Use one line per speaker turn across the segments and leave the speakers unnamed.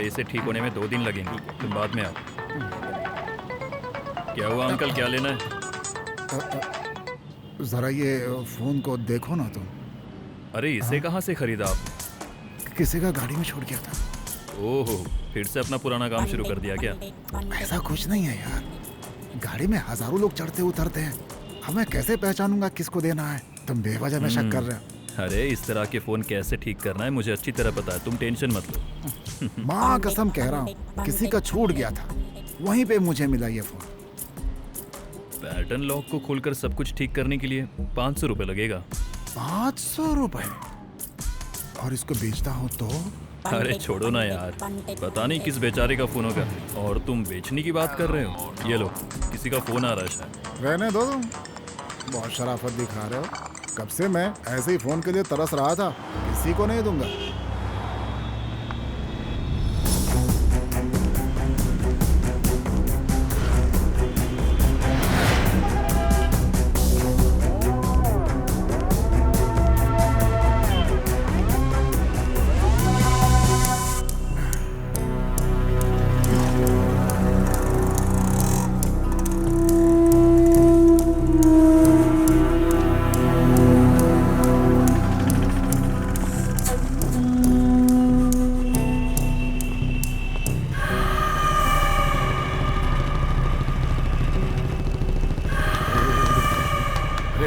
अरे इसे ठीक होने में 2 दिन लगेंगे, तुम बाद में आओ। क्या हुआ अंकल, क्या लेना है?
जरा ये फोन को देखो ना तुम।
अरे इसे कहाँ से खरीदा आप?
किसी का गाड़ी में छोड़ गया था।
ओहो, फिर से अपना पुराना काम शुरू कर दिया क्या?
ऐसा कुछ नहीं है यार, गाड़ी में हजारों लोग चढ़ते उतरते हैं, हमें कैसे पहचानूंगा किसको देना है? तुम बेवजह में शक कर रहे हो।
अरे इस तरह के फोन कैसे ठीक करना है मुझे अच्छी तरह पता है, तुम टेंशन मत लो।
माँ कसम कह रहा हूँ, किसी का छूट गया था, वहीं पे मुझे मिला ये फोन।
पैटर्न लॉक को खोलकर सब कुछ ठीक करने के लिए 500 रुपए लगेगा।
500 रुपए? और इसको बेचता हूँ तो?
अरे छोड़ो ना यार, पता नहीं किस बेचारे का फोन होगा और तुम बेचने की बात कर रहे हो। ये लो, किसी का फोन आ रहा है शायद।
रहने दो तुम, बहुत शराफत दिखा रहे हो। कब से मैं ऐसे ही फोन के लिए तरस रहा था, किसी को नहीं दूंगा।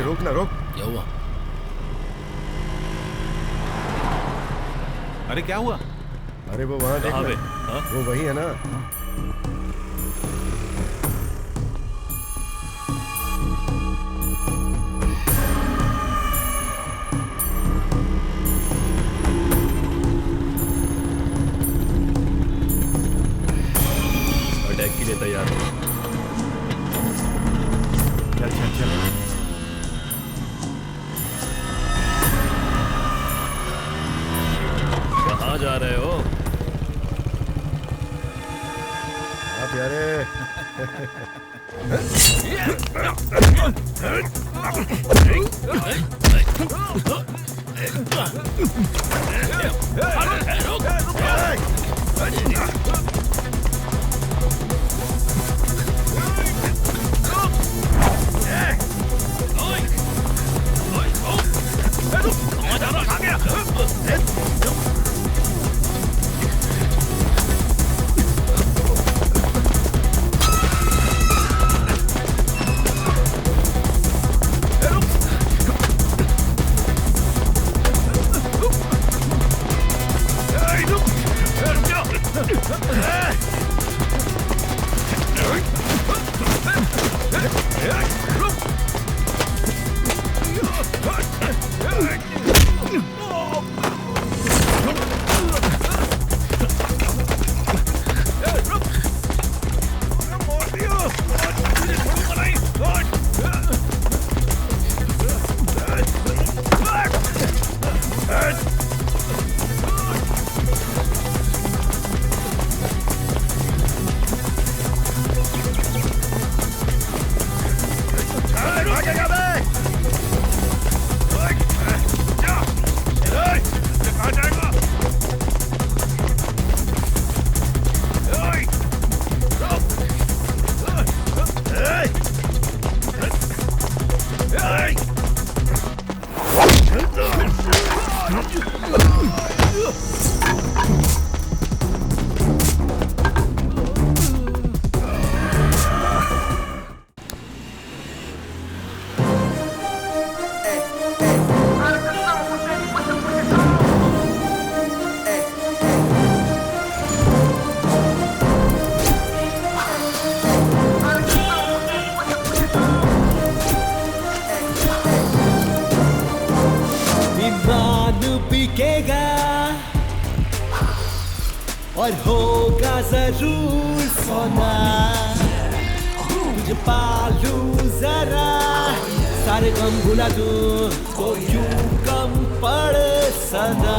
रोक ना, रोक।
क्या हुआ?
अरे क्या हुआ?
अरे वो वहाँ
कहाँ पे?
देखना,
हाँ?
वो वही है ना।
अटैक के लिए तैयार हो।
चल चल चल।
कहाँ जा रहे हो?
प्यारे।
और होगा जरूर सोना, तुझे पालू जरा, सारे गम भुला दूं तो यूं कम पड़े सदा।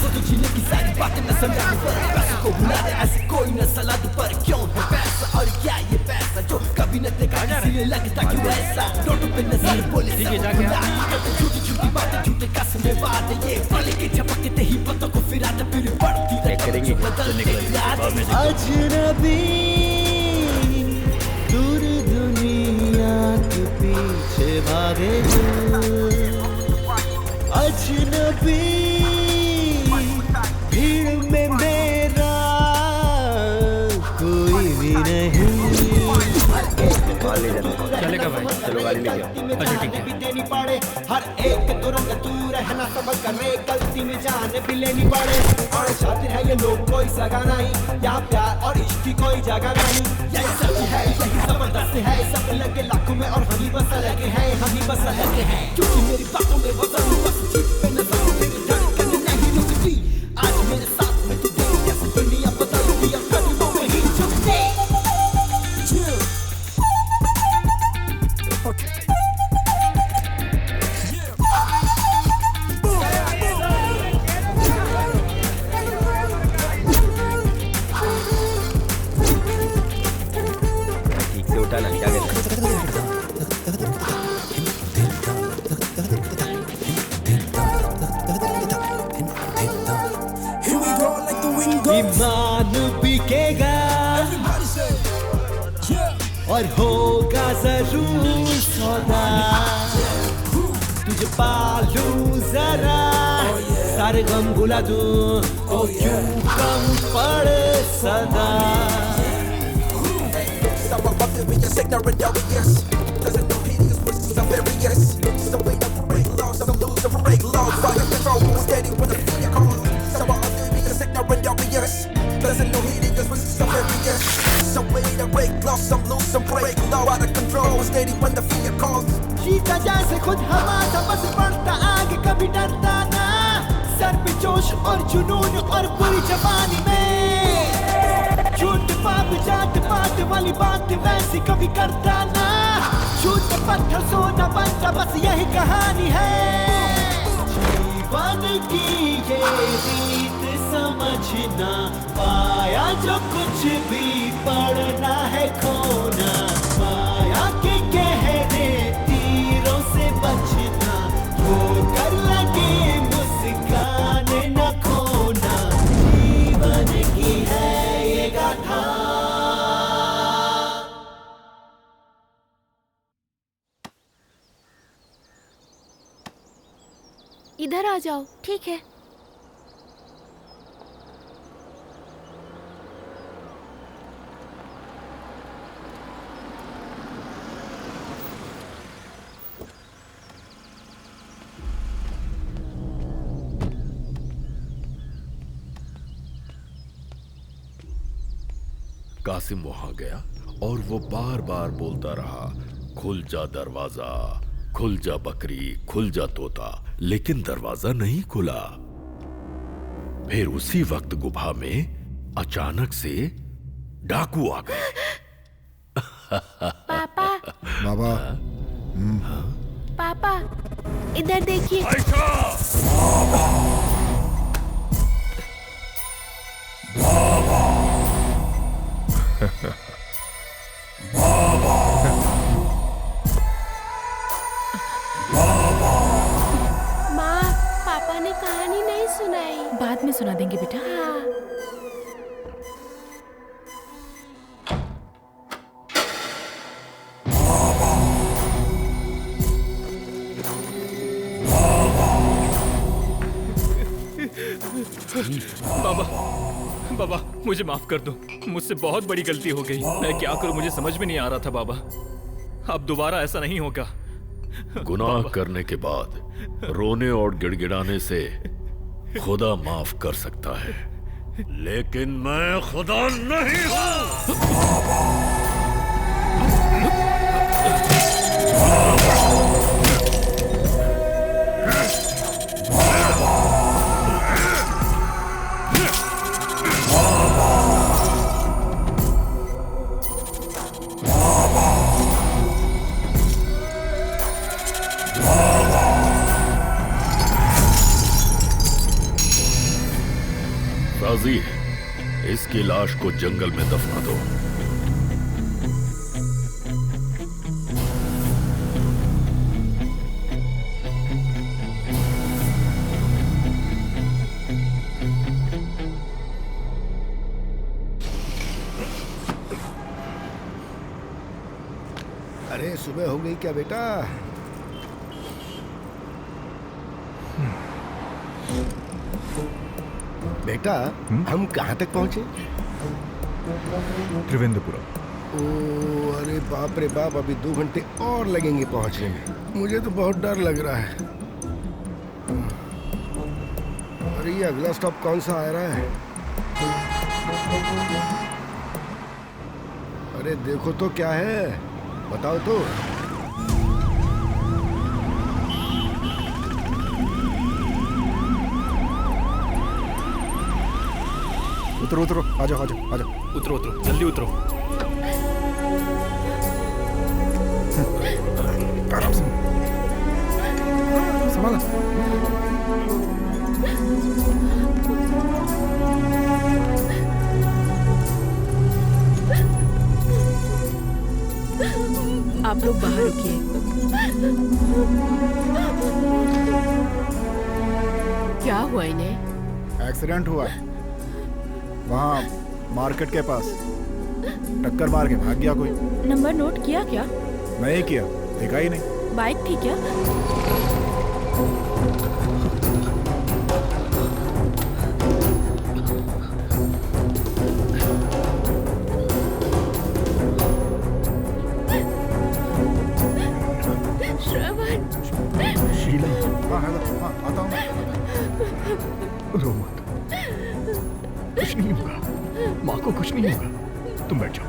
तो जीने की सारी बातें न समझा पर पैसे को भुला दे, ऐसे कोई न सलाह दे, पर क्यों है पैसा और क्या ये पैसा जो कभी न देखा इसलिए लगता क्यों ऐसा। नोटों पे नजर बोले झूठी झूठी बातें, झूठे कसमें वादे, ये पल के झपकते ही पतों को फिराते फिर बढ़ते
बात करेंगे।
चल निकला, बाद में चलते।
अजनबी दूर दुनिया के पीछे भागे जो अजनबी भीड़ में मेरा कोई भी नहीं।
चलेगा भाई,
चलो गाड़ी लेके आओ।
अच्छा ठीक है।
देनी पड़े हर एक तुरंत तू रहना समझ कर रे गलती में जान भी लेनी पड़े। और शातिर है ये लोग कोई सगा नहीं, यहाँ प्यार और इश्क की कोई जगह नहीं। यही सच है, यही जबरदस्त है, सब लगे लाखों में और हम ही बस लगे हैं, हम ही बस लगे हैं। क्योंकि मेरी बातों में वजन बस चीज पे नजर मेरी धड़कन नहीं रुकती। आज मेरे साथ में तू देख कैसे दुनिया बदलती अब कदमों में ही झुकती।
ठीक से उठा ना, क्या कहते हैं?
ईमान बिकेगा और होगा जरूर सौदा। तुझे पालूं जरा सारे गम भुला दूं, ओ क्यों कम पड़े सदा। शीता जैसे खुद हवा था बस बढ़ता आगे कभी डरता ना। सर पे जोश और जुनून और पूरी जवानी में झूठ पाप जात पात वाली बात वैसी कभी करता ना। झूठ पत्थर सोना बनता बस यही कहानी है। जीवन की ये रीत समझना पाया जो कुछ भी पढ़ना है खोना। पाया के गहरे तीरों से बचना वो कर लगे मुस्कान न खोना। जीवन की है ये गाथा।
इधर आ जाओ। ठीक है।
कासिम वहां गया और वो बार बार बोलता रहा, खुल जा दरवाजा, खुल जा बकरी, खुल जा तोता, लेकिन दरवाजा नहीं खुला। फिर उसी वक्त गुफा में अचानक से डाकू आ गए।
पापा,
बाबा
पापा इधर देखिए। माँ, पापा ने कहानी नहीं सुनाई।
बाद में सुना देंगे बेटा।
हाँ।
बाबा मुझे माफ कर दो, मुझसे बहुत बड़ी गलती हो गई। मैं क्या करूं मुझे समझ में नहीं आ रहा था बाबा। अब दोबारा ऐसा नहीं होगा।
गुनाह करने के बाद रोने और गिड़गिड़ाने से खुदा माफ कर सकता है, लेकिन मैं खुदा नहीं हूं। राजी है, इसकी लाश को जंगल में दफना दो।
अरे सुबह हो गई क्या बेटा? बेटा हम कहाँ तक पहुँचे?
त्रिवेंद्रपुरम।
ओ अरे बाप रे बाप, अभी 2 घंटे और लगेंगे पहुँचने में। मुझे तो बहुत डर लग रहा है। अरे ये अगला स्टॉप कौन सा आ रहा है? अरे देखो तो क्या है, बताओ तो।
उतरो उतरो, आ जाओ आ जाओ आ जाओ।
उतरो उतरो, जल्दी उतरो।
आराम से संभाला।
आप लोग बाहर रुकिए। क्या हुआ इन्हें?
एक्सीडेंट हुआ है वहाँ मार्केट के पास। टक्कर मार के भाग गया कोई।
नंबर नोट किया क्या?
नहीं किया, देखा ही नहीं।
बाइक थी क्या?
श्रवण।
शीला,
हाँ हेलो, हाँ आता हूँ।
रो मत, कुछ नहीं होगा, माँ को कुछ नहीं होगा, तुम बैठ जाओ।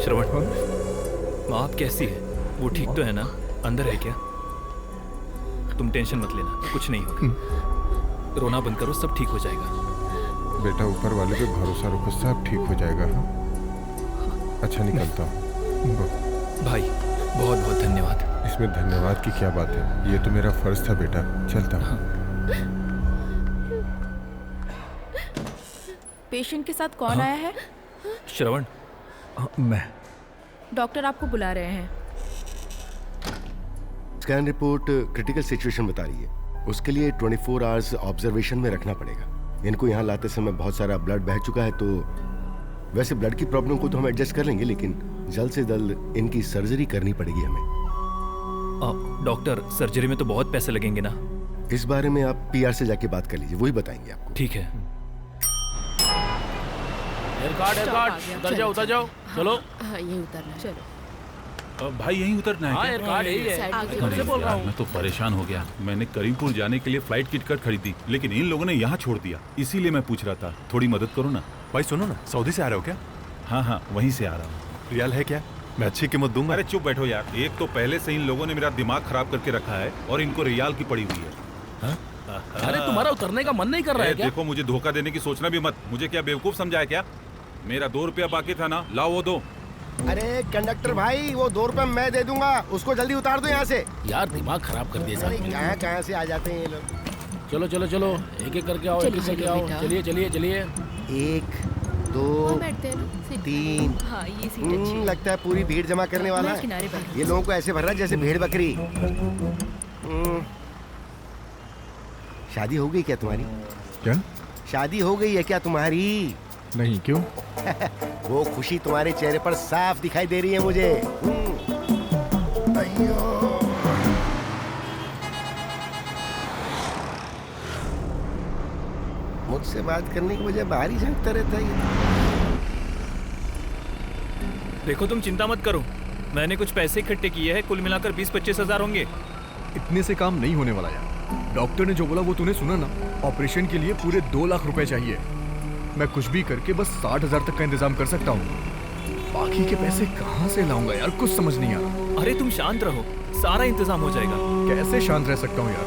श्रवण, माँ आप कैसी है? वो ठीक तो है ना? अंदर है क्या? तुम टेंशन मत लेना, कुछ नहीं होगा। रोना बंद करो, सब ठीक हो जाएगा।
बेटा ऊपर वाले पे भरोसा रखो, सब ठीक हो जाएगा। अच्छा निकलता हूँ।
भाई बहुत बहुत धन्यवाद।
इसमें धन्यवाद की क्या बात है, ये तो मेरा फर्ज था बेटा, चलता हूँ।
पेशेंट के साथ कौन आया है?
श्रवण।
मैं।
डॉक्टर आपको बुला रहे हैं।
स्कैन रिपोर्ट क्रिटिकल सिचुएशन बता रही है। उसके लिए 24 आवर्स ऑब्जर्वेशन में रखना पड़ेगा। इनको यहाँ लाते समय बहुत सारा ब्लड बह चुका है, तो वैसे ब्लड की प्रॉब्लम को तो हम एडजस्ट कर लेंगे, लेकिन जल्द से जल्द इनकी सर्जरी करनी पड़ेगी हमें।
डॉक्टर, सर्जरी में तो बहुत पैसे लगेंगे ना?
इस बारे में आप पीआर से जाके बात कर लीजिए, वही बताएंगे आपको।
ठीक है।
उतर जाओ उतर जाओ। चलो। हाँ यही उतरना है। चलो।
भाई यहीं उतरना है?
रिकॉर्ड यही है।
मैं तो परेशान हो गया। मैंने करीमपुर जाने के लिए फ्लाइट की टिकट खरीदी, लेकिन इन लोगों ने यहाँ छोड़ दिया। इसीलिए मैं पूछ रहा था, थोड़ी मदद करो ना।
भाई सुनो ना, सऊदी से आ रहे हो क्या?
हाँ हाँ, वहीं से आ रहा हूँ।
रियाल है क्या? मैं अच्छी कीमत दूंगा।
अरे चुप बैठो यार, एक तो पहले से इन लोगों ने मेरा दिमाग खराब करके रखा है और इनको रियाल की पड़ी हुई है।
अरे तुम्हारा उतरने का मन नहीं कर रहा है क्या?
देखो मुझे धोखा देने की सोचना भी मत। मुझे क्या बेवकूफ समझा है क्या? मेरा 2 रुपया बाकी था ना, लाओ वो दो।
अरे कंडक्टर भाई, वो 2 रुपए मैं दे दूंगा, उसको जल्दी उतार दो यहाँ से।
यार दिमाग खराब कर दिया
अरे
साहब।
कहाँ से आ जाते हैं ये लोग।
चलो चलो चलो, एक एक करके आओ, एक एक करके आओ। चलिए चलिए चलिए।
1 2
बैठते हैं ना?
3।
हाँ ये सीट अच्छी है।
लगता है पूरी भीड़ जमा करने वाला
मैं
है।
किनारे पर।
ये लोगों को ऐसे भर रहा है जैसे भेड़ बकरी। शादी हो गई क्या तुम्हारी?
क्या?
शादी हो गई है क्या तुम्हारी?
नहीं, क्यों?
वो खुशी तुम्हारे चेहरे पर साफ दिखाई दे रही है मुझे। अയ്यो। मुझसे बात करने की वजह बाहर ही झांकता रहता है ये।
देखो तुम चिंता मत करो, मैंने कुछ पैसे इकट्ठे किए हैं, कुल मिलाकर 20-25 हजार होंगे।
इतने से काम नहीं होने वाला यार। डॉक्टर ने जो बोला वो तूने सुना ना? ऑपरेशन के लिए पूरे 2 लाख रुपए चाहिए। मैं कुछ भी करके बस 60,000 तक का इंतजाम कर सकता हूँ। बाकी के पैसे कहाँ से लाऊंगा यार, कुछ समझ नहीं आ रहा।
अरे तुम शांत रहो, सारा इंतजाम हो जाएगा।
कैसे शांत रह सकता हूँ यार?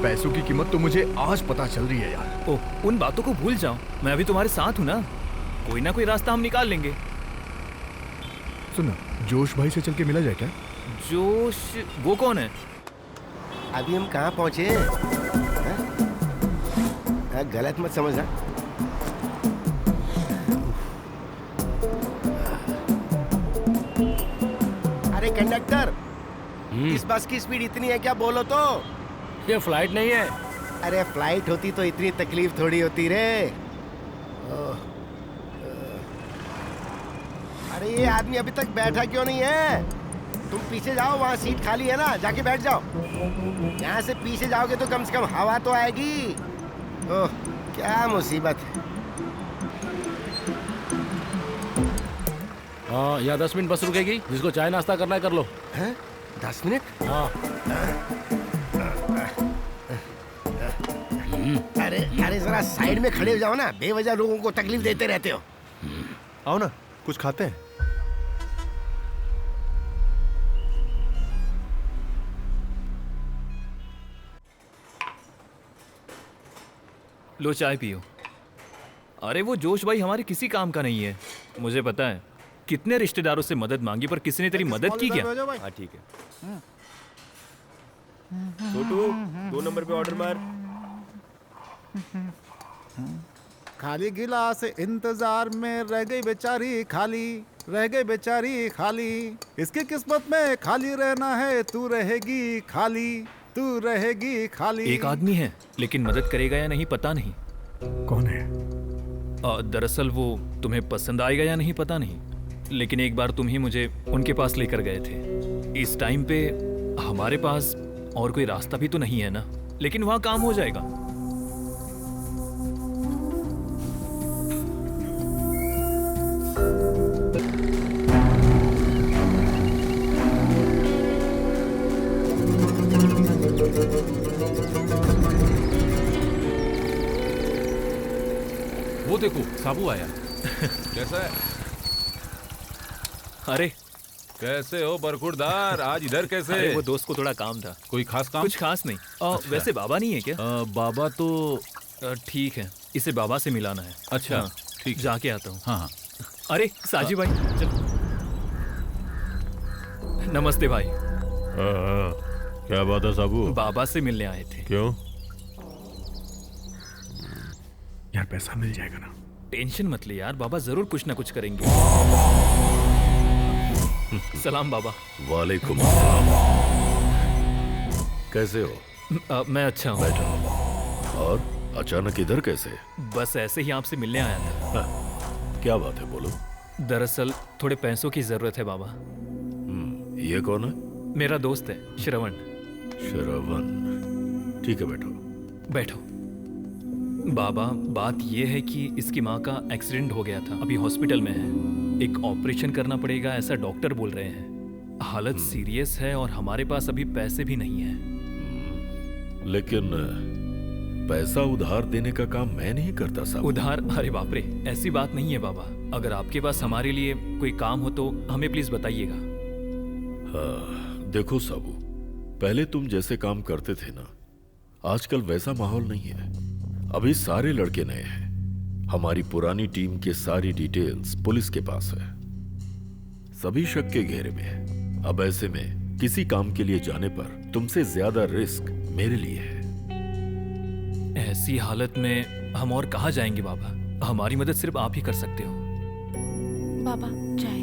पैसों की कीमत तो मुझे आज पता चल रही है यार।
ओह, उन बातों को भूल जाओ, मैं अभी तुम्हारे साथ हूँ ना। कोई ना कोई रास्ता हम निकाल लेंगे।
सुन, जोश भाई से चल के मिला जाए क्या?
जोश? वो कौन है?
अभी हम कहाँ पहुँचे? गलत मत समझना। अरे कंडक्टर, इस बस की स्पीड इतनी है क्या? बोलो तो।
ये फ्लाइट नहीं है।
अरे फ्लाइट होती तो इतनी तकलीफ थोड़ी होती रे। अरे ये आदमी अभी तक बैठा क्यों नहीं है? तुम पीछे जाओ, वहाँ सीट खाली है ना, जाके बैठ जाओ। यहाँ से पीछे जाओगे तो कम से कम हवा तो आएगी। ओह, क्या मुसीबत है।
हाँ, यहाँ 10 मिनट बस रुकेगी। जिसको चाय नाश्ता करना है कर लो।
हैं? 10 मिनट?
हाँ।
अरे अरे जरा साइड में खड़े हो जाओ ना, बेवजह लोगों को तकलीफ देते रहते हो।
आओ ना, कुछ खाते हैं।
लो चाय पियो। अरे वो जोश भाई हमारे किसी काम का नहीं है, मुझे पता है। कितने रिश्तेदारों से मदद मांगी पर किसी ने तेरी मदद की क्या?
हाँ ठीक है। छोटू 2 नंबर पे ऑर्डर मार।
खाली गिलास इंतजार में रह गई बेचारी खाली, रह गई बेचारी खाली। इसकी किस्मत में खाली रहना है, तू रहेगी खाली, तू रहेगी खाली।
एक आदमी है लेकिन मदद करेगा या नहीं पता नहीं।
कौन है?
दरअसल वो तुम्हें पसंद आएगा या नहीं पता नहीं, लेकिन एक बार तुम ही मुझे उनके पास लेकर गए थे। इस टाइम पे हमारे पास और कोई रास्ता भी तो नहीं है ना, लेकिन वहां काम हो जाएगा।
वो देखो साबू आया। कैसा है?
अरे
कैसे हो बरखुरदार? आज इधर कैसे?
अरे वो दोस्त को थोड़ा काम था।
कोई खास काम?
कुछ खास नहीं। वैसे बाबा नहीं है क्या?
बाबा तो
ठीक है, इसे बाबा से मिलाना है।
अच्छा
ठीक, जाके आता हूँ।
हाँ हाँ।
अरे साजी भाई चलो। नमस्ते भाई।
क्या बात है साबू?
बाबा से मिलने आए थे।
क्यों?
यार पैसा मिल जाएगा ना?
टेंशन मत ले यार, बाबा जरूर कुछ ना कुछ करेंगे। सलाम बाबा।
वालेकुम अस्सलाम। कैसे हो?
मैं अच्छा हूँ।
बैठो। और अचानक इधर कैसे?
बस ऐसे ही आपसे मिलने आया था।
क्या बात है, बोलो।
दरअसल थोड़े पैसों की जरूरत है बाबा।
ये कौन है?
मेरा दोस्त है श्रवण।
श्रवण, ठीक है बैठो।
बैठो। बाबा बात यह है कि इसकी माँ का एक्सीडेंट हो गया था, अभी हॉस्पिटल में है। एक ऑपरेशन करना पड़ेगा ऐसा डॉक्टर बोल रहे हैं। हालत सीरियस है और हमारे पास अभी पैसे भी नहीं है।
लेकिन पैसा उधार देने का काम मैं नहीं करता साहब।
उधार? अरे बाप रे, ऐसी बात नहीं है बाबा। अगर आपके पास हमारे लिए कोई काम हो तो हमें प्लीज बताइएगा।
हाँ, देखो साबू, पहले तुम जैसे काम करते थे ना, आजकल वैसा माहौल नहीं है। अभी सारे लड़के नए हैं। हमारी पुरानी टीम के सारी डिटेल्स पुलिस के पास है, सभी शक के घेरे में है। अब ऐसे में किसी काम के लिए जाने पर तुमसे ज्यादा रिस्क मेरे लिए है।
ऐसी हालत में हम और कहाँ जाएंगे बाबा? हमारी मदद सिर्फ आप ही कर सकते हो।
बाबा चाय।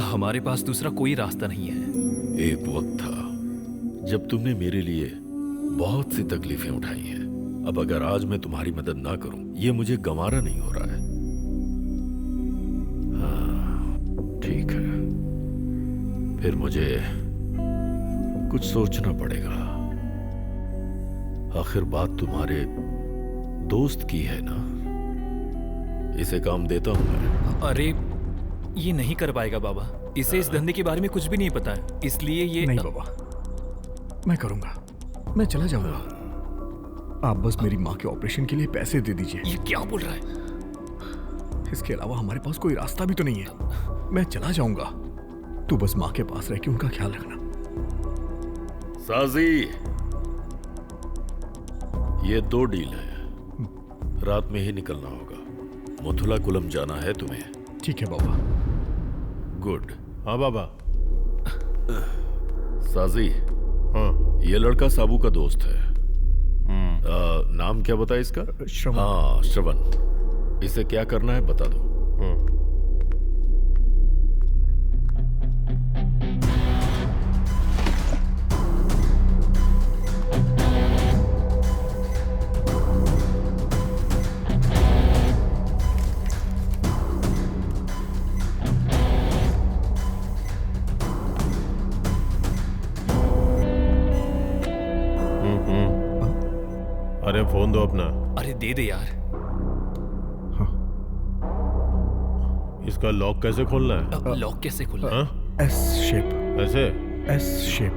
हमारे पास दूसरा कोई रास्ता नहीं है।
एक वक्त था जब तुमने मेरे लिए बहुत सी तकलीफें उठाई हैं। अब अगर आज मैं तुम्हारी मदद ना करूं, ये मुझे गंवारा नहीं हो रहा है। हाँ, ठीक है, फिर मुझे कुछ सोचना पड़ेगा। आखिर बात तुम्हारे दोस्त की है ना, इसे काम देता हूं मैं।
अरे ये नहीं कर पाएगा बाबा, इसे इस धंधे के बारे में कुछ भी नहीं पता है, इसलिए ये
नहीं बाबा, मैं करूंगा, मैं चला जाऊंगा। आप बस मेरी माँ के ऑपरेशन के लिए पैसे दे दीजिए।
ये क्या बोल रहा है?
इसके अलावा हमारे पास कोई रास्ता भी तो नहीं है। मैं चला जाऊंगा, तू बस माँ के पास रह के उनका ख्याल रखना।
साजी, ये 2 डील है, रात में ही निकलना होगा। मथुरा कुलम जाना है तुम्हें।
ठीक है बाबा।
गुड।
हाँ बाबा।
साजी,
हाँ,
ये लड़का साबू का दोस्त है। नाम क्या बताया इसका?
श्रवण।
हाँ, श्रवण। इसे क्या करना है बता दो।
अरे फोन दो अपना।
अरे दे दे यार।
इसका लॉक कैसे खोलना है?
लॉक कैसे खोलना है?
S shape.
ऐसे?
S shape.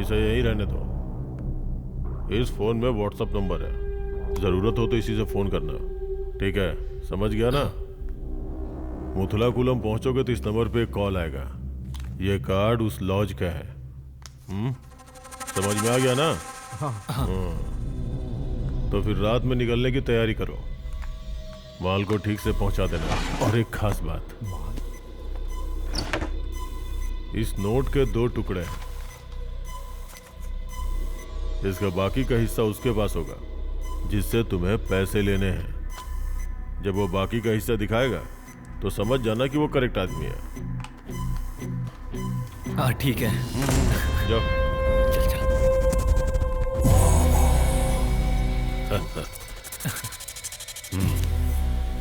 इसे यही रहने दो। इस फोन में व्हाट्सएप नंबर है, जरूरत हो तो इसी से फोन करना। ठीक है, समझ गया ना? मुथलाकुलम पहुंचोगे तो इस नंबर पे एक कॉल आएगा। ये कार्ड उस लॉज का है। समझ में आ गया ना?
हाँ।
तो फिर रात में निकलने की तैयारी करो। माल को ठीक से पहुंचा देना। और एक खास बात, इस नोट के 2 टुकड़े हैं। इसका बाकी का हिस्सा उसके पास होगा जिससे तुम्हें पैसे लेने हैं। जब वो बाकी का हिस्सा दिखाएगा तो समझ जाना कि वो करेक्ट आदमी है।
हाँ ठीक है।
जाओ।
चल चल।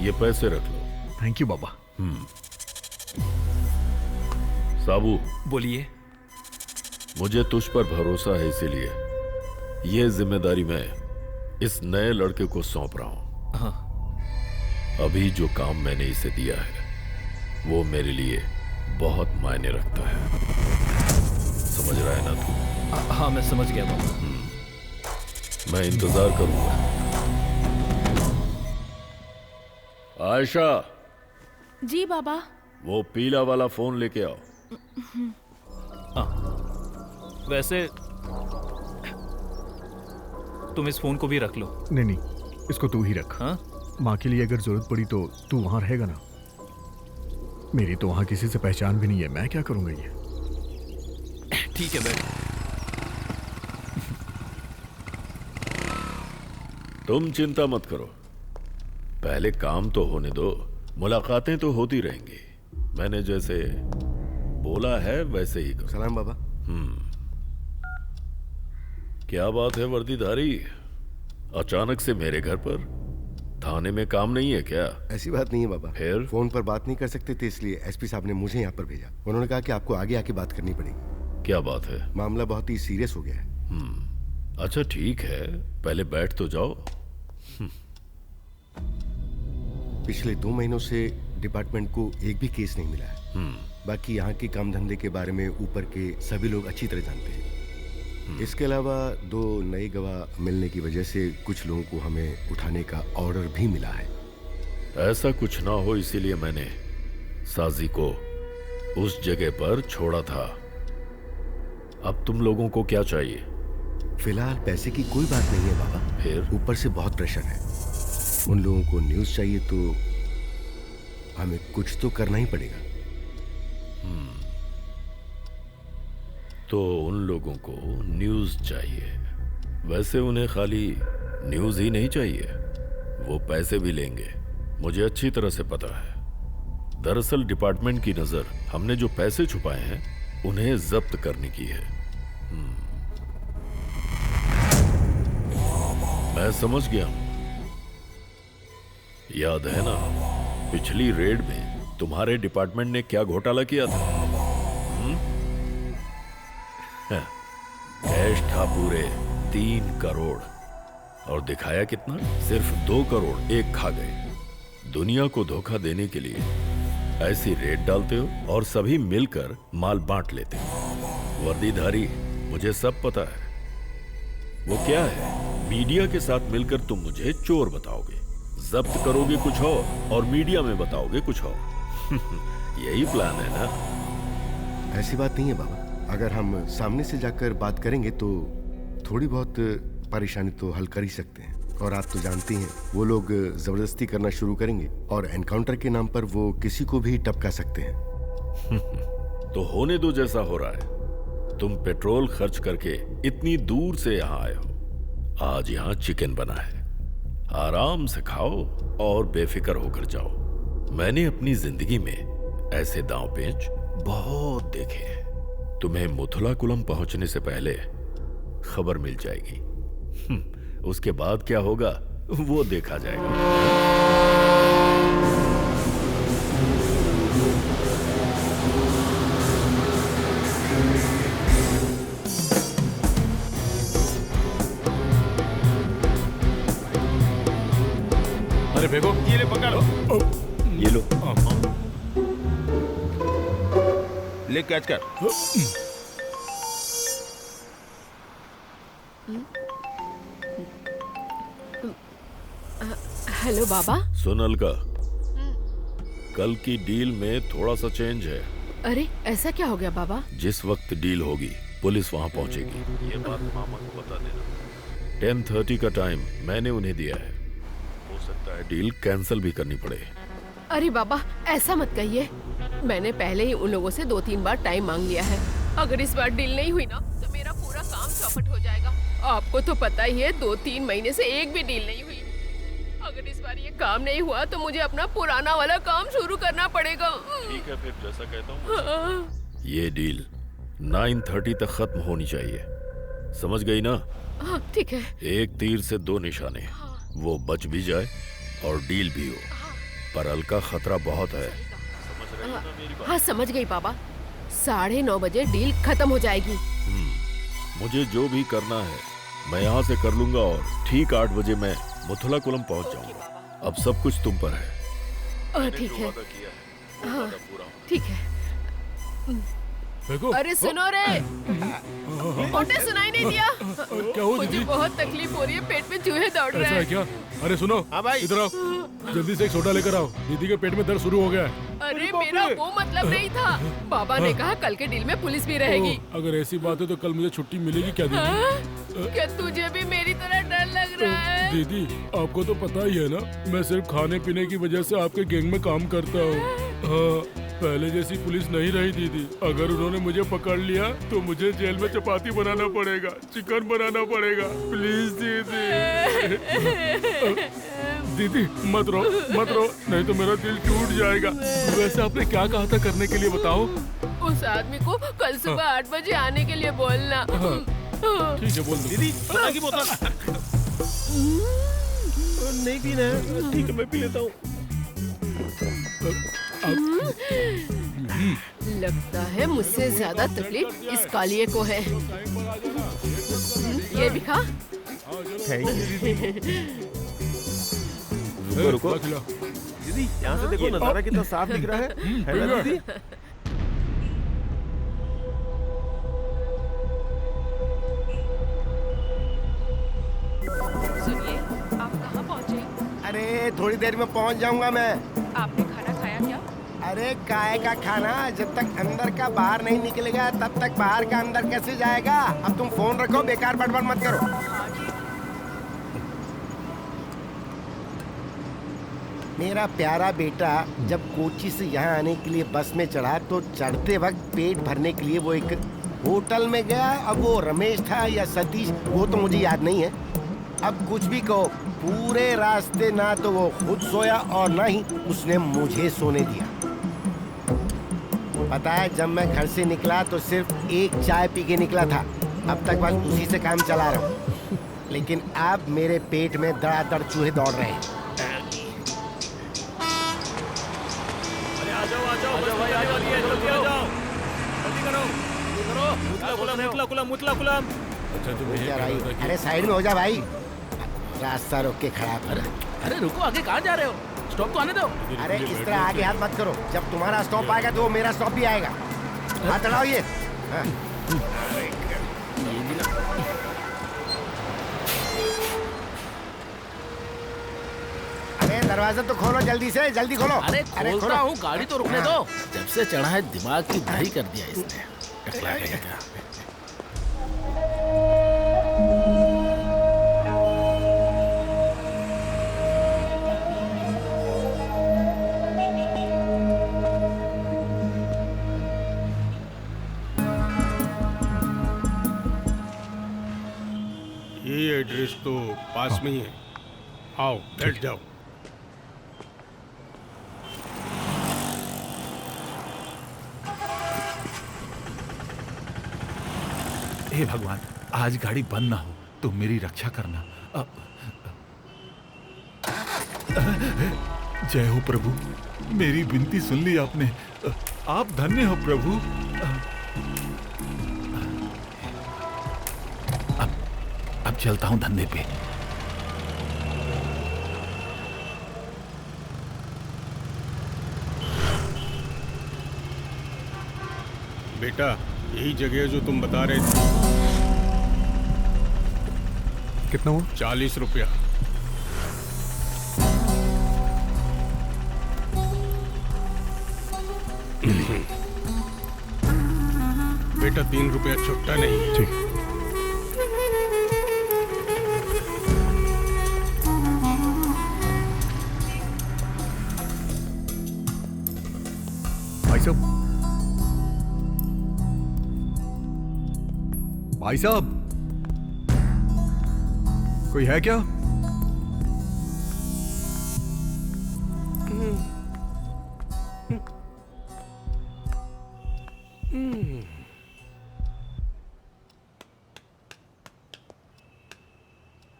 ये पैसे रख लो।
थैंक यू बाबा।
साबू,
बोलिए।
मुझे तुझ पर भरोसा है, इसीलिए ये जिम्मेदारी मैं इस नए लड़के को सौंप रहा हूं।
हाँ।
अभी जो काम मैंने इसे दिया है वो मेरे लिए बहुत मायने रखता है। समझ रहा है ना तू?
हाँ मैं समझ गया बाबा।
मैं इंतजार करूंगा। आयशा।
जी बाबा।
वो पीला वाला फोन लेके आओ।
वैसे तुम इस फोन को भी रख लो।
नहीं, इसको तू ही रख।
हाँ?
माँ के लिए अगर जरूरत पड़ी तो तू वहां रहेगा ना? मेरी तो वहां किसी से पहचान भी नहीं है, मैं क्या करूंगा ये?
ठीक है बैठ।
तुम चिंता मत करो, पहले काम तो होने दो। मुलाकातें तो होती रहेंगी। मैंने जैसे बोला है वैसे ही करो।
सलाम बाबा।
क्या बात है वर्दीधारी, अचानक से मेरे घर पर? थाने में काम नहीं है क्या?
ऐसी बात नहीं है बाबा।
फिर?
फोन पर बात नहीं कर सकते थे, इसलिए एसपी साहब ने मुझे यहाँ पर भेजा। उन्होंने कहा कि आपको आगे आके बात करनी पड़ेगी।
क्या बात है?
मामला बहुत ही सीरियस हो गया है।
अच्छा ठीक है, पहले बैठ तो जाओ।
पिछले 2 महीनों से डिपार्टमेंट को एक भी केस नहीं मिला है। बाकी यहाँ के काम धंधे के बारे में ऊपर के सभी लोग अच्छी तरह जानते हैं। इसके अलावा 2 नए गवाह मिलने की वजह से कुछ लोगों को हमें उठाने का ऑर्डर भी मिला है।
ऐसा कुछ ना हो इसीलिए मैंने साजी को उस जगह पर छोड़ा था। अब तुम लोगों को क्या चाहिए?
फिलहाल पैसे की कोई बात नहीं है बाबा।
फिर?
ऊपर से बहुत प्रेशर है। उन लोगों को न्यूज़ चाहिए तो हमें कुछ तो करना ही पड़ेगा।
तो उन लोगों को न्यूज़ चाहिए। वैसे उन्हें खाली न्यूज़ ही नहीं चाहिए, वो पैसे भी लेंगे, मुझे अच्छी तरह से पता है। दरअसल डिपार्टमेंट की नज़र हमने जो पैसे छुपाए हैं उन्हें जब्त करने की है। मैं समझ गया हूं। याद है ना पिछली रेड में तुम्हारे डिपार्टमेंट ने क्या घोटाला किया था? कैश था पूरे 3 करोड़ और दिखाया कितना? सिर्फ 2 करोड़ एक खा गए। दुनिया को धोखा देने के लिए ऐसी रेड डालते हो और सभी मिलकर माल बांट लेते हो। वर्दीधारी, मुझे सब पता है। वो क्या है? मीडिया के साथ मिलकर तुम मुझे चोर बताओगे, जब्त करोगे कुछ और मीडिया में बताओगे कुछ और। यही प्लान है ना?
ऐसी बात नहीं है बाबा। अगर हम सामने से जाकर बात करेंगे तो थोड़ी बहुत परेशानी तो हल कर ही सकते हैं। और आप तो जानते हैं वो लोग जबरदस्ती करना शुरू करेंगे और एनकाउंटर के नाम पर वो किसी को भी टपका सकते हैं।
तो होने दो जैसा हो रहा है। तुम पेट्रोल खर्च करके इतनी दूर से यहाँ आए हो, आज यहाँ चिकन बना है, आराम से खाओ और बेफिक्र होकर जाओ। मैंने अपनी जिंदगी में ऐसे दांव पेच बहुत देखे हैं। तुम्हें मुथलाकुलम पहुंचने से पहले खबर मिल जाएगी। उसके बाद क्या होगा वो देखा जाएगा।
ले कैच कर।
हेलो बाबा।
सुन अलका, कल की डील में थोड़ा सा चेंज है।
अरे ऐसा क्या हो गया बाबा?
जिस वक्त डील होगी पुलिस वहां पहुंचेगी। ये बात मामा को बता देना। 10:30 का टाइम मैंने उन्हें दिया है। हो सकता है डील कैंसिल भी करनी पड़े।
अरे बाबा ऐसा मत कहिए, मैंने पहले ही उन लोगों से 2-3 बार टाइम मांग लिया है। अगर इस बार डील नहीं हुई ना तो मेरा पूरा काम चौपट हो जाएगा। आपको तो पता ही है 2-3 महीने से एक भी डील नहीं हुई। अगर इस बार ये काम नहीं हुआ तो मुझे अपना पुराना वाला काम शुरू करना पड़ेगा।
ठीक है फिर जैसा कहता हूँ। ये डील 9:30 तक खत्म होनी चाहिए, समझ गई ना?
हाँ ठीक है।
एक तीर से 2 निशाने, वो बच भी जाए और डील भी हो, पर अलका खतरा बहुत है। समझ रही हो ना मेरी बात?
हाँ समझ गई बाबा। 9:30 बजे डील खत्म हो जाएगी।
मुझे जो भी करना है मैं यहाँ से कर लूंगा और ठीक 8 बजे मैं मथुराकुलम पहुँच जाऊंगा। अब सब कुछ तुम पर है।
ठीक है। हाँ ठीक है। अरे सुनो रे, मोटे सुनाई नहीं दिया?
क्या हुआ
मुझे
दीदी?
बहुत तकलीफ हो रही है, पेट में चूहे दौड़ रहे
ऐसा है
हैं।
क्या? अरे सुनो,
हाँ भाई।
इधर आओ, जल्दी से एक सोडा लेकर आओ, दीदी के पेट में दर्द शुरू हो गया है।
अरे मेरा वो मतलब नहीं था। बाबा ने कहा कल के डील में पुलिस भी रहेगी।
अगर ऐसी बात है तो कल मुझे छुट्टी मिलेगी क्या दीदी?
हाँ? क्या तुझे भी मेरी तरह डर लग रहा है?
दीदी आपको तो पता ही है ना, मैं सिर्फ खाने पीने की वजह से आपके गैंग में काम करता हूँ। हाँ, पहले जैसी पुलिस नहीं रही दीदी। अगर उन्होंने मुझे पकड़ लिया तो मुझे जेल में चपाती बनाना पड़ेगा, चिकन बनाना पड़ेगा। प्लीज दीदी। दीदी मत रो नहीं तो मेरा दिल टूट जाएगा। वैसे आपने क्या कहा था करने के लिए बताओ?
उस आदमी को कल सुबह 8 बजे आने के लिए बोलना।
ठीक है बोल दो।
दीदी सोडा की बोतल नहीं पीना है। ठीक है मैं पी लेता हूँ।
लगता है मुझसे ज्यादा तकलीफ इस कालिए को है। ये भी खा।
रुको दीदी, यहाँ से देखो नजारा कितना साफ दिख रहा है ना दीदी?
सुनिए, आप कहाँ पहुँचे?
अरे थोड़ी देर में पहुंच जाऊंगा मैं।
आपने खाना खाया क्या?
अरे काय का खाना, जब तक अंदर का बाहर नहीं निकलेगा तब तक बाहर का अंदर कैसे जाएगा? अब तुम फोन रखो, बेकार बड़बड़ मत करो। मेरा प्यारा बेटा जब कोची से यहाँ आने के लिए बस में चढ़ा तो चढ़ते वक्त पेट भरने के लिए वो एक होटल में गया। अब वो रमेश था या सतीश वो तो मुझे याद नहीं है। अब कुछ भी कहो, पूरे रास्ते ना तो वो खुद सोया और ना ही उसने मुझे सोने दिया। पता है जब मैं घर से निकला तो सिर्फ एक चाय पी के निकला था। अब तक बस उसी से काम चला रहा हूँ, लेकिन अब मेरे पेट में धड़ाधड़ चूहे दौड़ रहे हैं। अरे साइड में हो जा भाई, रास्ता रोक के खड़ा कर।
अरे रुको, आगे कहाँ जा रहे हो? स्टॉप तो आने दो।
अरे इस तरह आगे हाथ मत करो, जब तुम्हारा स्टॉप आएगा तो मेरा स्टॉप भी आएगा। हाथ हटाओ ये। हाँ। अरे दरवाजा तो खोलो जल्दी से, जल्दी खोलो।
अरे खोलता हूँ, गाड़ी तो रुकने दो।
जब से चढ़ा है दिमाग की दही कर दिया इसने। टकला गया क्या?
ये एड्रेस तो पास में ही है। आओ बैठ जाओ।
हे भगवान, आज गाड़ी बंद ना हो तो मेरी रक्षा करना। जय हो प्रभु, मेरी विनती सुन ली आपने। आप धन्य हो प्रभु। अब चलता हूं धंधे पे।
बेटा यही जगह है जो तुम बता रहे थे।
कितना हुआ?
40 रुपया। बेटा 3 रुपया छुट्टा नहीं है।
ठीक। भाई साहब, भाई साहब, कोई है क्या?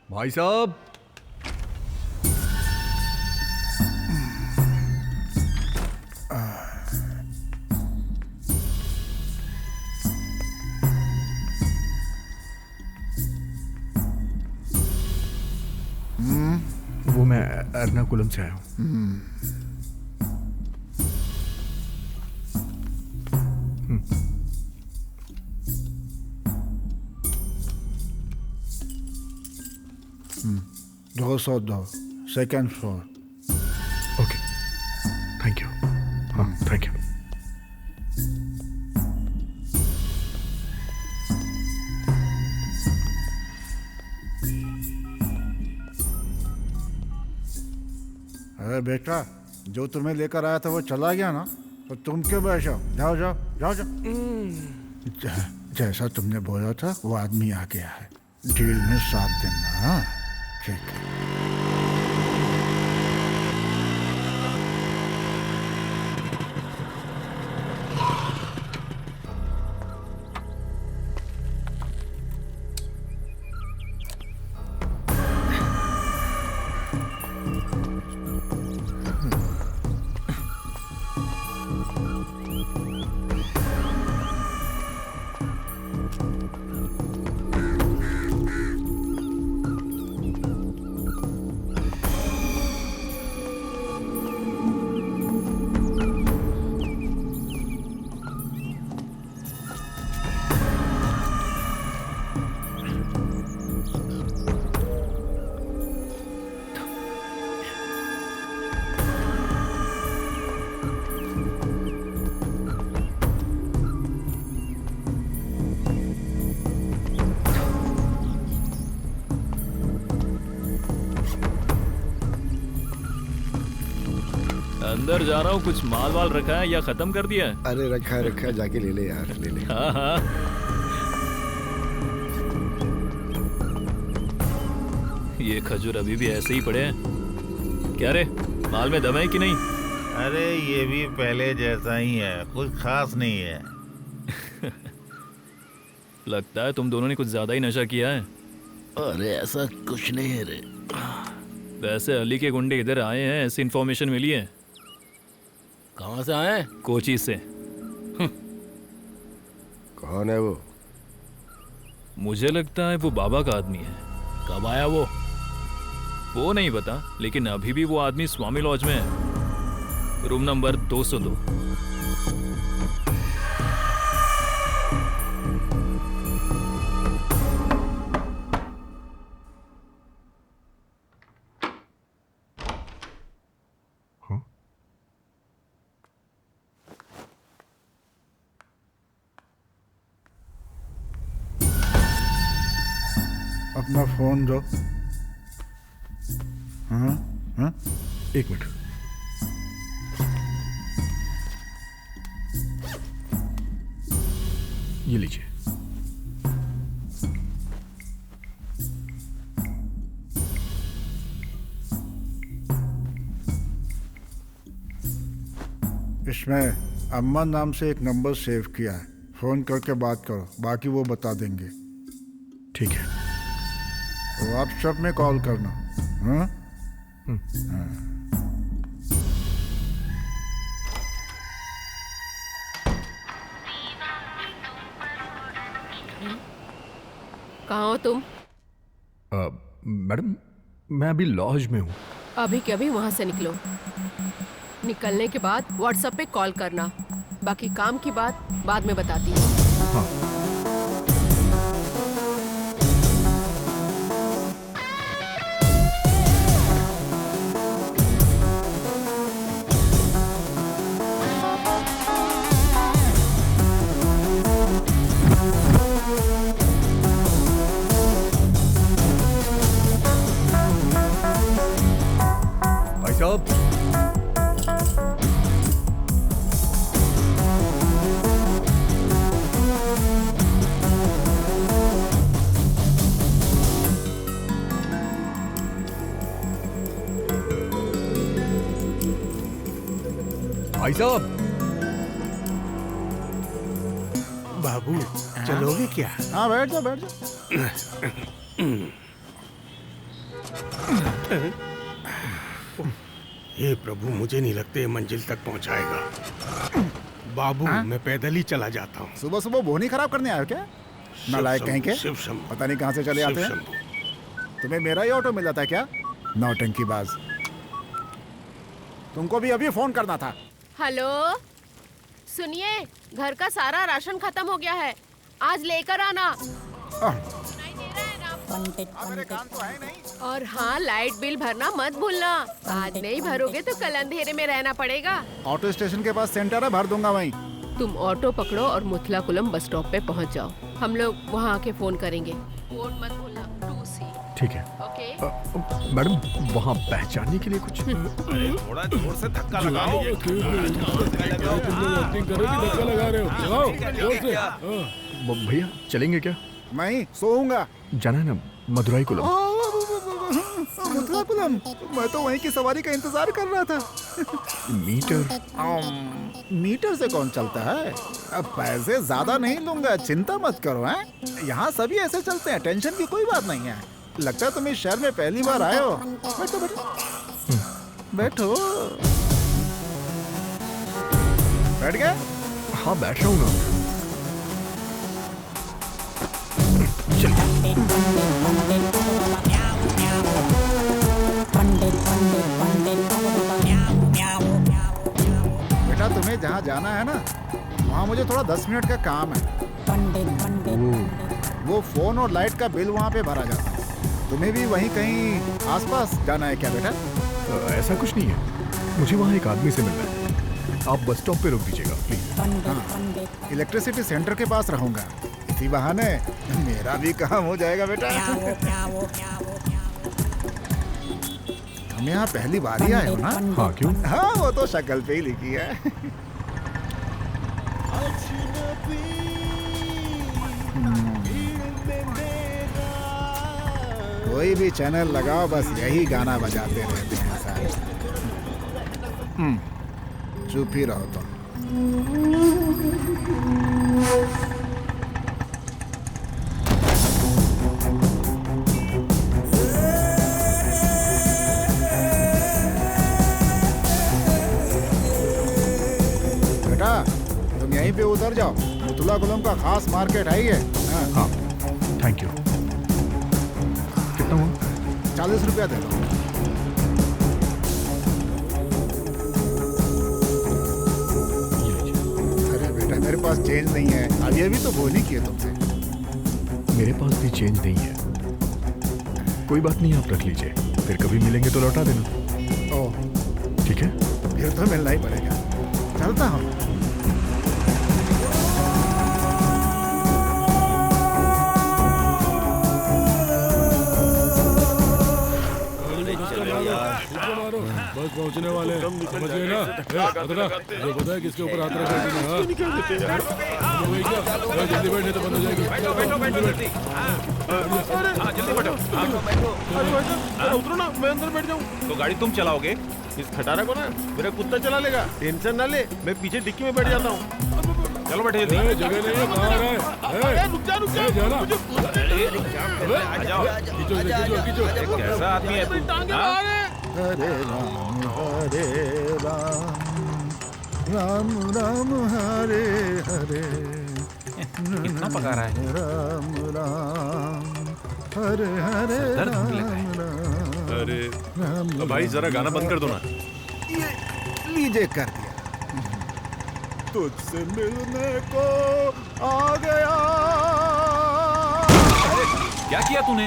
भाई साहब, वो मैं एर्नाकुलम से आया हूँ।
दो सौ दो, second floor.
Okay, thank you. हाँ, थैंक यू।
अरे बेटा, जो तुम्हें लेकर आया था वो चला गया ना, तो तुम क्यों बैठे हो? जाओ जाओ जाओ जाओ। जैसा तुमने बोला था वो आदमी आ गया है। डील में साथ देना। हाँ ठीक है।
अंदर जा रहा हूँ, कुछ माल वाल रखा है या खत्म कर दिया है?
अरे रखा है, जाके ले ले यार, ले ले।
हाँ हाँ। ये खजूर अभी भी ऐसे ही पड़े हैं। क्या रे, माल में दम है कि नहीं?
अरे ये भी पहले जैसा ही है, कुछ खास नहीं है।
लगता है तुम दोनों ने कुछ ज्यादा ही नशा किया है।
अरे ऐसा कुछ नहीं है रे।
वैसे अली के गुंडे इधर आए हैं, ऐसी इन्फॉर्मेशन मिली है।
कहाँ से आए?
कोची से।
कौन है वो?
मुझे लगता है वो बाबा का आदमी है।
कब आया वो?
वो नहीं पता, लेकिन अभी भी वो आदमी स्वामी लॉज में है, रूम नंबर 202।
अपना फोन दो। हाँ हाँ,
एक मिनट। ये लीजिए।
इसमें अम्मा नाम से एक नंबर सेव किया है, फोन करके बात करो, बाकी वो बता देंगे।
ठीक है।
व्हाट्सएप में कॉल करना। हाँ?
कहाँ हो तुम?
मैडम, मैं अभी लॉज में हूँ।
अभी के अभी वहाँ से निकलो। निकलने के बाद व्हाट्सएप पे कॉल करना। बाकी काम की बात बाद में बताती हूँ।
भाई साहब, भाई साहब,
बाबू चलोगे क्या?
हाँ बैठ जाओ बैठ जाओ।
हे प्रभु, मुझे नहीं लगता ये मंजिल तक पहुंचाएगा। बाबू मैं पैदल ही चला जाता हूँ।
सुबह सुबह बोनी खराब करने आए हो क्या? नालायक कहीं के?
शिव शंभू।
पता नहीं कहाँ से चले आते हैं। तुम्हें मेरा ही ऑटो मिल जाता है क्या? नौटंकीबाज। तुमको भी अभी फोन करना था।
हेलो, सुनिए, घर का सारा राशन खत्म हो गया है, आज लेकर आना। और हाँ, लाइट बिल भरना मत भूलना। आज नहीं भरोगे तो कल अंधेरे में रहना पड़ेगा।
ऑटो स्टेशन के पास सेंटर है, भर दूंगा वहीं।
तुम ऑटो पकड़ो और मुथलाकुलम बस स्टॉप पे पहुंच जाओ। हम लोग वहाँ आके फोन करेंगे। कोड मत भूलना, 2C।
ठीक है।
ओके।
मैडम, वहाँ पहचानने के लिए कुछ?
थोड़ा जोर से धक्का लगाओ।
एक्टिंग कर रहे हो कि धक्का लगा रहे हो? चलाओ जोर से।
भैया चलेंगे क्या?
मैं सोऊंगा।
जाना है ना मदुराई कुलम?
मुथलाकुलम? मैं तो वहीं की सवारी का इंतजार कर रहा था। मीटर से कौन चलता है? अब पैसे ज्यादा नहीं लूंगा, चिंता मत करो। हैं? यहाँ सभी ऐसे चलते हैं, टेंशन की कोई बात नहीं है। लगता है तुम इस शहर में पहली बार आए हो। बैठो बैठो बैठो। बैठ गए?
हाँ बैठ रहा हूँ ना।
बेटा, तुम्हें जहाँ जाना है ना, वहाँ मुझे थोड़ा 10 मिनट का काम है। वो फोन और लाइट का बिल वहाँ पे भरा जाता है। तुम्हें भी वहीं कहीं आसपास जाना है क्या बेटा?
ऐसा कुछ नहीं है, मुझे वहाँ एक आदमी से मिलना है। आप बस स्टॉप पे रोक दीजिएगा प्लीज।
हाँ, इलेक्ट्रिसिटी सेंटर के पास रहूंगा। इसी बहाने मेरा भी काम हो जाएगा बेटा। हम यहाँ पहली बार ही आए हो ना?
हाँ क्यों?
हाँ, वो तो शक्ल पे ही लिखी है। कोई भी चैनल लगाओ, बस यही गाना बजाते रहते हैं सारे। चुप ही रहो तुम। बेटा, तुम यहीं पे उतर जाओ। मुथलाकुलम का खास मार्केट है ये।
हाँ, थैंक यू। कितना हुआ?
40 रुपया दे दो। अरे बेटा, मेरे पास चेंज नहीं है। अभी तो बोली की है तुमसे।
मेरे पास भी चेंज नहीं है। कोई बात नहीं, आप रख लीजिए, फिर कभी मिलेंगे तो लौटा देना।
ओह
ठीक है?
फिर तो मिलना ही पड़ेगा। चलता हूँ।
बस पहुंचने वाले हैं, समझिए ना। जो पता है किसके ऊपर हाथ रखा है? जल्दी बैठने तो बंद हो जाएगी।
उतरो ना, मैं अंदर बैठ जाऊँ।
तो गाड़ी तुम चलाओगे?
इस खटारा को ना मेरा कुत्ता चला लेगा। टेंशन ना ले, मैं पीछे डिक्की में बैठ जाता हूँ।
चलो बैठे जल्दी।
जगह नहीं है, बाहर है।
रुक जा
जाना।
आ जाओ।
खींचो।
कैसा आदमी है तू?
हरे राम राम राम हरे हरे।
कितना पका रहा है?
राम राम हरे हरे राम।
अरे भाई जरा गाना बंद कर दो ना।
ये लीजिए, कर दिया। तुझसे मिलने को आ गया।
क्या किया तूने?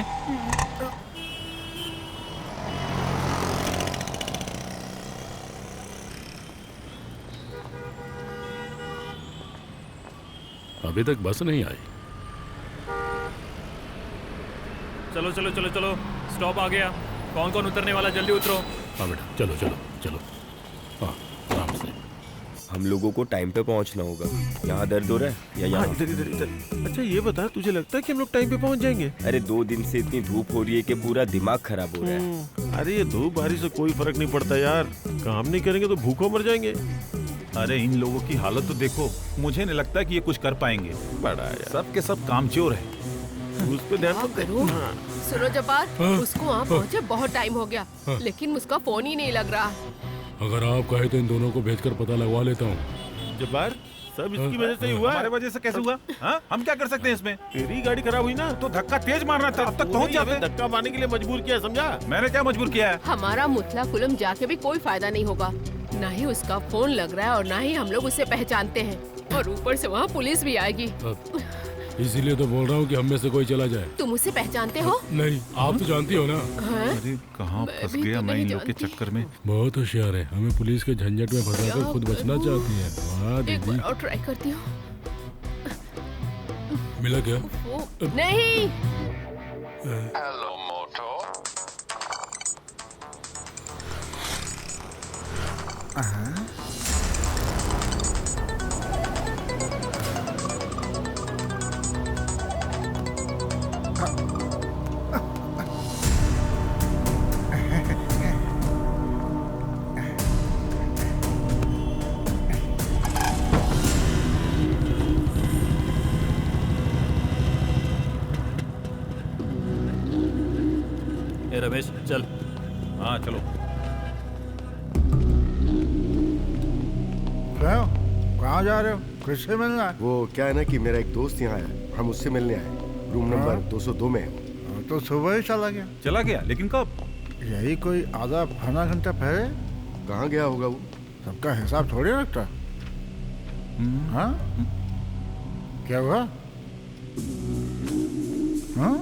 अभी तक बस नहीं आई।
चलो चलो चलो चलो, स्टॉप आ गया। कौन कौन उतरने वाला, जल्दी उतरो।
हाँ बेटा, चलो चलो चलो। हाँ, आराम से।
हम लोगों को टाइम पे पहुंचना होगा। यहाँ दर्द हो रहा है या यहाँ?
इधर इधर इधर। अच्छा ये बता, तुझे लगता है कि हम लोग टाइम पे पहुंच जाएंगे?
अरे 2 दिन से इतनी धूप हो रही है कि पूरा दिमाग खराब हो रहा है।
अरे ये धूप बारिश से कोई फर्क नहीं पड़ता यार। काम नहीं करेंगे तो भूखों मर जाएंगे।
अरे इन लोगों की हालत तो देखो, मुझे नहीं लगता कि ये कुछ कर पाएंगे।
बड़ा यार,
सब के सब कामचोर है।
उस पे ध्यान मत दे।
सुनो जब्बार, उसको वहाँ पहुँचे बहुत टाइम हो गया, लेकिन उसका फोन ही नहीं लग रहा।
अगर आप कहे तो इन दोनों को भेजकर पता लगवा लेता हूँ।
जब्बार, सब इसकी वजह से ही हुआ।
हमारे वजह से कैसे हुआ? हाँ, हम क्या कर सकते हैं इसमें?
तेरी गाड़ी खराब हुई ना,
तो धक्का तेज मारना था, अब तक पहुंच जाते।
धक्का मारने के लिए मजबूर किया, समझा?
मैंने क्या मजबूर किया है?
हमारा मुतला कुलम जाके भी कोई फायदा नहीं होगा। ना ही उसका फोन लग रहा है और ना ही हम लोग उसे पहचानते हैं, और ऊपर से वहाँ पुलिस भी आएगी।
इसीलिए तो बोल रहा हूँ कि हम में से कोई चला जाए।
तुम उसे पहचानते हो?
नहीं, आप तो जानती हो ना।
अरे कहाँ फंस गया मैं इन लोग के चक्कर में।
बहुत होशियार है, हमें पुलिस के झंझट में फंसाकर खुद बचना चाहती है। वाह
एक बार
दीदी।
और ट्राई करती हूँ।
मिला क्या?
नहीं।
हेलो मोटो।
ए रमेश चल।
हाँ चलो।
कहाँ जा रहे हो? किससे मिलना है?
वो क्या है ना कि मेरा एक दोस्त यहाँ है, हम उससे मिलने आए। रूम नंबर 202 में है।
तो सुबह ही चला गया।
चला गया, लेकिन कब?
यही कोई आधा पौना घंटा पहले।
कहाँ गया होगा वो?
सबका हिसाब थोड़ी रखता। हाँ? क्या हुआ? हाँ?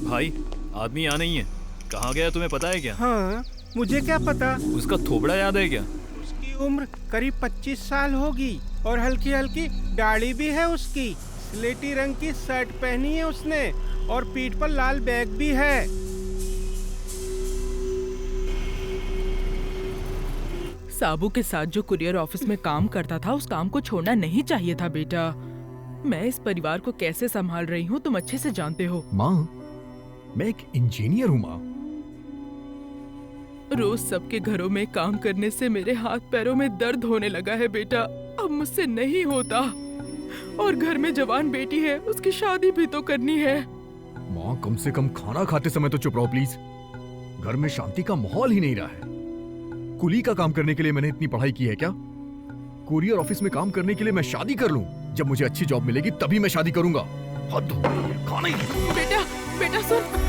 भाई आदमी यहाँ नहीं है। कहाँ गया तुम्हें पता है क्या?
हाँ, मुझे क्या पता।
उसका थोबड़ा याद है क्या?
उसकी उम्र करीब 25 साल होगी और हल्की हल्की दाढ़ी भी है उसकी। स्लेटी रंग की शर्ट पहनी है उसने और पीठ पर लाल बैग भी है।
साबू के साथ जो कुरियर ऑफिस में काम करता था, उस काम को छोड़ना नहीं चाहिए था बेटा। मैं इस परिवार को कैसे संभाल रही हूँ तुम अच्छे से जानते हो।
माँ, मैं एक इंजीनियर हूँ माँ।
रोज सबके घरों में काम करने से मेरे हाथ पैरों में दर्द होने लगा है बेटा। अब मुझसे नहीं होता। और घर में जवान बेटी है, उसकी शादी भी तो करनी है।
माँ, कम से कम खाना खाते समय तो चुप रहो प्लीज। घर में शांति का माहौल ही नहीं रहा है। कुली का काम करने के लिए मैंने इतनी पढ़ाई की है क्या? कुरियर ऑफिस में काम करने के लिए मैं शादी कर लूं? जब मुझे अच्छी जॉब मिलेगी तभी मैं शादी करूंगा। हद हो गई है, खाना ही।
बेटा, बेटा सुन।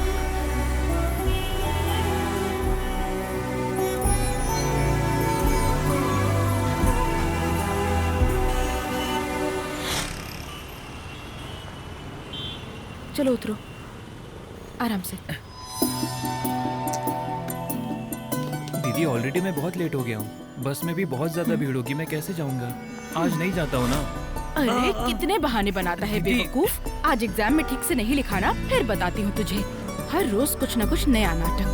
चलो उतरो, आराम से।
दीदी ऑलरेडी मैं बहुत लेट हो गया हूँ। बस में भी बहुत ज्यादा भीड़ होगी, मैं कैसे जाऊंगा? आज नहीं जाता हूँ ना।
अरे कितने बहाने बनाता है बेवकूफ। आज एग्जाम में ठीक से नहीं लिखा ना, फिर बताती हूँ तुझे। हर रोज कुछ न कुछ नया नाटक।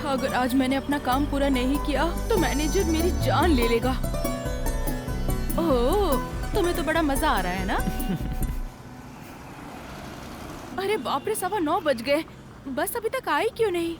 अगर आज मैंने अपना काम पूरा नहीं किया तो मैनेजर मेरी जान ले लेगा।
ओह, तुम्हें तो बड़ा मजा आ रहा है ना? अरे बाप रे, 9:15 बज गए। बस अभी तक आई क्यों नहीं?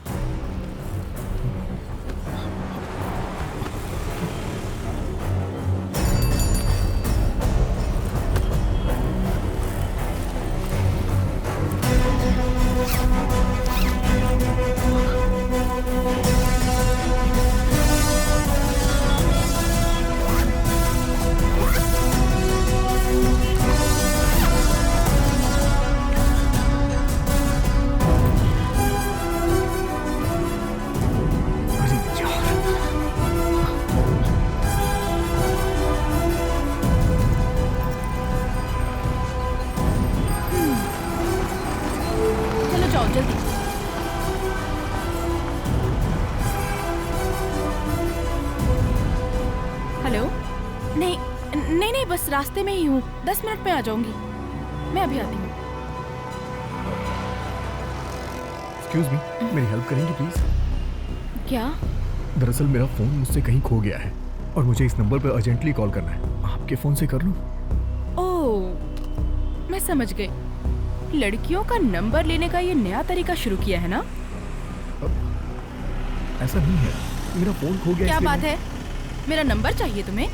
बस रास्ते में ही हूँ, 10 मिनट में आ जाऊंगी। मैं अभी आती हूँ।
एक्सक्यूज मी, मेरी हेल्प करेंगी प्लीज?
क्या?
दरअसल मेरा फोन मुझसे कहीं खो गया है और मुझे इस नंबर पर अर्जेंटली कॉल करना है। आपके फोन से कर लूं?
ओह, मैं समझ गई। लड़कियों का नंबर लेने का ये नया तरीका शुरू किया है ना?
ऐसा नहीं है, मेरा फोन खो गया।
क्या बात है? मेरा नंबर चाहिए तुम्हें?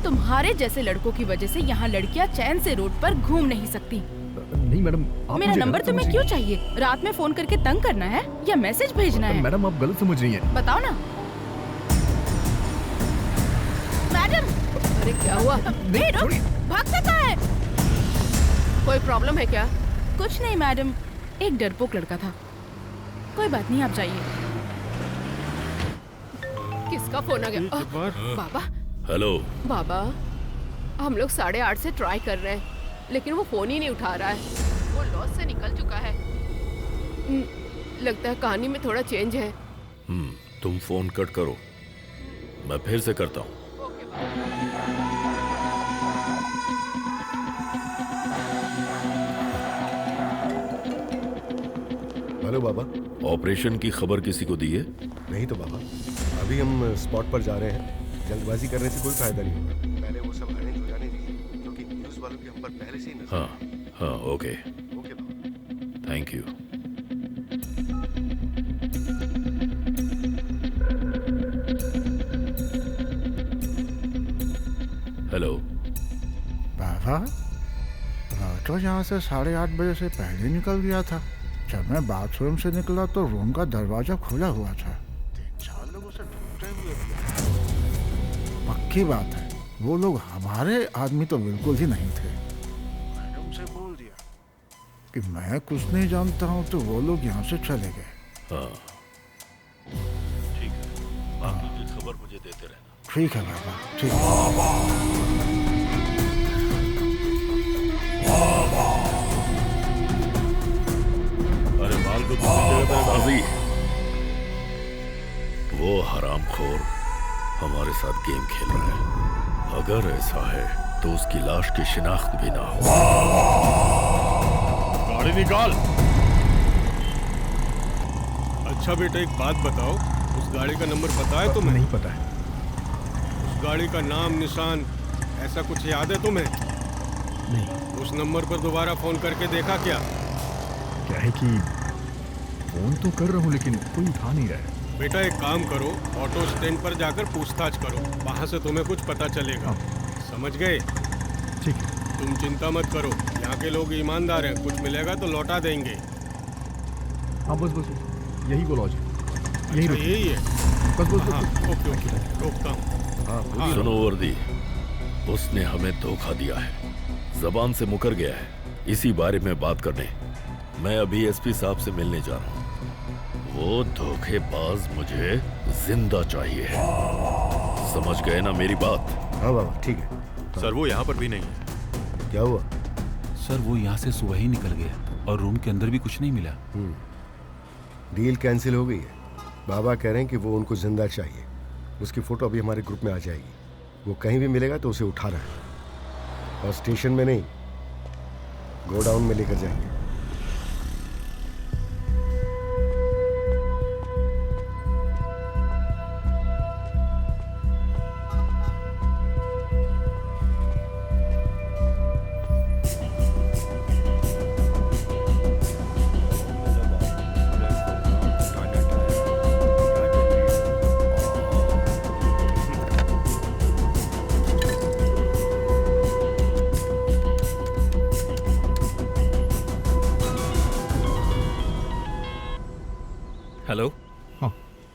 तुम्हारे जैसे लड़कों की वजह से यहाँ लड़कियाँ चैन से रोड पर घूम नहीं सकती।
नहीं मैडम,
मेरा नंबर तुम्हें क्यों चाहिए? रात में फोन करके तंग करना है या मैसेज भेजना है?
मैडम आप गलत समझ रही हैं।
बताओ ना। मैडम,
अरे क्या हुआ?
भागता कहाँ है?
कोई प्रॉब्लम है क्या?
कुछ नहीं मैडम, एक डरपोक लड़का था। कोई बात नहीं, आप जाइए।
किसका फोन आ गया? बाबा।
हेलो
बाबा, हम लोग 8:30 से ट्राई कर रहे हैं लेकिन वो फोन ही नहीं उठा रहा है। वो लॉस से निकल चुका है। लगता है कहानी में थोड़ा चेंज है।
तुम फोन कट करो, मैं फिर से करता हूँ।
हेलो बाबा।
ऑपरेशन की खबर किसी को दी है?
नहीं तो बाबा, अभी हम स्पॉट पर जा रहे हैं। जल्दबाजी करने से कोई फायदा नहीं होगा। पहले वो सब अरेंज हो जाने दीजिए, क्योंकि न्यूज़ वालों की हम पर पहले से ही नजर।
हाँ, ओके
बाबा।
Thank you. हेलो
बाबा, तो यहाँ से 8:30 बजे से पहले निकल गया था। जब मैं बाथरूम से निकला तो रूम का दरवाजा खुला हुआ था। 3-4 लोग उसे ढूंढते हुए पक्की बात है, वो लोग हमारे आदमी तो बिल्कुल ही नहीं थे। मैंने उनसे बोल दिया कि मैं कुछ नहीं जानता हूँ, तो वो लोग यहाँ से चले गए।
हाँ ठीक है, बाकी की खबर मुझे देते रहना।
ठीक है बाबा, ठीक है।
अरे माल को दूसरी जगह पे
अभी वो हरामखोर हमारे साथ गेम खेल रहा है। अगर ऐसा है तो उसकी लाश की शिनाख्त भी ना हो।
गाड़ी निकाल। अच्छा बेटा, एक बात बताओ, उस गाड़ी का नंबर पता है तुम्हें?
नहीं पता है।
उस गाड़ी का नाम, निशान, ऐसा कुछ याद है तुम्हें?
नहीं।
उस नंबर पर दोबारा फोन करके देखा क्या?
क्या है कि फोन तो कर रहा हूँ लेकिन कोई उठा नहीं रहा है।
बेटा एक काम करो, ऑटो स्टैंड पर जाकर पूछताछ करो, वहाँ से तुम्हें कुछ पता चलेगा। समझ गए?
ठीक है।
तुम चिंता मत करो, यहाँ के लोग ईमानदार हैं, कुछ मिलेगा तो लौटा देंगे।
हाँ बस यही वो लॉज है।
अच्छा, यही है?
बस
ओके रोकता हूँ।
सुनो वर्दी, उसने हमें धोखा दिया है, जबान से मुकर गया है। इसी बारे में बात करने मैं अभी एसपी साहब से मिलने जा रहा हूँ। वो धोखेबाज मुझे जिंदा चाहिए है। समझ गए ना मेरी बात?
हाँ बाबा, ठीक है।
सर वो यहाँ पर भी नहीं है।
क्या हुआ?
सर वो यहाँ से सुबह ही निकल गया और रूम के अंदर भी कुछ नहीं मिला।
डील कैंसिल हो गई है। बाबा कह रहे हैं कि वो उनको जिंदा चाहिए। उसकी फोटो अभी हमारे ग्रुप में आ जाएगी। वो कहीं भी मिलेगा तो उसे उठाना है और स्टेशन में नहीं, गोडाउन में लेकर जाएंगे।
हेलो।
हाँ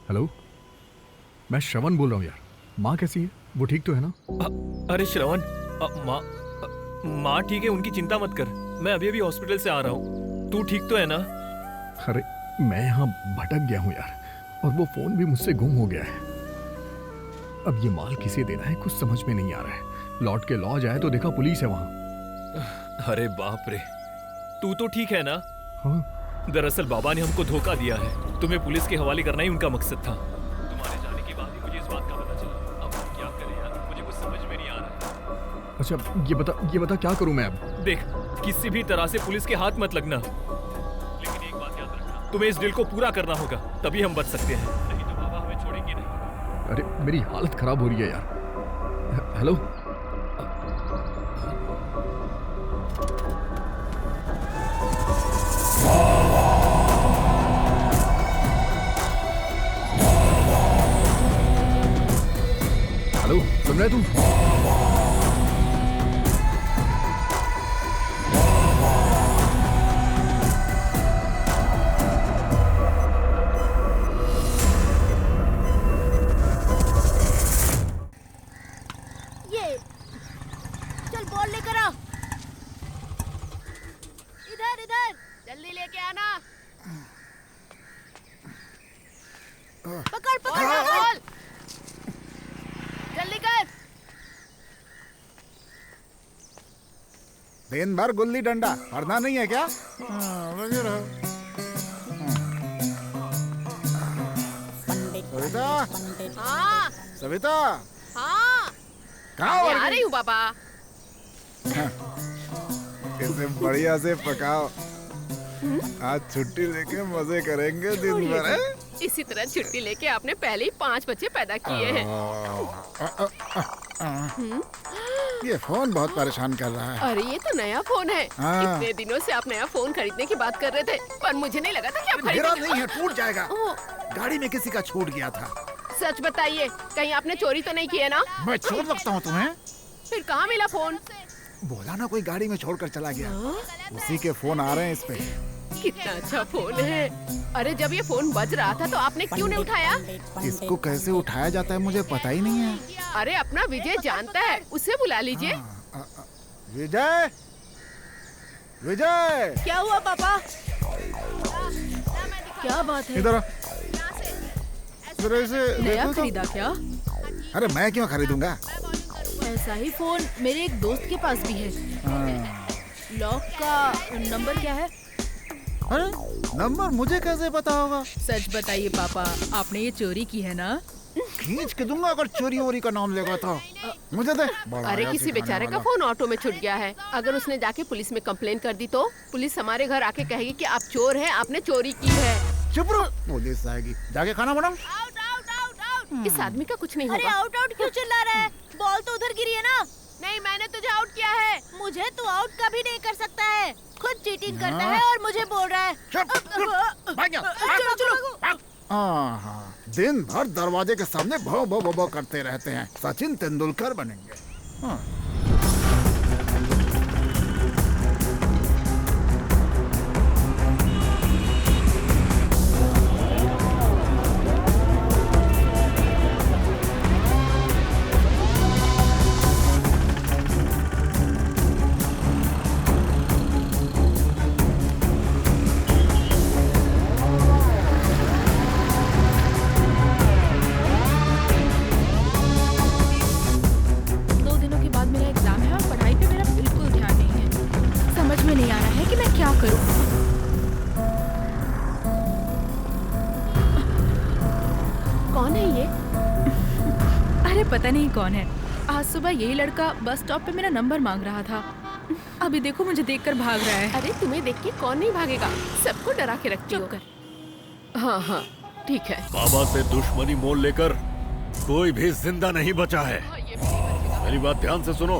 हेलो, मैं श्रवण बोल रहा हूँ यार। माँ कैसी है? वो ठीक तो है ना?
अरे श्रवण, माँ ठीक है, उनकी चिंता मत कर। मैं अभी अभी हॉस्पिटल से आ रहा हूँ। तू ठीक तो है ना?
अरे मैं यहाँ भटक गया हूँ यार, और वो फोन भी मुझसे गुम हो गया है। अब ये माल किसे देना है कुछ समझ में नहीं आ रहा है। लौट के लॉज आया तो देखा पुलिस है वहाँ।
अरे बाप रे, तू तो ठीक है ना?
हाँ।
दरअसल बाबा ने हमको धोखा दिया है। तुम्हें पुलिस के हवाले करना ही उनका मकसद था। तुम्हारे जाने के बाद ही मुझे इस बात का पता चला। अब हम क्या करें यार, मुझे कुछ समझ में नहीं आ रहा है।
अच्छा ये बता क्या करूं मैं अब?
देख, किसी भी तरह से पुलिस के हाथ मत लगना, लेकिन एक बात याद रखना, तुम्हें इस डील को पूरा करना होगा, तभी हम बच सकते हैं, नहीं तो बाबा हमें छोड़ेंगे नहीं।
अरे मेरी हालत खराब हो रही है यार। हेलो, हेलो, सुन रहे तुम?
ये चल बॉल लेकर आ। इधर
जल्दी लेके आना।
पकड़
बॉल जल्दी कर।
दिन भर गुल्ली डंडा पढ़ना नहीं है क्या? लगे रहो। सविता,
हाँ
सविता,
हाँ
कहाँ
अरे
हो
आ रही हूँ पापा।
इसे बढ़िया से पकाओ, आज छुट्टी लेके मजे करेंगे दिन भर। हैं?
इसी तरह छुट्टी लेके आपने पहले ही 5 बच्चे पैदा किए हैं।
ये फोन बहुत परेशान कर रहा है।
अरे ये तो नया फोन है।
हाँ।
इतने दिनों से आप नया फोन खरीदने की बात कर रहे थे, पर मुझे नहीं लगा था कि आप
मेरा
खरीदेंगे।
नहीं है, टूट जाएगा। गाड़ी में किसी का छूट गया था।
सच बताइए, कहीं आपने चोरी तो नहीं की है ना?
मैं छोड़ सकता हूँ तुम्हें?
फिर कहाँ मिला फोन?
बोला ना कोई गाड़ी में छोड़कर चला गया। उसी के फोन आ रहे हैं इस पे।
कितना अच्छा फोन है। अरे जब ये फोन बज रहा था तो आपने क्यों नहीं उठाया?
इसको कैसे उठाया जाता है मुझे पता ही नहीं है।
अरे अपना विजय जानता है, उसे बुला लीजिए।
विजय, विजय,
क्या हुआ पापा? क्या बात है?
इधर आ। जरा इसे
नया
देखो तो।
खरीदा क्या?
अरे मैं क्यों खरीदूंगा?
ऐसा ही फोन मेरे एक दोस्त के पास भी है। लॉक का नंबर क्या है?
अरे नंबर मुझे कैसे पता होगा?
सच बताइए पापा, आपने ये चोरी की है ना?
खींच के दूंगा अगर चोरी वोरी का नाम लेगा तो। मुझे दे।
अरे किसी बेचारे का फोन ऑटो में छूट गया है। अगर उसने जाके पुलिस में कंप्लेन कर दी तो पुलिस हमारे घर आके कहेगी कि आप चोर हैं, आपने चोरी की है।
चुप रहो, पुलिस आएगी। जाके खाना बनाओ।
इस आदमी का कुछ नहीं
अरे
होगा।
आउट आउट क्यों चिल्ला रहा है? बॉल तो उधर गिरी है ना?
नहीं, मैंने तुझे आउट किया है।
मुझे तू आउट कभी नहीं कर सकता है। खुद चीटिंग करता है और मुझे बोल रहा है। चलो।
हाँ, दिन भर दरवाजे के सामने भौ भौ भौ भौ करते रहते हैं। सचिन तेंदुलकर बनेंगे। हाँ।
कौन है ये?
अरे पता नहीं कौन है। आज सुबह यही लड़का बस स्टॉप पे मेरा नंबर मांग रहा था। अभी देखो मुझे देखकर भाग रहा है।
अरे तुम्हें देख के कौन नहीं भागेगा, सबको डरा के रखती हो। हाँ हाँ ठीक है।
बाबा से दुश्मनी मोल लेकर कोई भी जिंदा नहीं बचा है। मेरी बात ध्यान से सुनो।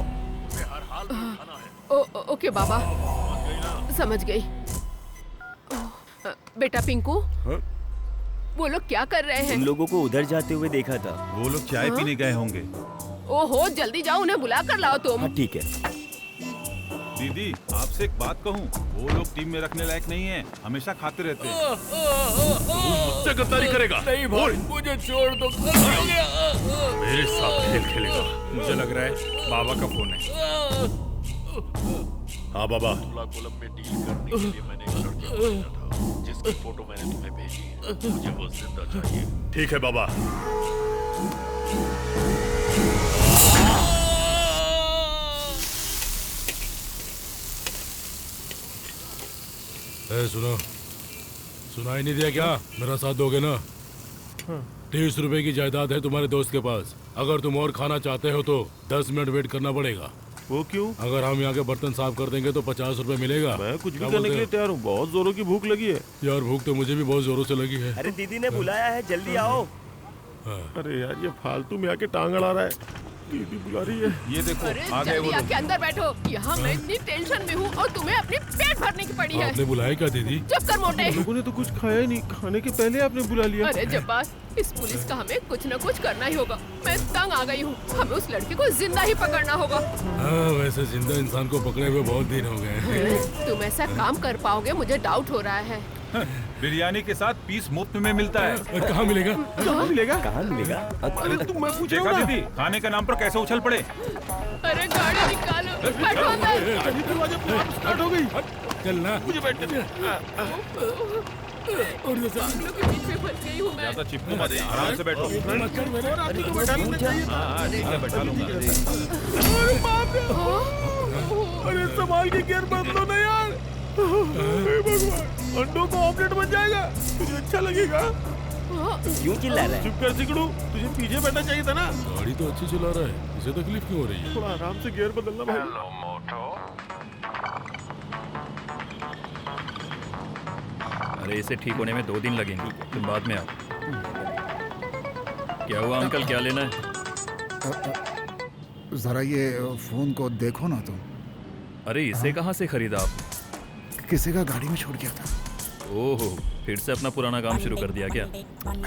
ओके बाबा, समझ गई। बेटा पिंकू, वो लोग क्या कर रहे हैं?
इन लोगों को उधर जाते हुए देखा था।
वो लोग चाय पीने गए होंगे।
ओहो, जल्दी जाओ, उन्हें बुला कर लाओ तुम।
हाँ ठीक है।
दीदी आपसे एक बात कहूँ, वो लोग टीम में रखने लायक नहीं है, हमेशा खाते रहते हैं।
मुझसे गद्दारी करेगा?
नहीं भाई, मुझे छोड़ दो।
मेरे साथ खेल खेलेगा?
मुझे लग रहा है बाबा का फोन है।
हाँ बाबा, कोलम में डील करने के लिए मैंने एक लड़के को भेजा था, जिसकी फोटो मैंने तुम्हें भेजी है। मुझे वो जिंदा चाहिए। ठीक है बाबा।
सुनो, सुनाई नहीं दिया क्या? मेरा साथ दोगे ना? 30 रुपए की जायदाद है तुम्हारे दोस्त के पास। अगर तुम और खाना चाहते हो तो 10 मिनट वेट करना पड़ेगा।
वो क्यों?
अगर हम यहाँ के बर्तन साफ कर देंगे तो 50 रुपए मिलेगा।
मैं कुछ भी
क्या
करने
बोलते
के लिए
हो?
तैयार हूँ, बहुत जोरों की भूख लगी है।
यार भूख तो मुझे भी बहुत जोरों से लगी है।
अरे दीदी ने बुलाया है, जल्दी आओ।
अरे यार ये फालतू में आके टांग अड़ा रहा है। दीदी बुला रही है।
ये देखो
अरे
आ गए वो
जल्दी
लोग।
आके अंदर बैठो। यहाँ मैं इतनी टेंशन में हूँ और तुम्हें अपनी पेट भरने की पड़ी है।
आपने बुलाया क्या दीदी?
चुप कर मोटे।
लोगों ने तो कुछ खाया ही नहीं, खाने के पहले आपने बुला लिया।
अरे जब्बार, इस पुलिस का हमें कुछ न कुछ करना ही होगा। मैं तंग आ गई हूँ, हमें उस लड़की को जिंदा ही पकड़ना होगा।
हाँ, वैसे जिंदा इंसान को पकड़े हुए बहुत दिन हो गए हैं।
तुम ऐसा काम कर पाओगे, मुझे डाउट हो रहा है।
बिरयानी के साथ पीस मुफ्त में मिलता है।
कहाँ मिलेगा?
कहाँ मिलेगा?
कहाँ मिलेगा?
अरे तुम मैं पूछ
देखा
रहा हूँ
दीदी, खाने के नाम पर कैसे उछल पड़े।
अरे गाड़ी निकालो, बैठो अंदर।
दरवाजे पर स्टार्ट हो गई।
चलना।
मुझे बैठने दे।
पागलों के बीच में फंस गई हूँ मैं।
ज्यादा चिपको मत, आराम से बैठो।
हाँ,
ठीक है, बैठा लूंगा।
अरे संभाल के गियर बदलो ना यार। हे भगवान, अंडों को ऑमलेट बन जाएगा। तुझे अच्छा लगेगा?
क्यों चिल्ला रहा है?
चुप कर सिकड़ू, तुझे पीछे बैठना चाहिए था ना।
गाड़ी तो अच्छी चला रहा है, इसे तकलीफ क्यों हो रही है?
थोड़ा आराम से गियर बदलना भाई।
अरे इसे ठीक होने में 2 दिन लगेंगे, तुम बाद में आओ। क्या हुआ अंकल, क्या लेना है?
जरा ये फोन को देखो ना तुम।
अरे इसे कहाँ से खरीदा आप?
किसी का गाड़ी में छूट गया था।
ओहो, फिर से अपना पुराना काम शुरू कर दिया क्या?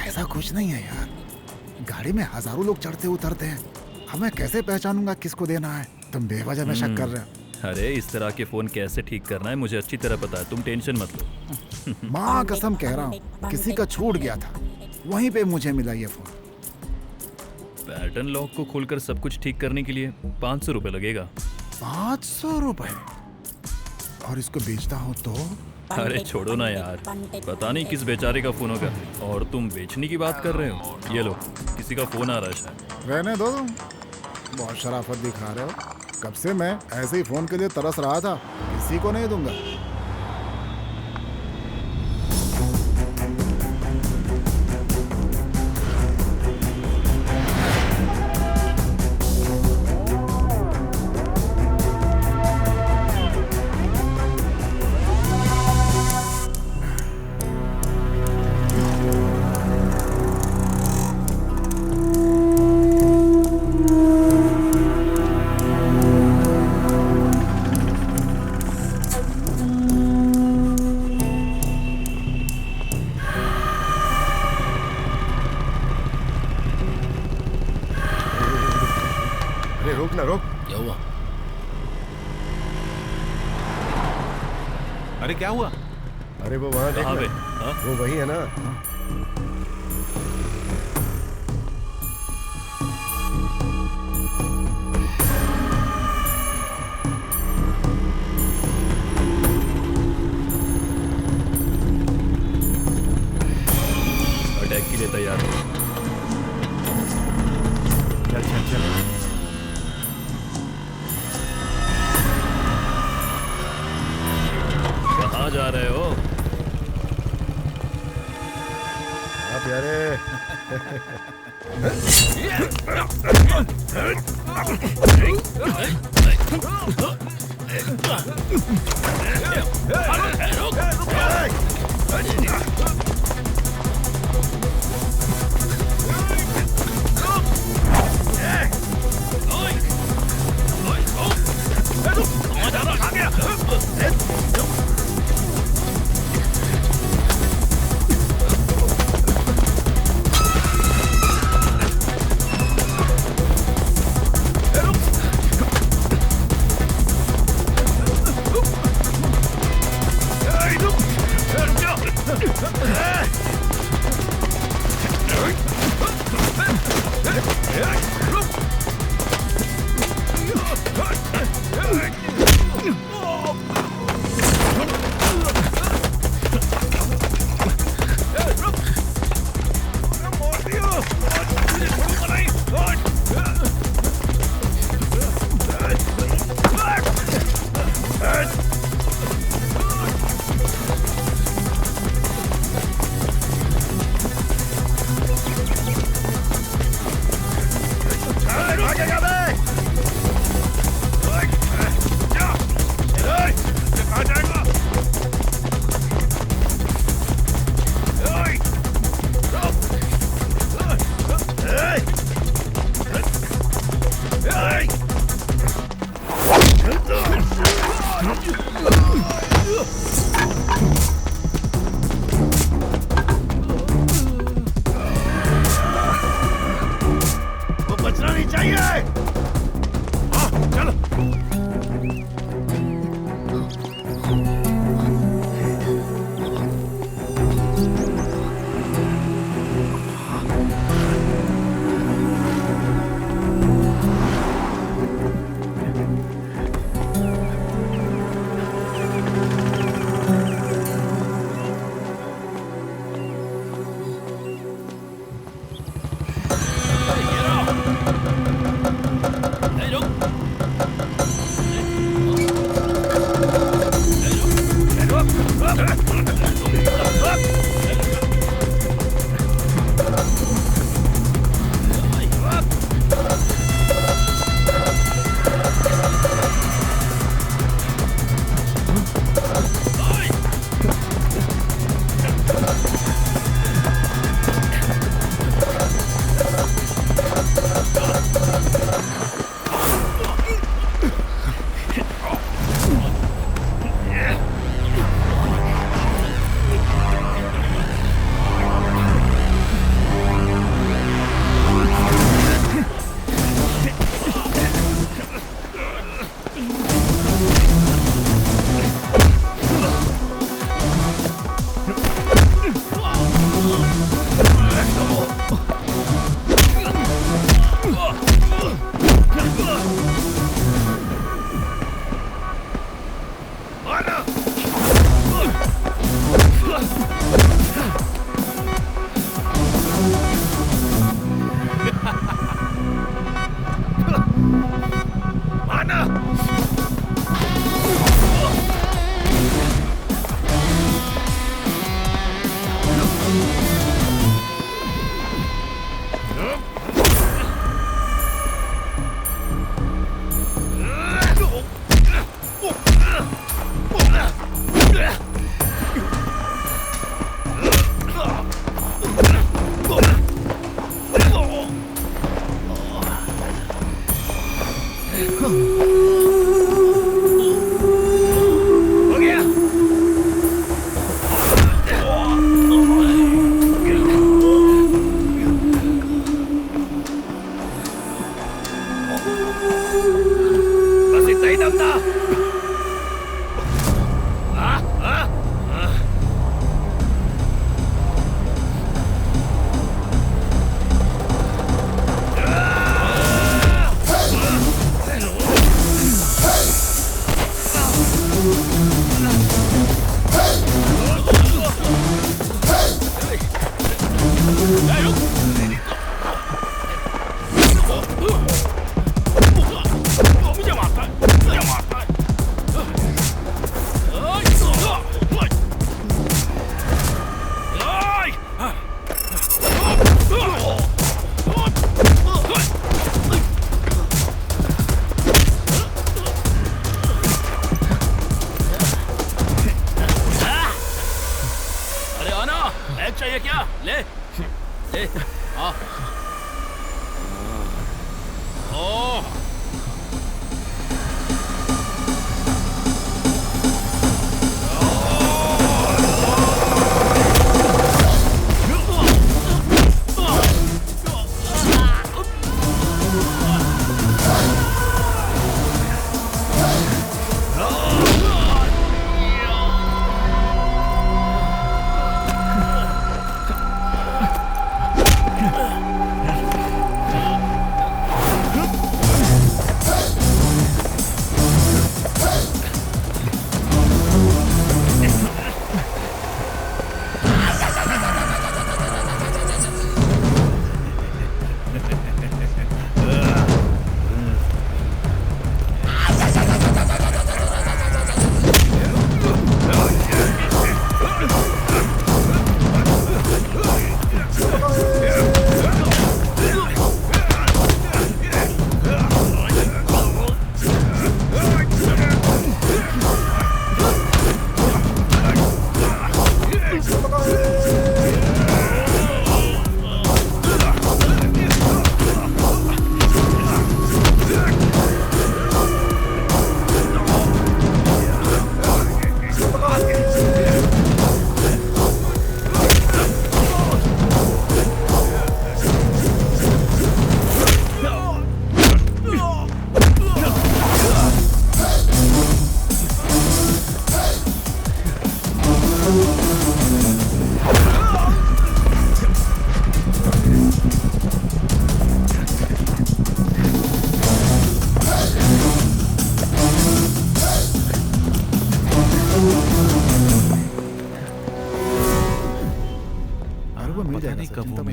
ऐसा कुछ नहीं है यार, गाड़ी में हजारों लोग चढ़ते उतरते हैं, हमें कैसे पहचानूंगा किसको देना है? तुम बेवजह में शक कर रहे हो।
अरे इस तरह के फोन कैसे ठीक करना है मुझे अच्छी तरह पता है, तुम टेंशन मत लो।
माँ कसम कह रहा हूँ, किसी का छूट गया था, वहीं पे मुझे मिला ये फोन।
पैटर्न लॉक को खोलकर सब कुछ ठीक करने के लिए 500 रुपए लगेगा।
500 रुपए? और इसको बेचता हूँ तो?
अरे छोड़ो ना यार, पता नहीं किस बेचारे का फोन होगा और तुम बेचने की बात कर रहे हो। ये लो, किसी का फोन आ रहा है शायद।
रहने दो तुम, बहुत शराफत दिखा रहे हो। कब से मैं ऐसे ही फोन के लिए तरस रहा था, किसी को नहीं दूंगा।
रोक ना, रोक।
क्या हुआ?
अरे क्या हुआ?
अरे वो वहाँ
कहाँ पे?
देखना, वो वही है ना।
अटैक के लिए तैयार हो।
चल चल चल।
कहाँ जा रहे हो?
हाँ प्यारे।
रुक जा।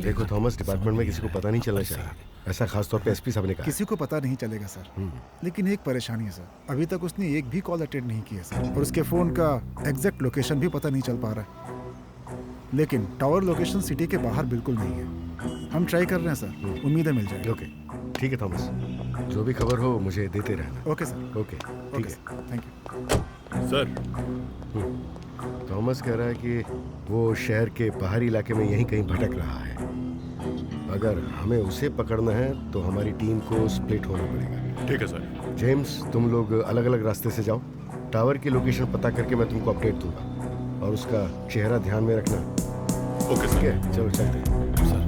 देखो थॉमस, डिपार्टमेंट में किसी को पता नहीं चलना चाहिए, ऐसा खास तौर पे एसपी साहब ने कहा।
किसी को पता नहीं चलेगा सर, लेकिन एक परेशानी है सर, अभी तक उसने एक भी कॉल अटेंड नहीं किया सर, और उसके फोन का एग्जैक्ट लोकेशन भी पता नहीं चल पा रहा है। लेकिन टावर लोकेशन सिटी के बाहर बिल्कुल नहीं है। हम ट्राई कर रहे हैं सर, उम्मीद है मिल जाएगी।
ओके ठीक है थॉमस, जो भी खबर हो मुझे देते रहना।
Okay sir.
ओके ठीक है,
थैंक यू
सर।
थॉमस कह रहा है कि वो शहर के पहाड़ी इलाके में यहीं कहीं भटक रहा है। अगर हमें उसे पकड़ना है तो हमारी टीम को स्प्लिट होना पड़ेगा।
ठीक है सर।
जेम्स, तुम लोग अलग अलग रास्ते से जाओ, टावर की लोकेशन पता करके मैं तुमको अपडेट दूंगा, और उसका चेहरा ध्यान में रखना।
Okay sir.
ठीक है, चलो चलते हैं सर।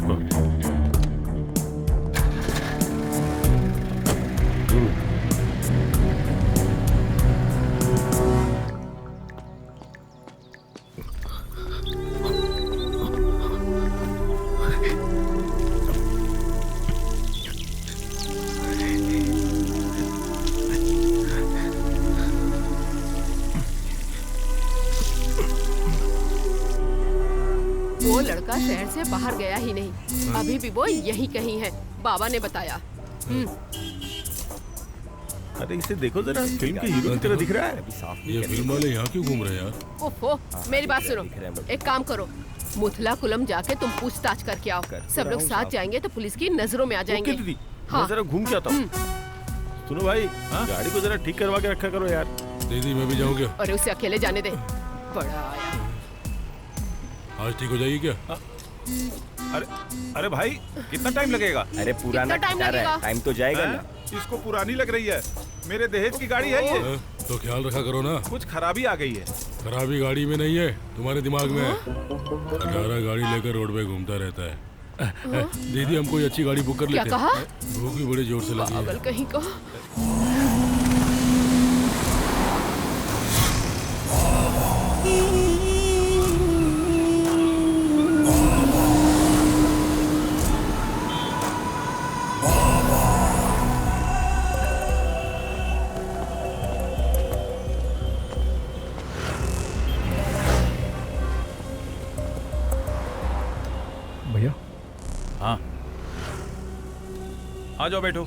वो लड़का शहर से बाहर गया ही नहीं, अभी भी वो यही कहीं है, बाबा ने बताया।
अरे इसे देखो जरा, फिल्म के हीरो की तरह दिख रहा है।
ये फिल्म वाले यहाँ क्यों घूम रहे हैं यार?
ओफो, मेरी बात सुनो, एक काम करो, मुथला कुलम जाके तुम पूछताछ करके आओ, सब लोग साथ जाएंगे तो पुलिस की नजरों में आ जाएंगे।
मैं जरा घूम के आता हूँ। सुनो भाई, गाड़ी को जरा ठीक करवा के रखा करो यार।
दीदी मैं भी जाऊँगा।
और उसे अकेले जाने दे, बड़ा आया।
आज ठीक हो जाएगी क्या?
अरे भाई, कितना टाइम लगेगा?
अरे पुराना टाइम तो जाएगा ना।
इसको पुरानी लग रही है, मेरे दहेज की गाड़ी है ये।
तो ख्याल रखा करो ना।
कुछ खराबी आ गई है।
खराबी गाड़ी में नहीं है, तुम्हारे दिमाग में है। अठारह गाड़ी लेकर रोड पे घूमता रहता है। दीदी हम कोई अच्छी गाड़ी बुक कर लेते हैं।
क्या कहा?
भूख भी बड़ी जोर से लगी है।
पागल कहीं का।
भैया।
हाँ आ जाओ, बैठो।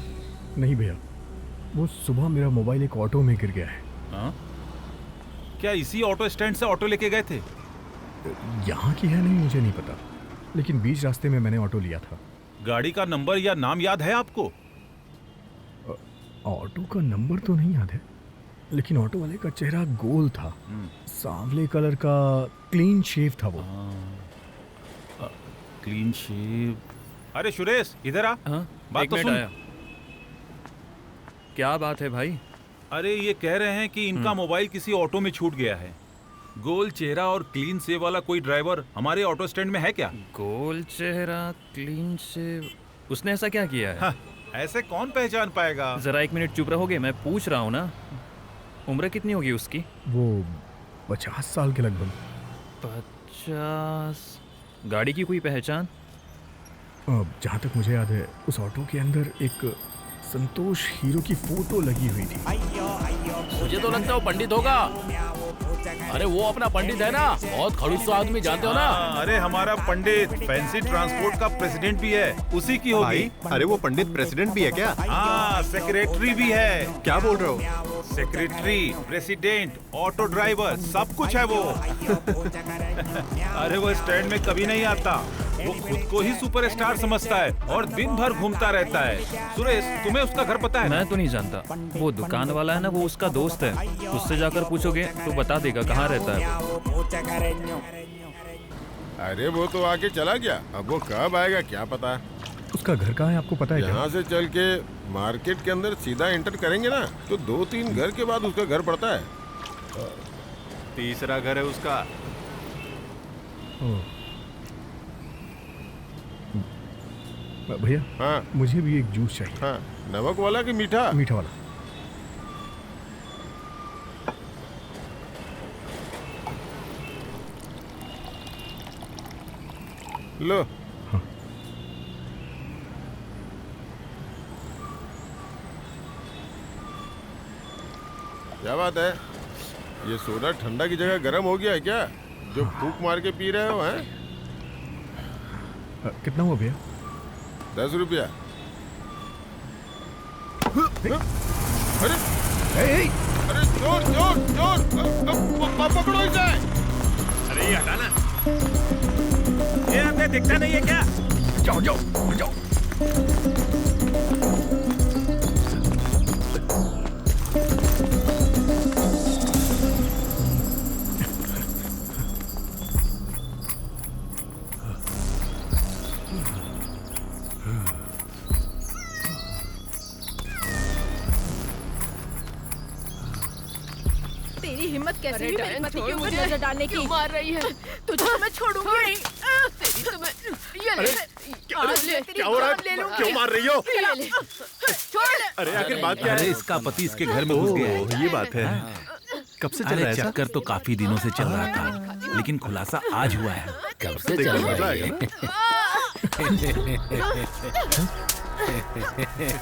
नहीं भैया, वो सुबह मेरा मोबाइल एक ऑटो में गिर गया है।
हाँ? क्या इसी ऑटो स्टैंड से ऑटो लेके गए थे?
यहाँ की है नहीं मुझे नहीं पता, लेकिन बीच रास्ते में मैंने ऑटो लिया था।
गाड़ी का नंबर या नाम याद है आपको?
ऑटो का नंबर तो नहीं याद है, लेकिन ऑटो वाले का चेहरा गोल था, सांवले कलर का, क्लीन शेव था वो।
Clean shave. अरे सुरेश, इधर आ। बात
एक
तो
मिनट
सुन।
आया। क्या बात है भाई?
अरे ये कह रहे हैं कि इनका मोबाइल किसी ऑटो में छूट गया है। गोल चेहरा और क्लीन शेव वाला कोई ड्राइवर हमारे ऑटो स्टैंड में है क्या?
गोल चेहरा, क्लीन शेव, उसने ऐसा क्या किया है?
हाँ, ऐसे कौन पहचान पाएगा?
जरा एक मिनट चुप रहोगे, मैं पूछ रहा हूँ ना। उम्र कितनी होगी उसकी?
वो 50 साल के लगभग।
50। गाड़ी की कोई पहचान?
जहाँ तक मुझे याद है उस ऑटो के अंदर एक संतोष हीरो की फोटो लगी हुई थी।
मुझे तो लगता है वो पंडित होगा। अरे वो अपना पंडित है ना, बहुत खड़ूस आदमी, जानते हो ना?
अरे हमारा पंडित फैंसी ट्रांसपोर्ट का प्रेसिडेंट भी है, उसी की होगी।
अरे वो पंडित प्रेसिडेंट भी है क्या?
हाँ, सेक्रेटरी भी है।
क्या बोल रहे हो?
सेक्रेटरी, प्रेसिडेंट, ऑटो ड्राइवर, सब कुछ है वो। अरे वो स्टैंड में कभी नहीं आता, वो खुद को ही सुपरस्टार समझता है और दिन भर घूमता रहता है। सुरेश, तुम्हें उसका घर पता है?
मैं तो नहीं जानता। वो दुकान वाला है ना, वो उसका दोस्त है, उससे जाकर पूछोगे तो बता देगा कहाँ रहता है।
अरे वो तो आके चला गया, अब वो कब आएगा क्या पता।
उसका घर कहाँ है आपको पता है क्या?
यहाँ से चल के मार्केट के अंदर सीधा एंटर करेंगे ना, तो 2-3 घर के बाद उसका घर पड़ता है।
तीसरा घर है उसका।
भैया,
हाँ
मुझे भी एक जूस चाहिए।
हाँ, नमक वाला कि मीठा?
मीठा वाला।
लो।
हाँ।
क्या बात है, ये सोडा ठंडा की जगह गर्म हो गया है क्या, जो फूंक मार के पी रहे हो? हैं
कितना हुआ भैया?
10 रुपया।
अरे
अरे चोर चोर चोर, पकड़ो इसे।
अरे ये हटा ना, ये हमें दिखता नहीं है क्या?
जाओ जाओ जाओ।
तेरी हिम्मत कैसे हुई मेरे पति के ऊपर
मुझे
नजर डालने की?
क्यों मार रही है? तुझे मैं छोड़ूंगी नहीं। तेरी तो मैं ये ले,
क्या हो रहा है? क्यों मार रही हो?
ये ले, छोड़।
अरे आखिर बात क्या है?
अरे इसका पति इसके घर में घुस गया है।
ये बात है।
कब से चल रहा है? चक्कर तो काफी दिनों से चल रहा था, लेकिन खुलासा आज हुआ है।
कब से चल रहा है?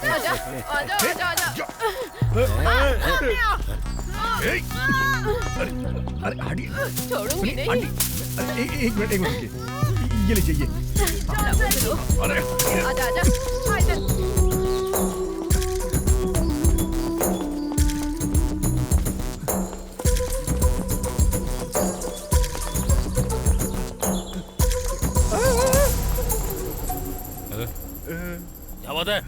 आजा आजा आजा आजा।
अरे हटिए।
छोड़ूंगी नहीं।
एक मिनट ये लीजिए ये।
अरे आजा आजा।
क्या बात है?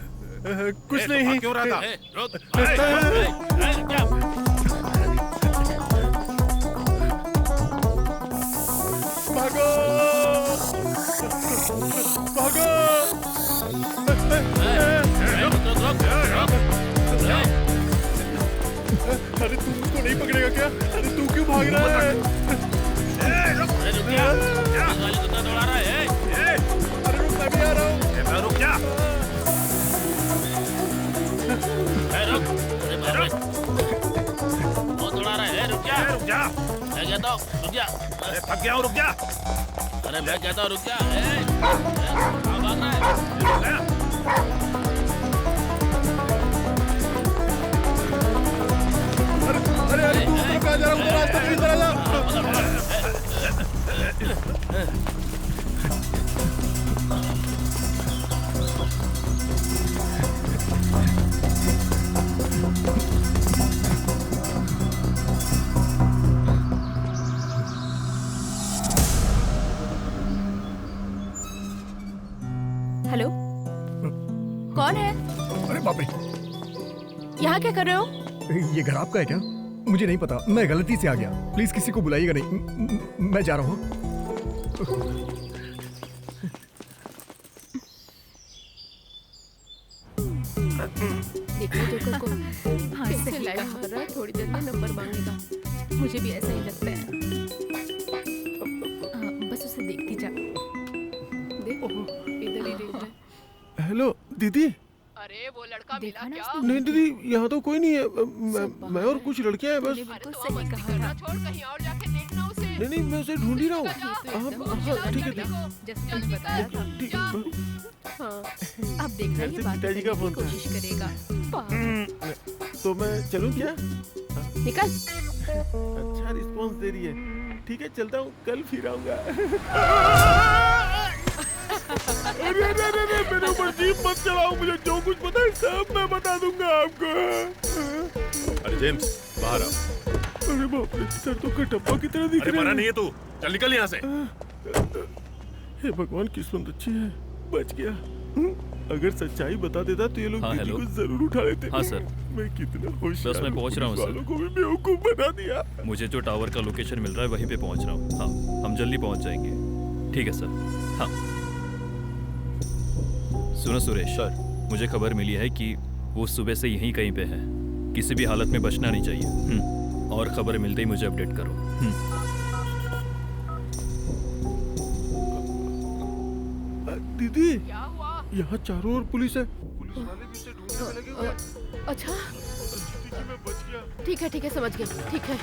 कुछ नहीं।
क्यों रहा था?
भागो भागो। अरे तुमको नहीं पकड़ेगा क्या? अरे तू क्यों भाग रहा है? अरे रुक, मैं भी आ रहा हूँ।
रुक जा।
बहुत उड़ा रहा है। रुक जा
रुक जा।
मैं कहता हूँ रुक जा।
अरे थक गया हूँ, रुक जा।
अरे मैं कहता हूँ रुक जा। कहाँ भाग रहा है?
अरे अरे तू कहाँ जा रहा है? रास्ता नहीं चला जा।
हेलो, कौन है?
अरे बाप रे,
यहाँ क्या कर रहे हो?
ये घर आपका है क्या? मुझे नहीं पता, मैं गलती से आ गया। प्लीज किसी को बुलाइएगा नहीं, मैं जा रहा हूँ।
देखो जोकर को
हाँ,
कैसे
सही
लाइन
कहा।
मार रहा है, थोड़ी देर में नंबर मांगेगा।
मुझे भी ऐसा ही लगता है। बस उसे देखती जा।
देखो इधर ही देख रहा है।
हेलो दीदी।
अरे वो लड़का मिला क्या?
नहीं दीदी, यहाँ तो कोई नहीं है। मैं और कुछ लड़कियां हैं बस।
बिल्कुल सही कहा। छोड़ कहीं और जाके देखना उसे।
नहीं मैं उसे ढूंढ ही रहा हूँ। ठीक है
जैसे तुमने बताया था।
ठीक है।
हाँ, अब देख रहे हैं, बात
पिताजी का
करने
फोन
की कोशिश करेगा।
तो मैं चलूँ क्या?
निकल।
अच्छा रिस्पॉन्स दे रही है। ठीक है चलता हूँ, कल फिर आऊंगा। अरे मेरे ऊपर जीप मत चलाओ, मुझे जो कुछ पता है सब मैं बता दूंगा आपको।
अरे जेम्स बाहर आओ।
अरे बाप रे, सर तो कटप्पा की तरह दिख
अरे
रहा
मना
है।
नहीं है तू, चल निकल यहाँ से।
हे भगवान, किस्मत अच्छी है, बच गया। अगर सच्चाई बता देता तो ये लोग
हाँ,
दीदी
हेलो।
को जरूर उठा लेते।
हाँ, सर।
मैं कितना होशियार
बस मैं पहुंच रहा हूँ,
पुलिस
सर।
वालों को भी बेवकूफ बना दिया।
मुझे जो टावर का लोकेशन मिल रहा है वहीं पे पहुंच रहा हूँ। हाँ, हम जल्दी पहुंच जाएंगे। ठीक है सर। हाँ सुनो सुरेश सर, मुझे खबर मिली है कि वो सुबह से यहीं कहीं पे है। किसी भी हालत में बचना नहीं चाहिए। और खबर मिलते ही मुझे अपडेट करो।
दीदी यहाँ चारों ओर पुलिस है। पुलिस वाले भी उसे ढूंढने में लगे हुए हैं।
अच्छा
मैं बच गया।
ठीक है समझ गए। ठीक है।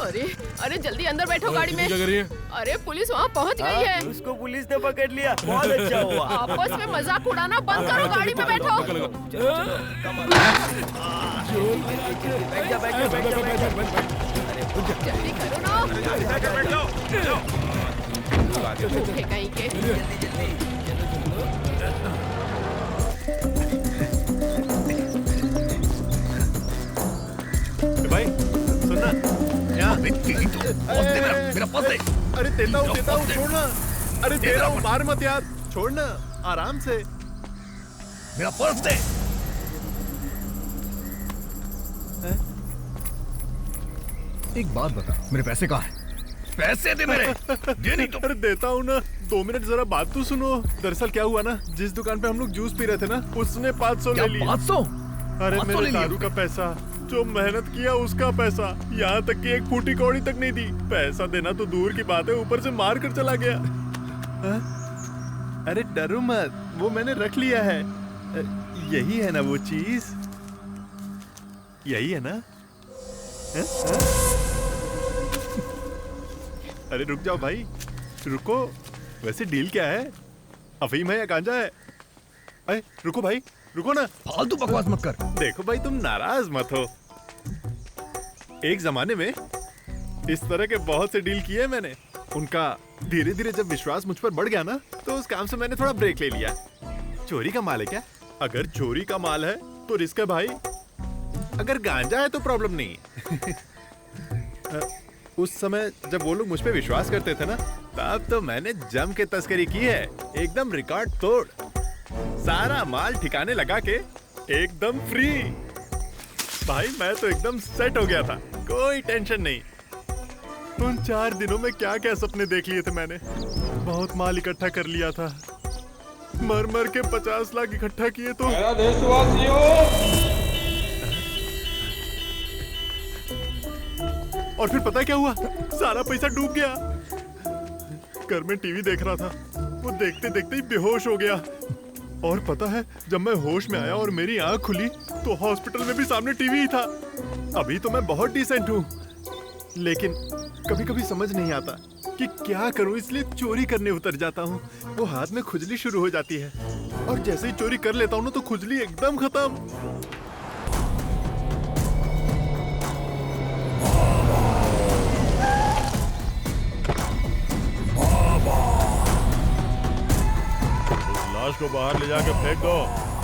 अरे अरे जल्दी अंदर बैठो गाड़ी में।
क्या कर रही है?
अरे पुलिस वहाँ पहुँच गई है।
उसको पुलिस ने पकड़ लिया, बहुत अच्छा हुआ।
आपस में मजाक उड़ाना बंद करो, गाड़ी में बैठो।
बैठ जा।
जल्दी करो ना। भूखे कहीं के।
भाई सुनना यहाँ मेरा पर्स दे। अरे देता हूँ छोड़ना। अरे दे रहा हूँ, मार मत यार, छोड़ना आराम से। मेरा पर्स दे।
एक बात बता, मेरे पैसे कहाँ हैं? पैसे दे मेरे। दे नहीं तो।
अरे देता हूँ ना, 2 मिनट जरा बात तो सुनो। दरअसल क्या हुआ ना, जिस दुकान पे हम लोग जूस पी रहे थे ना, उसने 500 ले लिया।
500?
अरे
500
मेरे
ले लिया
दारू का पैसा, जो मेहनत किया उसका पैसा, यहाँ तक कि एक फूटी कौड़ी तक नहीं दी। पैसा देना तो दूर की बात है, ऊपर से मार कर चला गया। अरे डरो मत, वो मैंने रख लिया है। यही है ना वो चीज, यही है ना? अरे रुक जाओ भाई, रुको। वैसे डील क्या है? अफीम है या गांजा है? अरे रुको भाई, रुको ना।
फालतू बकवास मत कर।
देखो भाई, तुम नाराज मत हो। एक जमाने में इस तरह के बहुत से डील किए मैंने। उनका धीरे धीरे जब विश्वास मुझ पर बढ़ गया ना, तो उस काम से मैंने थोड़ा ब्रेक ले लिया। चोरी का माल है क्या? अगर चोरी का माल है तो रिस्क है भाई। अगर गांजा है तो प्रॉब्लम नहीं। उस समय जब वो लोग मुझ पे विश्वास करते थे ना, तब तो मैंने जम के तस्करी की है, एकदम रिकॉर्ड तोड़। सारा माल ठिकाने लगा के एकदम फ्री। भाई मैं तो एकदम सेट हो गया था, कोई टेंशन नहीं। उन 4 दिनों में क्या क्या सपने देख लिए थे मैंने। बहुत माल इकट्ठा कर लिया था, मर मर के 50 लाख इकट्ठा किए तो। और फिर पता क्या हुआ, सारा पैसा डूब गया। घर में टीवी देख रहा था, वो देखते देखते ही बेहोश हो गया। और पता है, जब मैं होश में आया और मेरी आंख खुली तो हॉस्पिटल में भी सामने टीवी ही था। अभी तो मैं बहुत डिसेंट हूँ, लेकिन कभी कभी समझ नहीं आता कि क्या करूँ, इसलिए चोरी करने उतर जाता हूँ। वो हाथ में खुजली शुरू हो जाती है, और जैसे ही चोरी कर लेता हूँ ना, तो खुजली एकदम खत्म। लाश को बाहर ले जाके फेंक दो।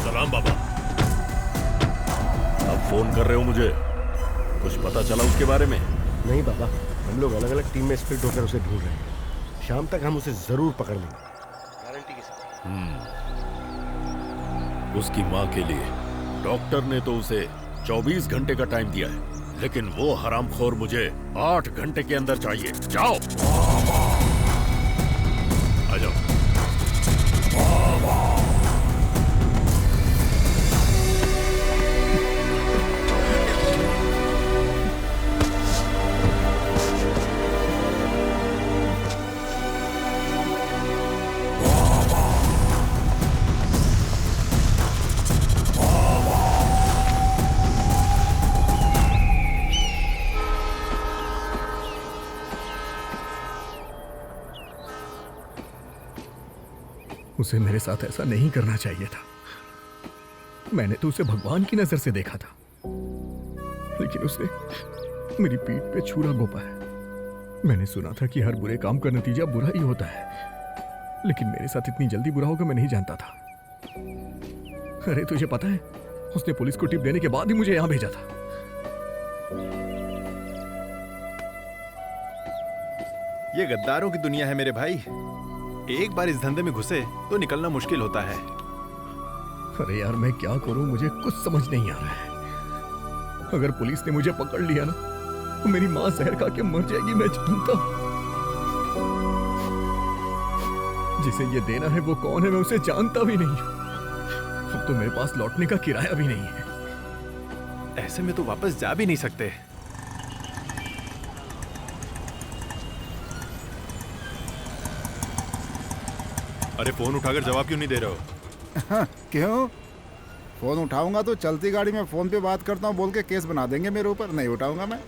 सलाम बाबा।
अब फोन कर रहे हो मुझे, कुछ पता चला उसके बारे में?
नहीं बाबा, हम लोग अलग अलग टीम में स्प्लिट होकर उसे ढूंढ रहे हैं। शाम तक हम उसे जरूर पकड़ लेंगे, गारंटी के साथ।
उसकी माँ के लिए डॉक्टर ने तो उसे 24 घंटे का टाइम दिया है, लेकिन वो हरामखोर मुझे 8 घंटे के अंदर चाहिए। जाओ, आ जाओ।
उसे मेरे साथ ऐसा नहीं करना चाहिए था। मैंने तो उसे भगवान की नजर से देखा था, लेकिन उसने मेरी पीठ पे छुरा घोंपा है। मैंने सुना था कि हर बुरे काम का नतीजा बुरा ही होता है, लेकिन मेरे साथ इतनी जल्दी बुरा होगा मैं नहीं जानता था। अरे तुझे पता है, उसने पुलिस को टिप देने के बाद ही मुझे यहां भेजा था।
ये गद्दारों की दुनिया है मेरे भाई। एक बार इस धंधे में घुसे तो निकलना मुश्किल होता है।
अरे यार, मैं क्या करूं, मुझे कुछ समझ नहीं आ रहा है। अगर पुलिस ने मुझे पकड़ लिया ना, तो मेरी माँ जहर खा के मर जाएगी, मैं जानता हूं। जिसे ये देना है वो कौन है, मैं उसे जानता भी नहीं हूं। अब तो मेरे पास लौटने का किराया भी नहीं है।
ऐसे में तो वापस जा भी नहीं सकते। अरे फोन उठाकर जवाब क्यों नहीं दे रहे हो?
क्यों? फोन उठाऊंगा तो चलती गाड़ी में फोन पे बात करता हूँ बोल के केस बना देंगे मेरे ऊपर। नहीं उठाऊंगा मैं।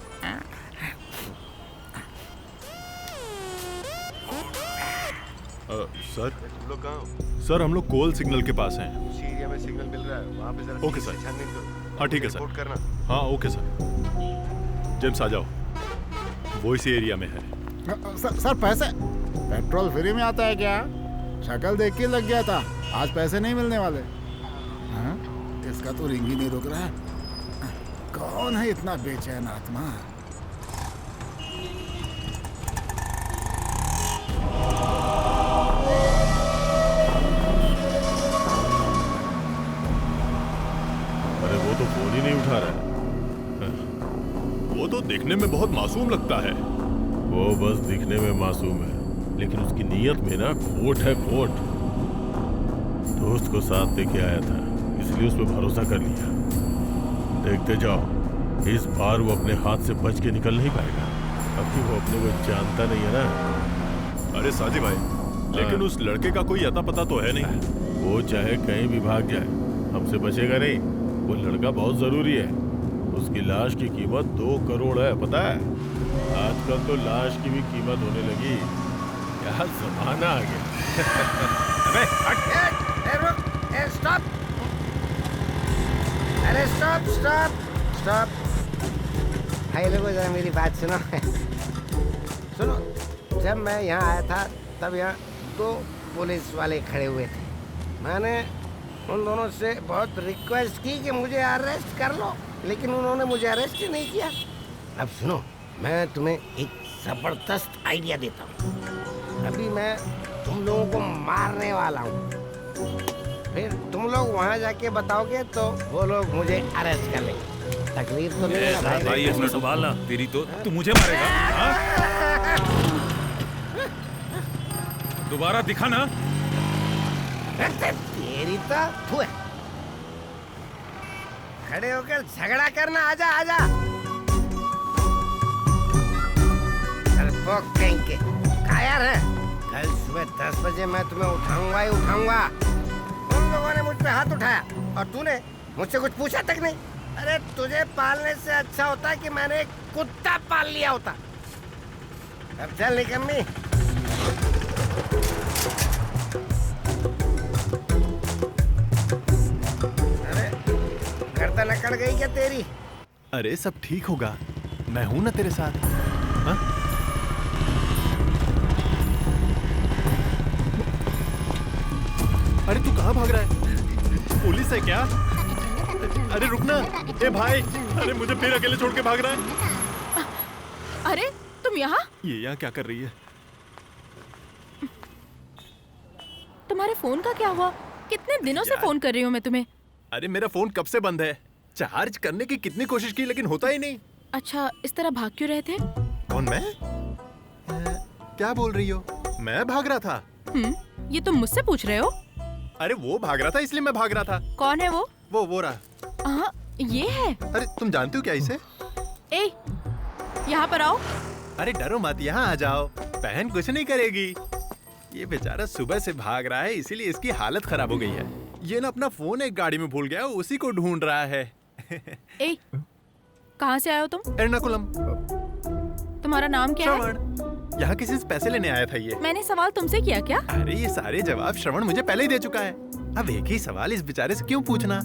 सर, सर हम लोग कोल सिग्नल के पास हैं।
उसी एरिया में सिग्नल मिल रहा है, वहाँ पे जरा
ओके सर।
छानबीन करो।
हाँ ठीक है सर।
रिपोर्ट करना।
हाँ ओके सर। जेम्स आ जाओ, वो इसी एरिया में है।
सर पैसे पेट्रोल फ्री में आता है क्या? शक्ल देख के लग गया था आज पैसे नहीं मिलने वाले। हाँ? इसका तो रिंग ही नहीं रुक रहा है। कौन है इतना बेचैन आत्मा?
अरे वो तो फोन ही नहीं उठा रहा है। वो तो देखने में बहुत मासूम लगता है। वो बस दिखने में मासूम है, लेकिन उसकी नीयत में ना खोट है, खोट। दोस्त को साथ लेके आया था, इसलिए उस पर भरोसा कर लिया। देखते जाओ, इस बार वो अपने हाथ से बच के निकल नहीं पाएगा। अभी वो अपने को जानता नहीं है ना। अरे साजी भाई, लेकिन उस लड़के का कोई अता पता तो है नहीं। वो चाहे कहीं भी भाग जाए, हमसे बचेगा नहीं। वो लड़का बहुत जरूरी है। उसकी लाश की कीमत 2 करोड़ है, पता है? आजकल तो लाश की भी कीमत होने लगी। क्या जमाना आ गया।
अबे रुक, स्टॉप। अरे स्टॉप। भाई लोगों, जरा मेरी बात सुनो। सुनो, जब मैं यहाँ आया था तब यहाँ 2 पुलिस वाले खड़े हुए थे। मैंने उन दोनों से बहुत रिक्वेस्ट की कि मुझे अरेस्ट कर लो, लेकिन उन्होंने मुझे अरेस्ट ही नहीं किया। अब सुनो, मैं तुम्हें एक जबरदस्त आइडिया देता हूँ। अभी मैं तुम लोगों को मारने वाला हूँ, फिर तुम लोग वहाँ जाके बताओगे तो वो लोग मुझे अरेस्ट कर लेंगे। तकलीफ तो नहीं है
भाई, इसमें संभालना। तेरी तो तू मुझे मारेगा? हाँ? दोबारा दिखा ना।
तेरी तो है। खड़े होकर झगड़ा करना। आजा डरपोक कहीं के। कायर है। कल सुबह 10 बजे मैं तुम्हें उठाऊंगा ही उठाऊंगा। उन लोगों ने मुझ पे हाथ उठाया और तूने मुझसे कुछ पूछा तक नहीं। अरे तुझे पालने से अच्छा होता कि मैंने एक कुत्ता पाल लिया होता। अब चल निकम्मी। अरे गर्दन अकड़ गई क्या तेरी?
अरे सब ठीक होगा, मैं हूं ना तेरे साथ। हाँ? अरे तू कहाँ भाग रहा है? पुलिस है क्या? अरे रुकना। ए भाई, अरे मुझे फिर अकेले छोड़ के भाग रहा है।
अरे तुम यहाँ?
ये यहाँ क्या कर रही है?
तुम्हारे फोन का क्या हुआ? कितने दिनों से फोन कर रही हूँ मैं तुम्हें।
अरे मेरा फोन कब से बंद है। चार्ज करने की कितनी कोशिश की, लेकिन होता ही नहीं।
अच्छा, इस तरह भाग क्यों रहे थे?
कौन, मैं? क्या बोल रही हो? मैं भाग रहा था?
ये तुम मुझसे पूछ रहे हो?
अरे वो भाग रहा था इसलिए मैं भाग रहा था।
कौन है वो?
वो रहा।
हाँ, ये है।
अरे तुम जानती हो क्या इसे?
ए, यहाँ पर आओ।
अरे डरो मत, यहाँ आ जाओ। बहन कुछ नहीं करेगी। ये बेचारा सुबह से भाग रहा है, इसीलिए इसकी हालत खराब हो गई है। ये ना अपना फोन एक गाड़ी में भूल गया, उसी को ढूंढ रहा है।
ए, कहाँ से आए हो तुम?
एर्नाकुलम।
तुम्हारा नाम क्या है?
यहाँ किसी से पैसे लेने आया था ये।
मैंने सवाल तुमसे किया क्या?
अरे ये सारे जवाब श्रवण मुझे पहले ही दे चुका है। अब एक ही सवाल इस बेचारे से क्यों पूछना?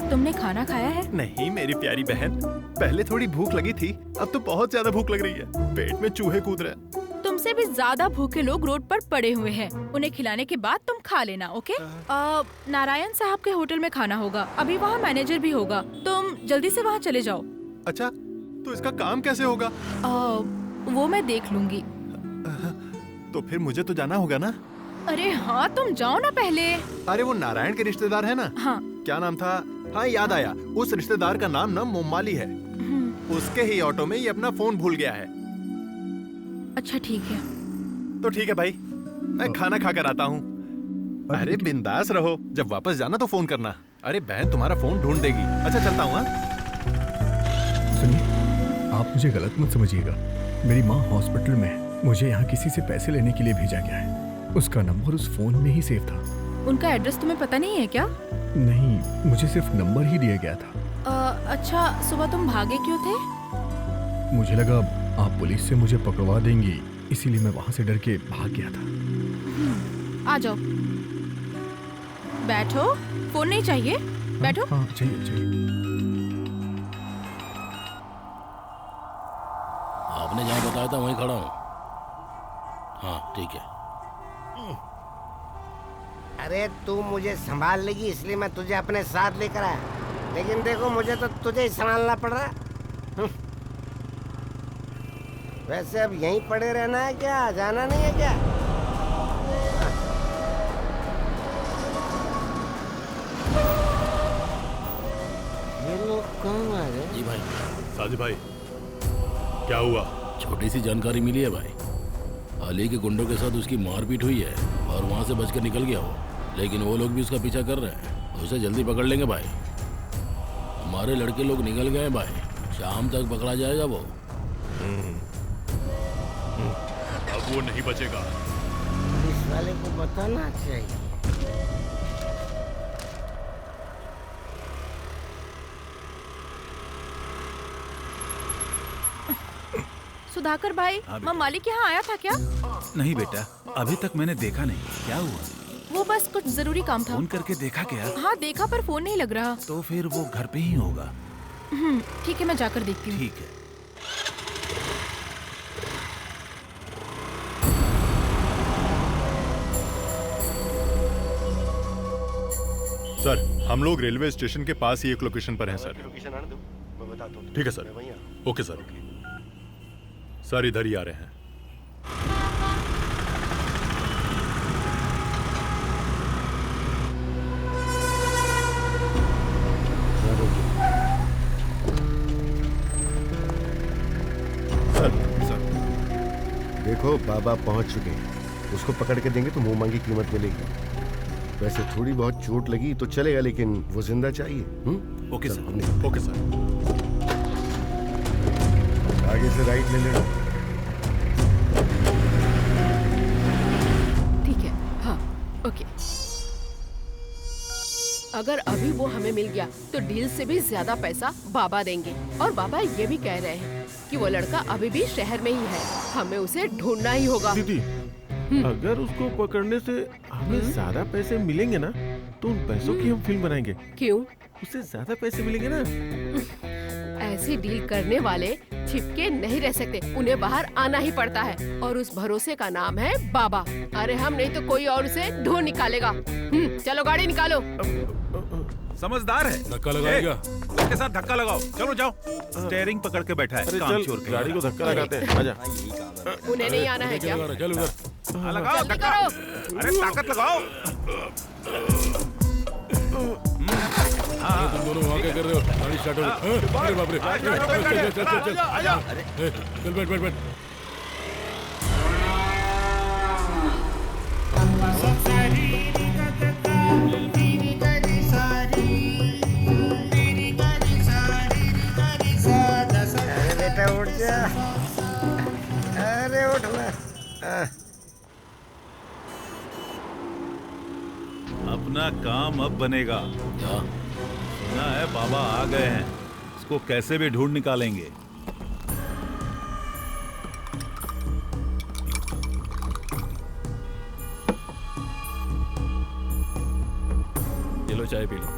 तुमने खाना खाया है?
नहीं मेरी प्यारी बहन, पहले थोड़ी भूख लगी थी, अब तो बहुत ज्यादा भूख लग रही है। पेट में चूहे कूद रहे हैं।
तुमसे भी ज्यादा भूखे लोग रोड पर पड़े हुए हैं। उन्हें खिलाने के बाद तुम खा लेना, ओके? नारायण साहब के होटल में खाना होगा। अभी वहाँ मैनेजर भी होगा। तुम जल्दी से वहाँ चले जाओ।
अच्छा, तो इसका काम कैसे होगा?
वो मैं देख लूंगी।
तो फिर मुझे तो जाना होगा ना?
अरे हाँ, तुम जाओ ना पहले।
अरे वो नारायण के रिश्तेदार है ना?
हाँ।
क्या नाम था? हाँ याद आया, उस रिश्तेदार का नाम ना मोमाली है। उसके ही ऑटो में ये अपना फोन भूल गया है।
अच्छा ठीक है।
तो ठीक है भाई, मैं खाना खा कर आता हूँ। अरे बिंदास रहो, जब वापस जाना तो फोन करना। अरे बहन तुम्हारा फोन ढूंढ देगी। अच्छा चलता हूँ।
सुनिए, आप मुझे गलत मत समझिएगा। मेरी माँ हॉस्पिटल में है। मुझे यहाँ किसी से पैसे लेने के लिए भेजा गया है। उसका नंबर उस फोन में ही सेव था।
उनका एड्रेस तुम्हें पता नहीं है क्या?
नहीं, मुझे सिर्फ नंबर ही दिया गया था।
अच्छा, सुबह तुम भागे क्यों थे?
मुझे लगा आप पुलिस से मुझे पकड़वा देंगी, इसीलिए मैं वहाँ से डर के भाग गया था।
आ जाओ, बैठो। फोन नहीं चाहिए? बैठो।
हाँ, चाहिए।
आपने जहाँ बताया था वहीं खड़ा हूँ। हाँ, ठीक है।
अरे तू मुझे संभाल लेगी इसलिए मैं तुझे अपने साथ लेकर आया, लेकिन देखो मुझे तो तुझे ही संभालना पड़ रहा है। वैसे अब यहीं पड़े रहना है क्या, जाना नहीं है क्या? ये लोग कौन आ गए?
जी भाई।
साजिद भाई, क्या हुआ?
छोटी सी जानकारी मिली है भाई। अली के गुंडों के साथ उसकी मारपीट हुई है और वहाँ से बचकर निकल गया वो, लेकिन वो लोग भी उसका पीछा कर रहे हैं। उसे जल्दी पकड़ लेंगे भाई। हमारे लड़के लोग निकल गए भाई, शाम तक पकड़ा जाएगा वो।
अब वो नहीं बचेगा।
पुलिस वाले को बताना चाहिए।
सुधाकर भाई, मैं मालिक यहाँ आया था क्या?
नहीं बेटा, अभी तक मैंने देखा नहीं। क्या हुआ?
वो बस कुछ जरूरी काम था।
फोन करके देखा क्या?
हाँ देखा, पर फोन नहीं लग रहा।
तो फिर वो घर पे ही होगा।
ठीक है, मैं जाकर देखती हूँ।
ठीक है।
सर, हम लोग रेलवे स्टेशन के पास ही एक लोकेशन पर हैं सर।
मैं बताता हूँ।
ठीक है सर। Okay sir. सर इधर ही आ रहे हैं।
देखो बाबा पहुंच चुके हैं, उसको पकड़ के देंगे तो मुंह मांगी कीमत मिलेगी। वैसे थोड़ी बहुत चोट लगी तो चलेगा, लेकिन वो जिंदा चाहिए।
Okay sir. Okay sir.
आगे से राइट ले लेना।
ठीक है। हाँ ओके। अगर अभी वो हमें मिल गया तो डील से भी ज्यादा पैसा बाबा देंगे। और बाबा ये भी कह रहे हैं कि वो लड़का अभी भी शहर में ही है, हमें उसे ढूंढना ही होगा।
दीदी, अगर उसको पकड़ने से हमें ज्यादा पैसे मिलेंगे ना, तो उन पैसों की हम फिल्म बनाएंगे।
क्यों?
उससे ज्यादा पैसे मिलेंगे ना।
ऐसी डील करने वाले छिपके नहीं रह सकते, उन्हें बाहर आना ही पड़ता है। और उस भरोसे का नाम है बाबा। अरे हम नहीं तो कोई और उसे ढूंढ निकालेगा। चलो गाड़ी निकालो।
समझदार है।
धक्का लगाएगा?
उसके साथ धक्का लगाओ। चलो जाओ। स्टेयरिंग पकड़ के बैठा है। काम चोर के।
गाड़ी को धक्का लगाते हैं। आजा।
उन्हें नहीं आना है क्या?
चल उधर।
लगाओ धक्का। अरे ताकत लगाओ।
तुम दोनों वहाँ क्या कर रहे हो? गाड़ी स्टार्ट हो गई। अरे बाप रे। चल बैठ बैठ बैठ।
अरे बेटा उठ जा। अरे उठ ना।
अपना काम अब बनेगा।
क्या?
सुना है बाबा आ गए हैं, इसको कैसे भी ढूंढ निकालेंगे।
ये लो चाय पी लो।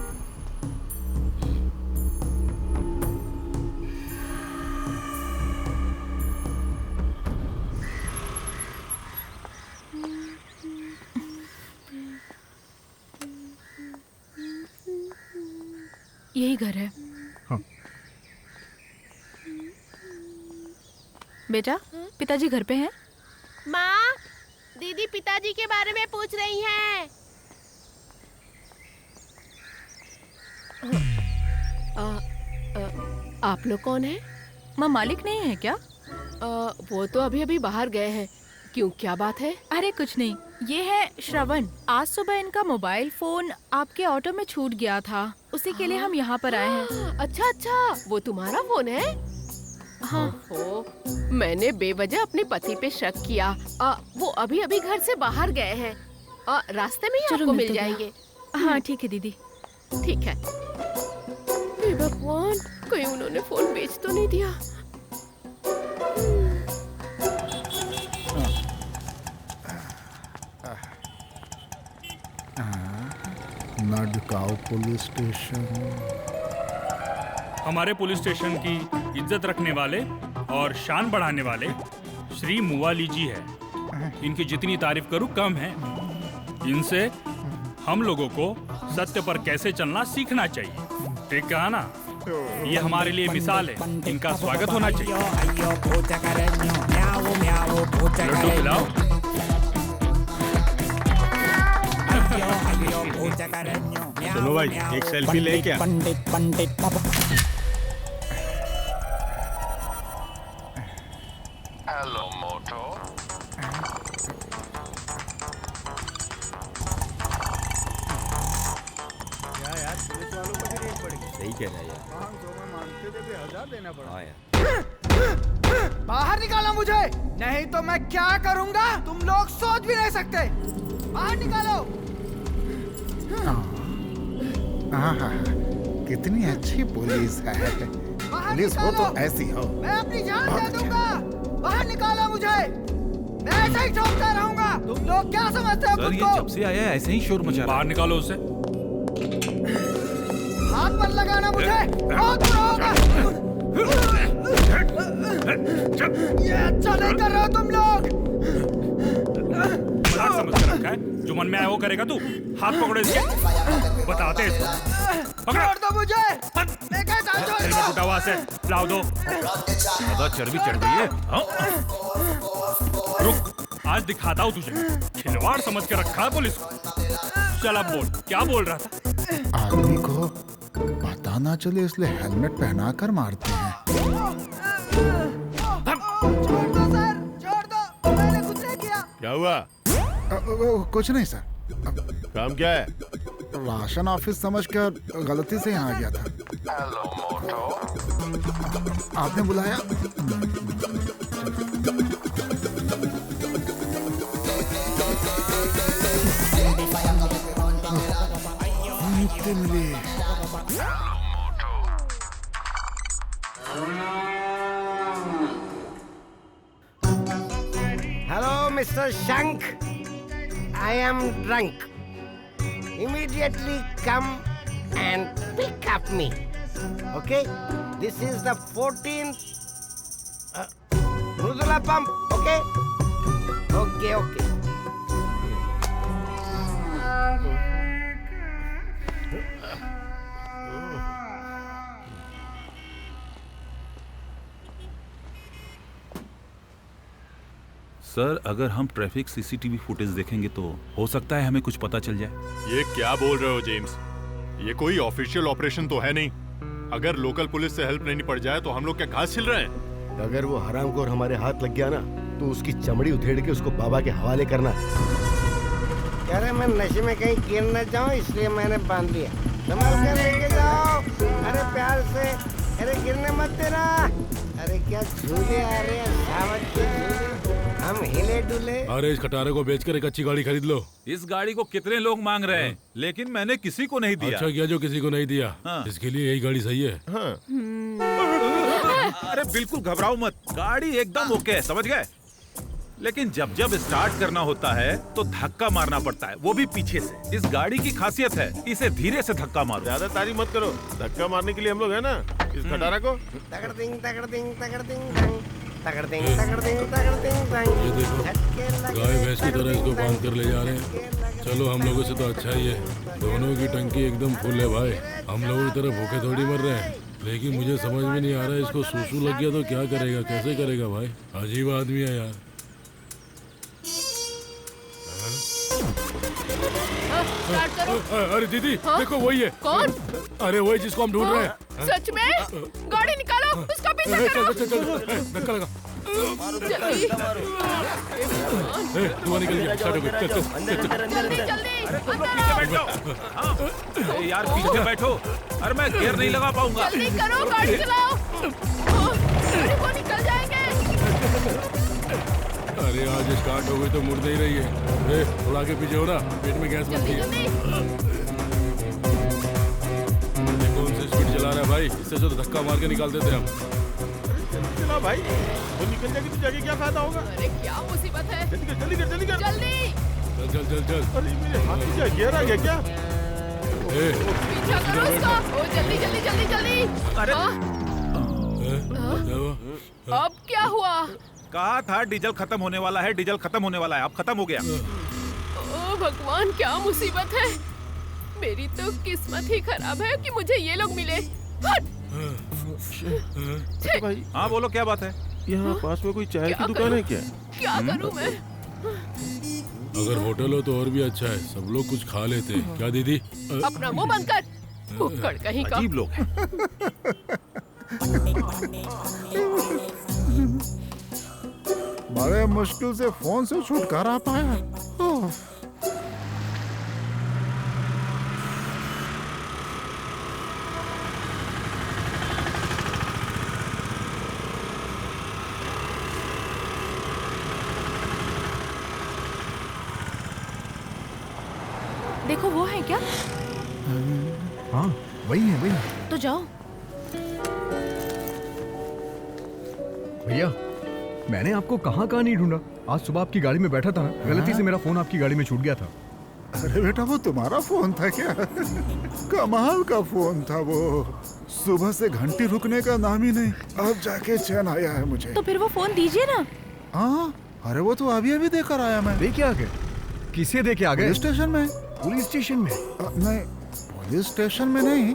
यही घर है।
हाँ।
बेटा, पिताजी घर पे हैं?
माँ, दीदी पिताजी के बारे में पूछ रही हैं। आप लोग कौन हैं?
माँ मालिक नहीं है क्या?
वो तो अभी अभी बाहर गए हैं। क्यों, क्या बात है?
अरे कुछ नहीं, ये है श्रवण। आज सुबह इनका मोबाइल फोन आपके ऑटो में छूट गया था, उसी के लिए हम यहाँ पर आए हैं।
अच्छा अच्छा, वो तुम्हारा फोन है?
हाँ।
मैंने बेवजह अपने पति पे शक किया। वो अभी अभी घर से बाहर गए हैं। रास्ते में ही आपको मिल जाएंगे।
हाँ ठीक है दीदी।
ठीक है। हे भगवान, कहीं उन्होंने फोन बेच तो नहीं दिया।
नडगांव पुलिस स्टेशन।
हमारे पुलिस स्टेशन की इज्जत रखने वाले और शान बढ़ाने वाले श्री मुवाली जी है। इनकी जितनी तारीफ करूं कम है। इनसे हम लोगों को सत्य पर कैसे चलना सीखना चाहिए। ठीक कहा ना? ये हमारे लिए मिसाल है, इनका स्वागत होना चाहिए। लड्डू खिलाओ।
चलो भाई, एक सेल्फी ले क्या?
हेलो मोटो।
सही कह रहा है यार। हाँ यार।
बाहर निकालो मुझे, नहीं तो मैं क्या करूंगा तुम लोग सोच भी नहीं सकते। बाहर निकालो।
हाँ, कितनी अच्छी पुलिस है। पुलिस हो तो ऐसी हो।
मैं अपनी जान दे दूंगा। बाहर निकालो मुझे, मैं ऐसे ही ठोकता रहूंगा। तुम लोग क्या समझते हो
सर,
खुद
ये
को?
जब से आया है ऐसे ही शोर मचा रहा है।
बाहर निकालो उसे।
हाथ मत लगाना मुझे, बहुत बुरा होगा। ये अच्छा नहीं कर रहे हो तुम लोग।
मजाक समझ कर रखा है, जो मन में आया वो करेगा तू। हाथ पकड़ो इसके, बताते हैं इसको।
छोड़ दो मुझे, मैं कैसा छोड़
हेलमेट
दूं?
उठा हुआ से लाओ दो।
ज्यादा चर्बी चढ़ गई है।
रुक, आज दिखाता हूँ तुझे। खिलवाड़ समझ के रखा है पुलिस को। चल अब बोल, क्या बोल रहा था?
आदमी को पता ना चले इसलिए हेलमेट पहना कर मारते हैं।
छोड़ दो सर, छोड़ दो, मैंने कुछ नहीं किया।
क्या हुआ?
कुछ नहीं सर।
काम क्या है?
राशन ऑफिस समझकर गलती से यहाँ आ गया था।
हेलो मोटो।
आपने बुलाया? मिली।
Hello, Mr. Shank. I am drunk. Immediately come and pick up me. Okay? This is the 14th Rudula pump. Okay? Okay, okay.
Sir, अगर हम ट्रैफिक सीसीटीवी फुटेज देखेंगे तो हो सकता है हमें कुछ पता चल जाए।
ये क्या बोल रहे हो जेम्स? ये कोई ऑफिशियल ऑपरेशन तो है नहीं। अगर लोकल पुलिस से हेल्प नहीं पड़ जाए तो हम लोग क्या घास छिल रहे हैं?
अगर वो हरामखोर हमारे हाथ लग गया ना तो उसकी चमड़ी उधेड़ के उसको बाबा के हवाले करना है।
कह रहे मैं नशे में कहीं गिर न जाऊं इसलिए मैंने बांध लिया। संभाल कर लेके जाओ। अरे प्यार से, अरे गिरने मत देना। अरे क्या झूले आ रहे हैं, सावन के झूले। हम हिले डुले।
अरे इस खटारे को बेचकर एक अच्छी गाड़ी खरीद लो।
इस गाड़ी को कितने लोग मांग रहे हैं, लेकिन मैंने किसी को नहीं दिया।
अच्छा किया जो किसी को नहीं दिया।
हाँ।
इसके लिए यही गाड़ी सही है।
हाँ। अरे बिल्कुल घबराओ मत, गाड़ी एकदम ओके है, समझ गए? लेकिन जब जब स्टार्ट करना होता है तो धक्का मारना पड़ता है, वो भी पीछे से। इस गाड़ी की खासियत है, इसे धीरे से धक्का मारो।
ज्यादा तारीफ मत करो, धक्का मारने के लिए हम लोग है ना। इस खटारा को
तगड़ दिंग तगड़ दिंग तगड़ दिंग दंग, तगड़ दिंग तगड़ दिंग तगड़ दिंग दंग।
ये देखो, गाय भैंस की तरह इसको बांध कर ले जा रहे हैं। चलो हम लोगों से तो अच्छा ही है, दोनों की टंकी एकदम फुल है भाई। हम लोगों की तरह भूखे थोड़ी मर रहे हैं। लेकिन मुझे समझ में नहीं आ रहा है, इसको सूसू लग गया तो क्या करेगा, कैसे करेगा भाई? अजीब आदमी है यार।
स्टार्ट करो।
अरे दीदी
हाँ?
देखो वही है।
कौन?
अरे वही जिसको हम ढूंढ रहे हैं।
सच में? गाड़ी निकालो, उसका पीछा करो।
धक्का लगा।
जल्दी।
धुआं निकल गया। स्टार्ट हो गया। चल चल
जल्दी जल्दी
बैठो। अरे यार पीछे बैठो। अरे मैं गियर नहीं लगा पाऊंगा।
जल्दी करो, गाड़ी चलाओ। अरे वो निकल जाएंगे।
अरे आज स्टार्ट हो गई तो मुड़ नहीं रही है। थोड़ा आगे पीछे हो ना, पेट में गैस बनती है। कौन सी स्पीड चला रहा है भाई? इससे तो धक्का मार के निकाल देते हम।
चला भाई, वो निकल जाएगी तो जाके क्या फायदा होगा?
अरे क्या मुसीबत है?
जल्दी कर, जल्दी कर, जल्दी कर।
जल्दी।
चल चल चल चल।
अरे मेरे हाथ में क्या गियर आ गया क्या?
पीछा करो उसका। ओ जल्दी जल्दी जल्दी जल्दी।
अरे
अब क्या हुआ?
कहा था डीजल खत्म होने वाला है, डीजल खत्म होने वाला है, अब खत्म हो गया।
ओ भगवान, क्या मुसीबत है। मेरी तो किस्मत ही खराब है कि मुझे ये लोग मिले। हट!
भाई
हाँ बोलो, क्या बात है?
यहाँ पास में कोई चाय की दुकान है क्या?
क्या करूँ मैं?
अगर होटल हो तो और भी अच्छा है, सब लोग कुछ खा लेते हैं। क्या दीदी?
अपना मुंह बंद कर, भुक्कड़ कहीं का।
अजीब लोग हैं।
बड़े मुश्किल से फोन से छुटकारा पाया। ओह।
देखो वो है क्या?
हाँ वही है, वही है।
तो जाओ।
भैया मैंने आपको कहाँ नहीं ढूंढा। आज सुबह आपकी गाड़ी में बैठा था ना, गलती से मेरा फोन आपकी गाड़ी में छूट गया था।
अरे बेटा, वो तुम्हारा फोन था क्या? कमाल का फोन था वो। सुबह से घंटी रुकने का नाम ही नहीं, अब जाके चैन आया है मुझे।
तो फिर वो फोन दीजिए ना।
हाँ, अरे वो तो अभी अभी देकर आया मैं।
दे के आ गए? किसे दे के आ गए?
पुलिस स्टेशन में।
पुलिस स्टेशन में?
नहीं, पुलिस स्टेशन में नहीं,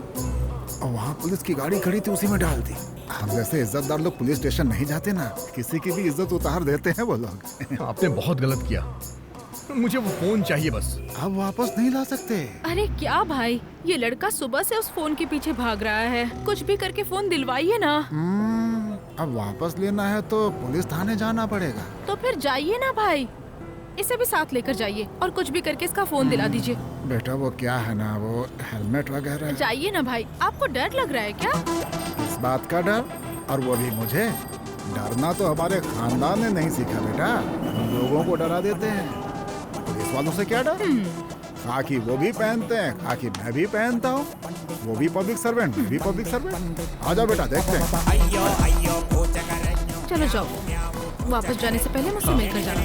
वहाँ पुलिस की गाड़ी खड़ी थी, उसी में डाल दी। हम जैसे इज्जतदार लोग पुलिस स्टेशन नहीं जाते ना, किसी की भी इज्जत उतार देते हैं वो लोग।
आपने बहुत गलत किया, मुझे वो फोन चाहिए बस।
अब वापस नहीं ला सकते।
अरे क्या भाई, ये लड़का सुबह से उस फोन के पीछे भाग रहा है। कुछ भी करके फोन दिलवाइए ना।
अब वापस लेना है तो पुलिस थाने जाना पड़ेगा।
तो फिर जाइए ना भाई, इसे भी साथ लेकर जाइए और कुछ भी करके इसका फोन दिला दीजिए।
बेटा वो क्या है ना, वो हेलमेट वगैरह।
जाइए ना भाई, आपको डर लग रहा है क्या?
इस बात का डर? और वो भी मुझे? डरना तो हमारे खानदान ने नहीं सीखा बेटा, हम लोगों को डरा देते हैं। पुलिस वालों से क्या डर? खाकी वो भी पहनते हैं, खाकी मैं भी पहनता हूँ, वो भी पब्लिक सर्वेंट, मैं भी पब्लिक सर्वेंट। आजा बेटा, देखते हैं।
चलो जाओ, वापस जाने से पहले मुझसे मिलकर जाना।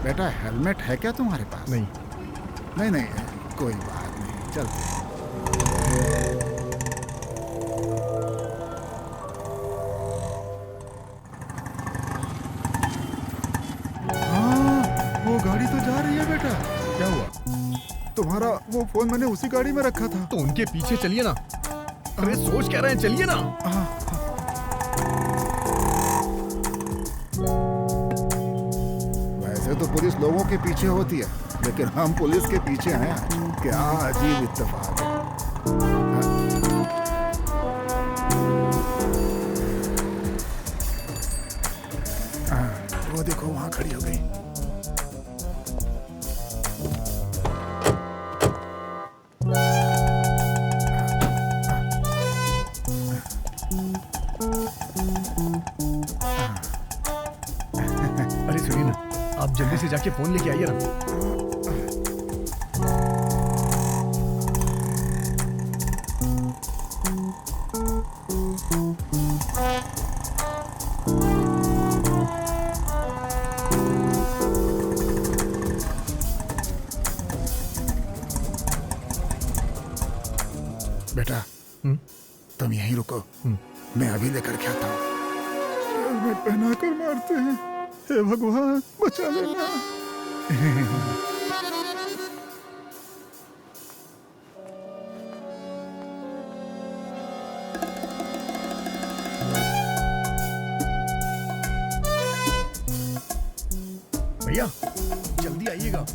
बेटा हेलमेट है क्या तुम्हारे पास?
नहीं।
नहीं नहीं, कोई बात नहीं, चलते हैं। हाँ, वो गाड़ी तो जा रही है बेटा।
क्या हुआ?
तुम्हारा वो फोन मैंने उसी गाड़ी में रखा था।
तो उनके पीछे चलिए ना। अरे सोच क्या रहे हैं, चलिए ना।
वैसे तो पुलिस लोगों के पीछे होती है, लेकिन हम पुलिस के पीछे हैं आज। क्या अजीब इत्तेफाक है। वो देखो वहां खड़ी हो गई।
अरे सुनिए ना, आप जल्दी से जाके फोन लेके आइए ना।
बेटा तुम यहीं रुको, मैं अभी लेकर के आता हूँ। हेलमेट पहना कर मारते हैं, हे भगवान बचा लेना।
भैया जल्दी आइएगा।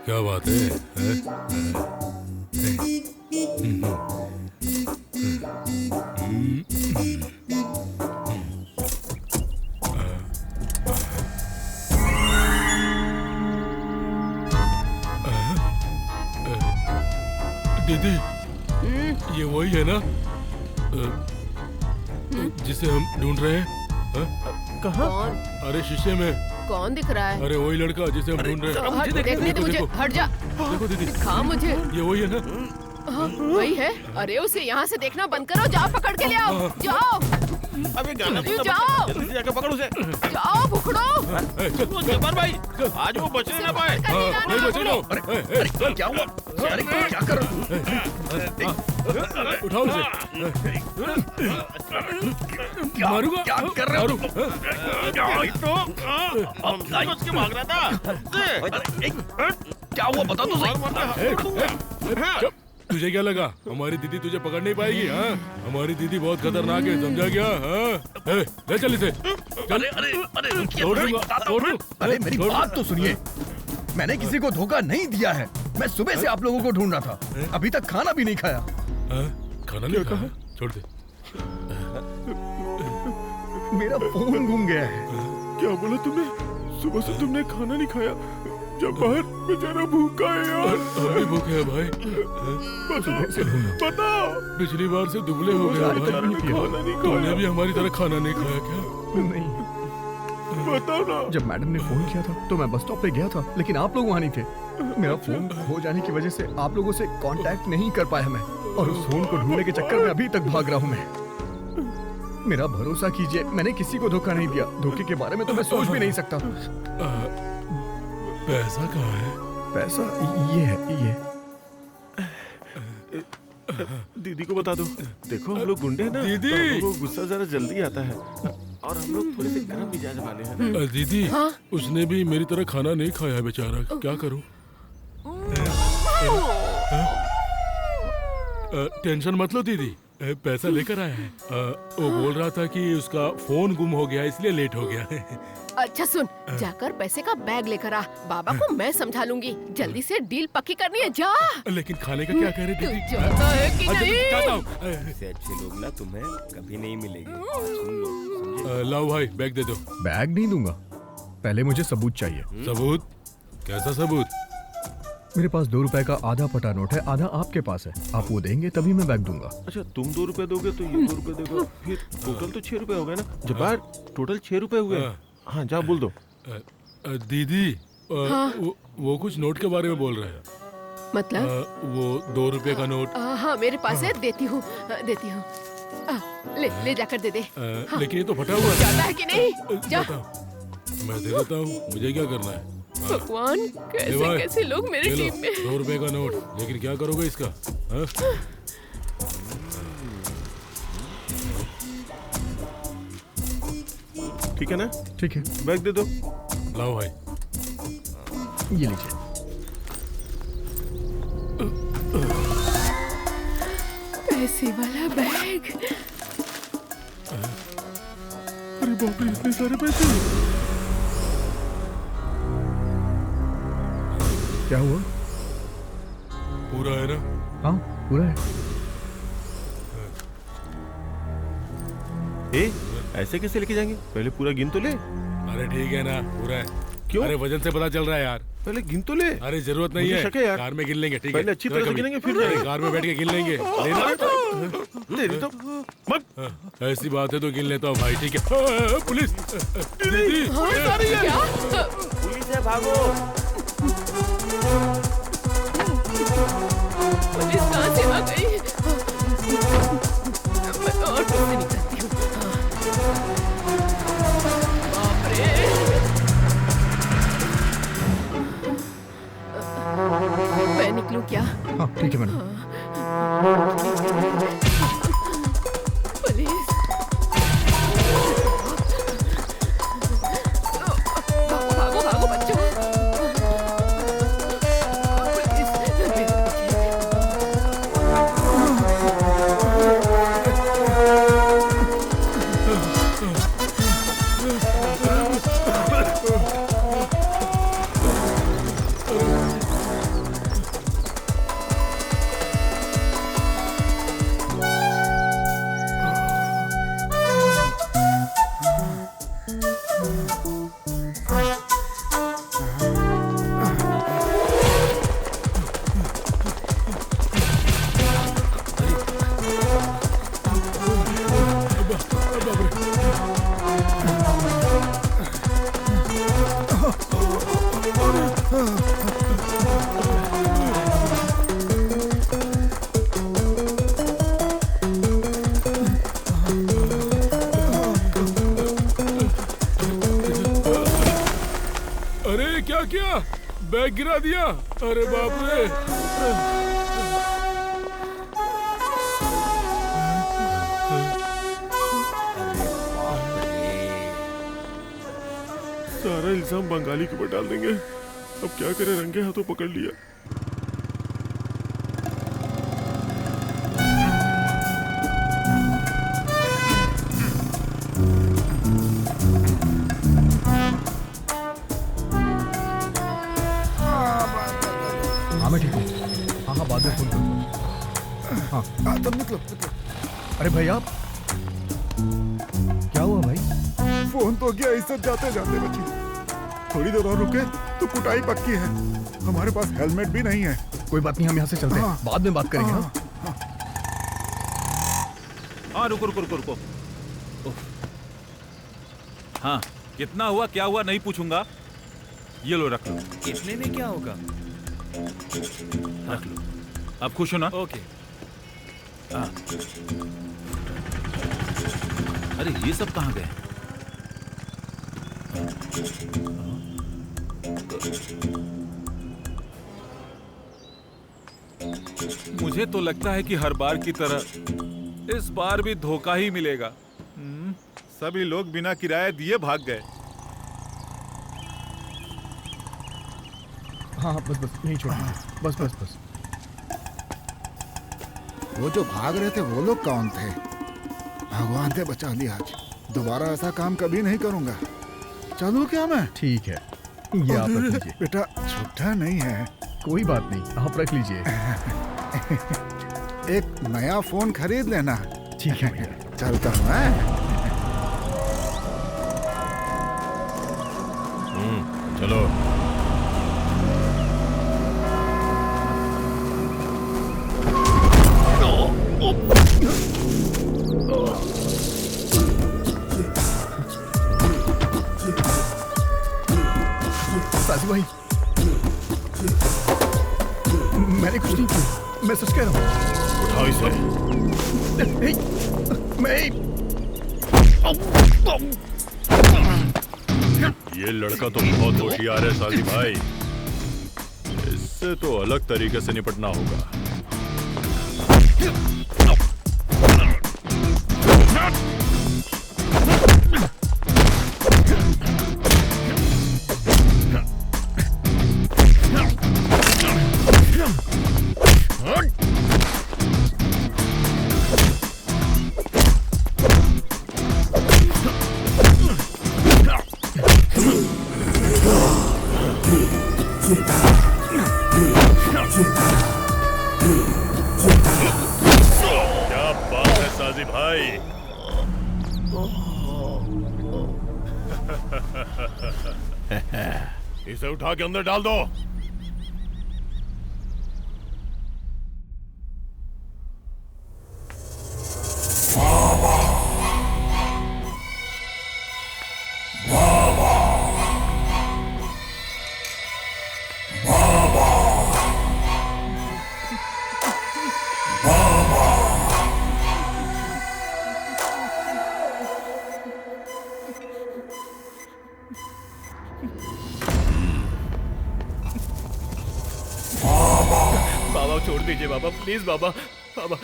क्या बात है? दीदी ये वही है ना जिसे हम ढूंढ रहे हैं?
कहाँ?
अरे शीशे में।
कौन दिख रहा है?
अरे वही लड़का जिसे हम ढूंढ रहे हैं।
हट, देखने दे मुझे, हट जा।
देखो दीदी,
दिखा मुझे।
ये वही है ना?
हाँ, वही है। अरे उसे यहाँ से देखना बंद करो, जाओ पकड़ के ले आओ, जाओ।
अबे गाना
जाओ,
जल्दी से जाकर पकड़ उसे।
जाओ पकड़ो।
जब्बार भाई, आज वो बचने ना पाए।
नहीं बचेगा।
अरे क्या हुआ? अरे क्या कर रहा?
उठाओ उसे। मारूंगा।
क्या कर रहे हो? अब बच के भाग रहा था। क्या हुआ बता तो सही।
तुझे क्या लगा हमारी दीदी तुझे पकड़ नहीं पाएगी? हाँ, हमारी दीदी बहुत खतरनाक है, समझा क्या? हाँ, ले चल इसे।
अरे अरे अरे
छोड़ दूंगा, छोड़ दूं।
अरे मेरी बात तो सुनिए, मैंने किसी को धोखा नहीं दिया है। मैं सुबह से आप लोगों को ढूंढ रहा था, अभी तक खाना भी नहीं खाया।
खाना नहीं खाया? छोड़ दे।
मेरा फोन गुम गया है।
क्या बोला तुमने? सुबह से तुमने खाना नहीं खाया? जब बाहर बेचारा भूखा है यार।
हम भी भूखे हैं भाई।
बताओ।
पिछली बार से दुबले हो गए भाई। तुमने भी हमारी तरह खाना नहीं खाया क्या?
नहीं।
बताओ ना।
जब मैडम ने फोन किया था तो मैं बस स्टॉप पे गया था, लेकिन आप लोग वहाँ नहीं थे। मेरा फोन खो जाने की वजह से आप लोगों से कांटेक्ट नहीं कर पाया मैं, और उस फोन को ढूंढने के चक्कर में अभी तक भाग रहा हूँ मैं। मेरा भरोसा कीजिए, मैंने किसी को धोखा नहीं दिया। धोखे के बारे में तो मैं सोच भी नहीं सकता।
पैसा कहाँ है?
पैसा ये है, ये।
दीदी को बता दो। देखो हम लोग गुंडे हैं ना,
दीदी!
तो हम लोगों को गुस्सा जरा जल्दी आता है, और हम लोग थोड़े से गर्म मिजाज वाले हैं।
दीदी, उसने भी मेरी तरह खाना नहीं खाया है बेचारा, क्या करूं? टेंशन मत लो दीदी, पैसा लेकर आया है। वो बोल रहा था कि उसका फोन गुम हो गया इसलिए लेट हो गया।
अच्छा सुन, जाकर पैसे का बैग लेकर आ। बाबा को मैं समझा लूंगी। जल्दी से डील पक्की करनी है, जा।
लेकिन खाने का क्या कह रहे दीदी?
जाता है कि नहीं?
ऐसे अच्छे लोग ना तुम्हें कभी नहीं मिलेंगे। सुन लो, समझे?
लाओ भाई, बैग दे दो।
बैग नहीं दूंगा, पहले मुझे सबूत चाहिए।
सबूत? कैसा सबूत?
मेरे पास 2 रुपए का आधा फटा नोट है, आधा आपके पास है। आप वो देंगे तभी मैं बैग दूंगा।
अच्छा, तुम 2 रुपए दोगे तो ये 2 रुपए देगा, फिर टोटल तो 6 रुपए हो गए ना? जब्बार, टोटल 6 रुपए हुए। हाँ, जा बोल दो।
दीदी,
हाँ?
वो कुछ नोट के बारे में बोल रहे हैं।
मतलब?
वो 2 रुपए का नोट।
हाँ, मेरे पास है, देती हूँ, देती हूँ। ले जाकर दे दे।
हाँ। लेकिन ये तो फटा हुआ है।
जाता है कि नहीं? जा।
मैं दे देता हूँ, मुझे क्या करना है?
भगवान, कैसे कैसे लोग मेरी टीम में।
2 रुपए का नोट, लेकिन क्या करोगे इसका? हाँ?
ठीक है ना?
ठीक है,
बैग दे दो।
लाओ भाई,
ये लीजिए।
पैसे वाला बैग।
अरे बाप रे, इतने सारे पैसे।
क्या हुआ?
पूरा है ना?
हाँ, पूरा है।
ऐसे कैसे लेके जाएंगे? पहले पूरा गिन तो ले।
अरे ठीक है ना, पूरा है।
क्यों?
अरे वजन से पता चल रहा है यार।
पहले गिन तो ले।
अरे जरूरत नहीं
मुझे
है,
शक है यार।
कार में गिन लेंगे। ठीक है,
पहले अच्छी तरह से गिनेंगे, फिर जाएंगे।
कार में बैठ के गिन लेंगे।
तेरी तो
ऐसी बात है तो गिन लेता हूँ भाई। ठीक है। पुलिस! दीदी!
पुलिस है, भागो!
पुलिस कहाँ से आ गई? मैं और से निकलती हूँ। बाप रे! मैं निकलूं क्या?
हाँ, ठीक है मैडम।
पुलिस! भागो भागो बच्चों!
अरे क्या किया? बैग गिरा दिया? अरे बाप रे।
सारा इल्जाम बंगाली के ऊपर डाल देंगे। अब क्या करें, रंगे हाथों पकड़ लिया।
हाँ मैं ठीक हूँ। हाँ बाद में फोन करूँगा। हाँ
तब निकलो।
अरे भाई आप क्या हुआ भाई?
फोन तो गया इज्जत जाते जाते बची। थोड़ी देर और रुके तो कुटाई पक्की है। हमारे पास हेलमेट भी नहीं है।
कोई बात नहीं, हम यहाँ से चलते हैं, बाद में बात करेंगे।
हाँ रुको रुको रुको रुको। हाँ कितना हुआ क्या हुआ नहीं पूछूंगा, ये लो रख लो।
इतने में क्या होगा?
रख लो। आप खुश हो ना?
ओके।
हाँ। अरे ये सब कहाँ गए? मुझे तो लगता है कि हर बार की तरह इस बार भी धोखा ही मिलेगा। सभी लोग बिना किराया दिए भाग गए।
हाँ बस बस नहीं छोड़ना, बस बस बस।
वो जो भाग रहे थे वो लोग कौन थे? भगवान ने बचा लिया आज। दोबारा ऐसा काम कभी नहीं करूंगा। चलूं क्या मैं?
ठीक है, ये आप रख लीजिए।
बेटा छोटा नहीं है।
कोई बात नहीं, आप रख लीजिए।
एक नया फोन खरीद लेना।
ठीक है भैया।
चलता हूँ मैं।
चलो।
साजू भाई, मैंने कुछ नहीं किया, मैं सच कह रहा हूँ।
उठाओ इसे। ये लड़का तो बहुत होशियार है साजी भाई, इससे तो अलग तरीके से निपटना होगा। क्या बात है साजी भाई। इसे उठा के अंदर डाल दो।
बाबा छोड़ दीजिए बाबा, प्लीज बाबा। बाबा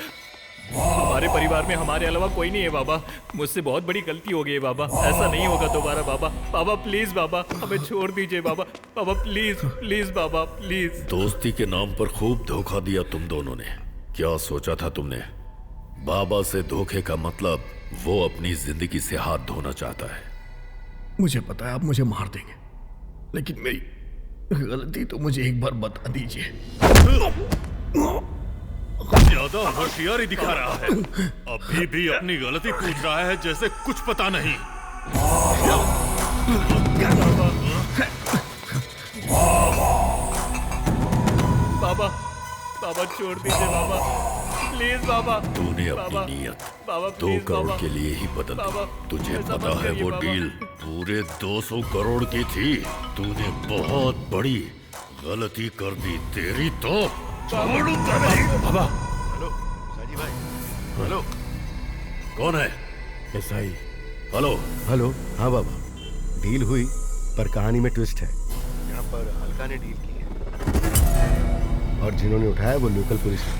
हमारे परिवार में हमारे अलावा कोई नहीं है बाबा। मुझसे बहुत बड़ी गलती हो गई है बाबा, ऐसा नहीं होगा दोबारा बाबा। बाबा प्लीज बाबा, हमें छोड़ दीजिए बाबा। बाबा प्लीज प्लीज बाबा प्लीज।
दोस्ती के नाम पर खूब धोखा दिया तुम दोनों ने। क्या सोचा था तुमने? बाबा से धोखे का मतलब वो अपनी जिंदगी से हाथ धोना चाहता है।
मुझे पता है आप मुझे मार देंगे, लेकिन मेरी गलती तो मुझे एक बार बता दीजिए।
ज्यादा होशियारी दिखा रहा है, अभी भी अपनी गलती पूछ रहा है जैसे कुछ पता नहीं।
बाबा बाबा छोड़ दीजिए बाबा, प्लीज बाबा।
तूने अपनी
बाबा,
नीयत
बाबा
2
प्लीज
करोड़
बाबा।
के लिए ही बदल दी।
बाबा,
तुझे
ऐसा
पता
मत
है
करिए
वो
बाबा।
डील पूरे 200 करोड़ की थी। तूने बहुत बड़ी गलती कर दी। तेरी तो छोड़ूंगा नहीं। बाबा
हेलो साजी भाई।
हेलो, कौन है?
एसआई।
Hello
hello. हाँ बाबा, डील हुई पर कहानी में ट्विस्ट है। पर हल्का ने डील की है और जिन्होंने उठाया वो लोकल पुलिस है।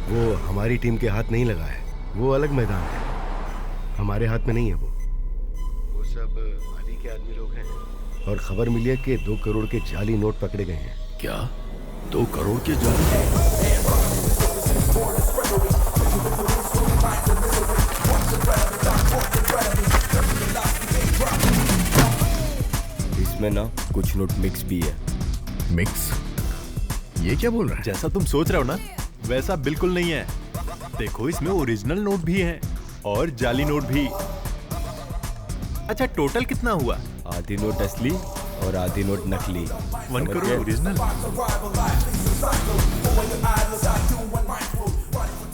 वो हमारी टीम के हाथ नहीं लगा है, वो अलग मैदान है, हमारे हाथ में नहीं है। वो सब अली के आदमी लोग हैं और खबर मिली है कि 2 करोड़ के जाली नोट पकड़े गए हैं।
क्या 2 करोड़ के जाली?
इसमें ना कुछ नोट मिक्स भी है।
मिक्स? ये क्या बोल रहा है?
जैसा तुम सोच रहे हो ना वैसा बिल्कुल नहीं है। देखो इसमें ओरिजिनल नोट भी है और जाली नोट भी। अच्छा टोटल कितना हुआ?
आधी नोट असली और आधी नोट नकली।
1 करोड़ ओरिजिनल।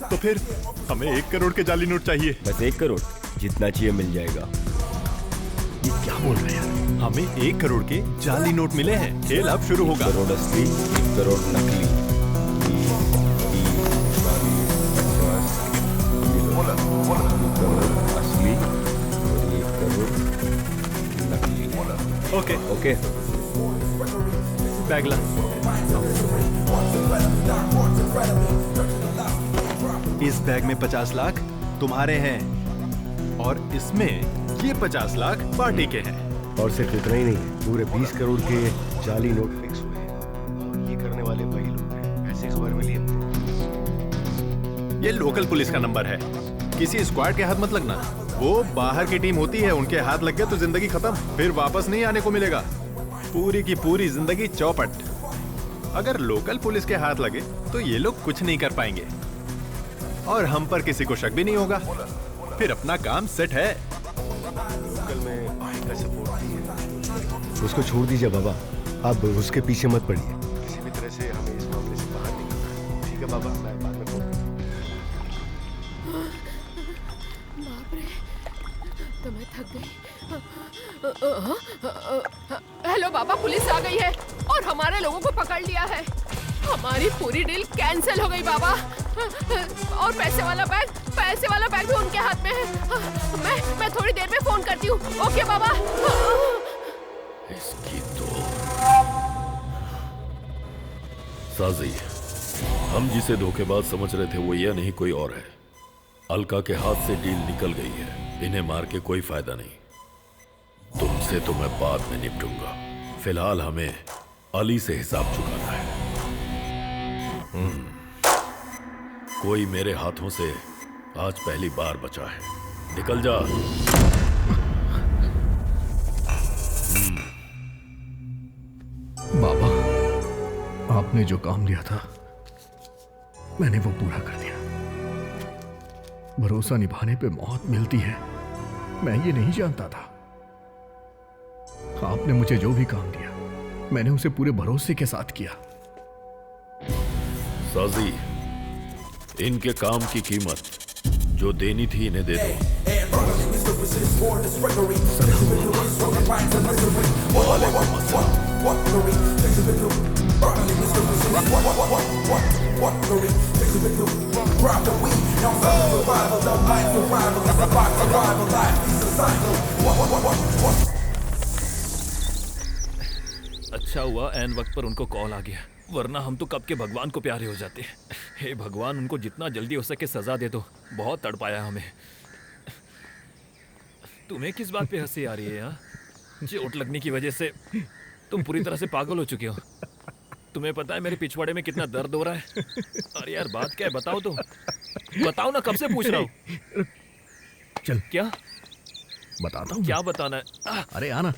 तो फिर हमें 1 करोड़ के जाली नोट चाहिए।
बस 1 करोड़, जितना चाहिए मिल जाएगा।
ये क्या बोल रहे हैं? हमें 1 करोड़ के जाली नोट मिले हैं। खेल अब शुरू होगा।
1 करोड़ असली, 1 करोड़ नकली। असली और 1 करोड़ नकली।
ओके
ओके
बैग ला। इस बैग में 50 लाख तुम्हारे हैं और इसमें ये 50 लाख पार्टी के हैं।
और सिर्फ इतना ही नहीं, पूरे 20 करोड़ के जाली नोट फिक्स हुए हैं और ये करने वाले वही लोग हैं, ऐसी खबर मिली है मुझे।
ये लोकल पुलिस का नंबर है, किसी स्क्वाड के हाथ मत लगना। वो बाहर की टीम होती है, उनके हाथ लग गया तो जिंदगी खत्म, फिर वापस नहीं आने को मिलेगा। पूरी की पूरी जिंदगी चौपट। अगर लोकल पुलिस के हाथ लगे तो ये लोग कुछ नहीं कर पाएंगे और हम पर किसी को शक भी नहीं होगा। फिर अपना काम सेट है।
लोकल में भाई का सपोर्ट नहीं है। उसको छोड़ दीजिए बाबा, अब उसके पीछे मत पड़िए। किसी भी तरह से हमें इस मामले से बाहर निकलना है। ठीक है बाबा, मैं बाद में फोन।
बाप रे, तो मैं थक गई। हेलो बाबा, पुलिस आ गई है और हमारे लोगों को पकड़ लिया है। हमारी पूरी डील कैंसिल हो गई बाबा। और पैसे वाला बैग भी उनके हाथ में है। मैं थोड़ी देर में फोन करती हूँ। ओके बाबा।
इसकी तो साजी, हम जिसे धोखेबाज समझ रहे थे वो यह नहीं कोई और है। अलका के हाथ से डील निकल गई है, इन्हें मार के कोई फायदा नहीं। तुमसे तो मैं बाद में निपटूंगा, फिलहाल हमें अली से हिसाब चुकाना है। कोई मेरे हाथों से आज पहली बार बचा है, निकल जा।
बाबा, आपने जो काम दिया था मैंने वो पूरा कर दिया। भरोसा निभाने पे मौत मिलती है, मैं ये नहीं जानता था। आपने मुझे जो भी काम दिया मैंने उसे पूरे भरोसे के साथ किया।
साजी, इनके काम की कीमत जो देनी थी इन्हें दे दो।
अच्छा हुआ ऐन वक्त पर उनको कॉल आ गया, वरना हम तो कब के भगवान को प्यारे हो जाते। हे भगवान, उनको जितना जल्दी हो सके सजा दे दो, बहुत तड़पाया हमें। तुम्हें किस बात पे हंसी आ रही है यार? चोट लगने की वजह से तुम पूरी तरह से पागल हो चुके हो। तुम्हें पता है मेरे पिछवाड़े में कितना दर्द हो रहा है? अरे यार बात क्या है, बताओ तो, बताओ ना, कब से पूछ रहा हूँ।
चल
क्या
बताता हूँ।
क्या बताना है?
अरे आना।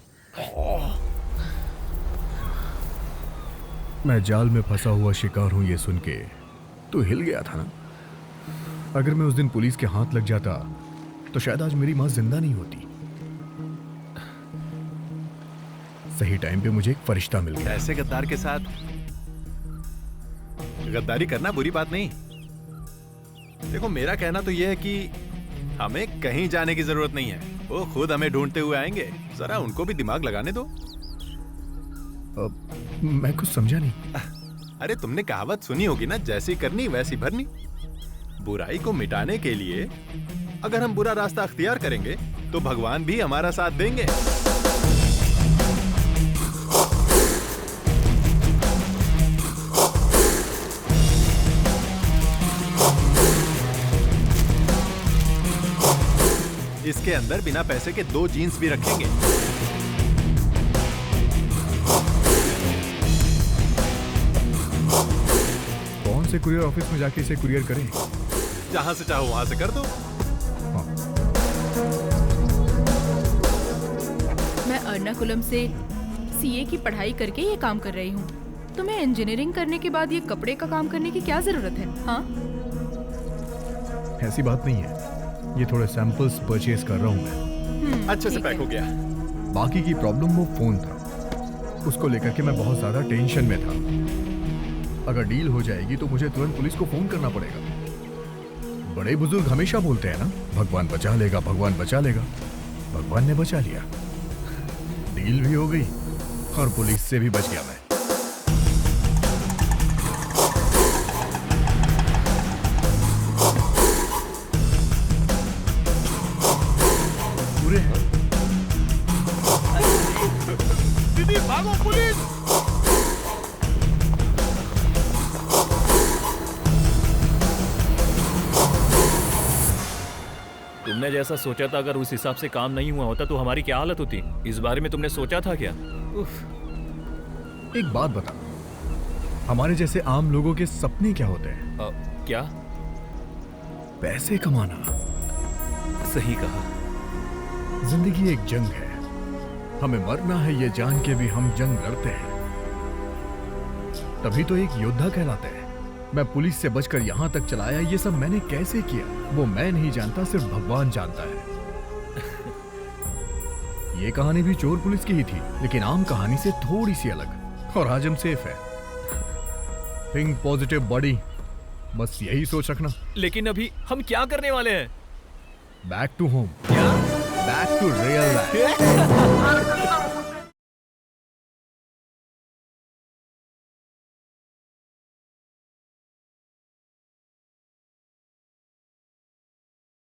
मैं जाल में फंसा हुआ शिकार हूं ये सुन के तू हिल गया था ना। अगर मैं उस दिन पुलिस के हाथ लग जाता तो शायद आज मेरी मां जिंदा नहीं होती। सही टाइम पे मुझे एक फरिश्ता मिल गया।
ऐसे गद्दार के साथ गद्दारी करना बुरी बात नहीं। देखो मेरा कहना तो यह है कि हमें कहीं जाने की जरूरत नहीं है, वो खुद हमें ढूंढते हुए आएंगे। जरा उनको भी दिमाग लगाने दो।
मैं कुछ समझा नहीं।
अरे तुमने कहावत सुनी होगी ना, जैसी करनी वैसी भरनी। बुराई को मिटाने के लिए अगर हम बुरा रास्ता अख्तियार करेंगे तो भगवान भी हमारा साथ देंगे।
अंदर बिना पैसे के 2 जीन्स भी रखेंगे।
कौन से कुरियर ऑफिस में जाके इसे कुरियर करें?
जहां से चाहो वहां से कर दो।
मैं एर्नाकुलम से सीए की पढ़ाई करके ये काम कर रही हूँ। तुम्हें इंजीनियरिंग करने के बाद ये कपड़े का काम करने की क्या जरूरत है? हाँ,
ऐसी बात नहीं है, ये थोड़े सैंपल्स परचेज कर रहा हूँ मैं।
अच्छे से पैक हो गया।
बाकी की प्रॉब्लम वो फोन था, उसको लेकर के मैं बहुत ज्यादा टेंशन में था। अगर डील हो जाएगी तो मुझे तुरंत पुलिस को फोन करना पड़ेगा। बड़े बुजुर्ग हमेशा बोलते हैं ना, भगवान बचा लेगा, भगवान बचा लेगा। भगवान ने बचा लिया, डील भी हो गई और पुलिस से भी बच गया मैं। पूरे
दीदी भागो, पुलिस!
तुमने जैसा सोचा था अगर उस हिसाब से काम नहीं हुआ होता तो हमारी क्या हालत होती? इस बारे में तुमने सोचा था क्या?
एक बात बता, हमारे जैसे आम लोगों के सपने क्या होते हैं?
क्या?
पैसे कमाना।
सही कहा।
जिंदगी एक जंग है, हमें मरना है ये जान के भी हम जंग लड़ते हैं, तभी तो एक योद्धा कहलाते हैं। मैं पुलिस से बचकर यहाँ तक चला आया, ये सब मैंने कैसे किया वो मैं नहीं जानता, सिर्फ भगवान जानता है। ये कहानी भी चोर पुलिस की ही थी, लेकिन आम कहानी से थोड़ी सी अलग। और आज हम सेफ है। थिंक पॉजिटिव बॉडी, बस यही सोच रखना।
लेकिन अभी हम क्या करने वाले हैं?
Back to home, back to real life.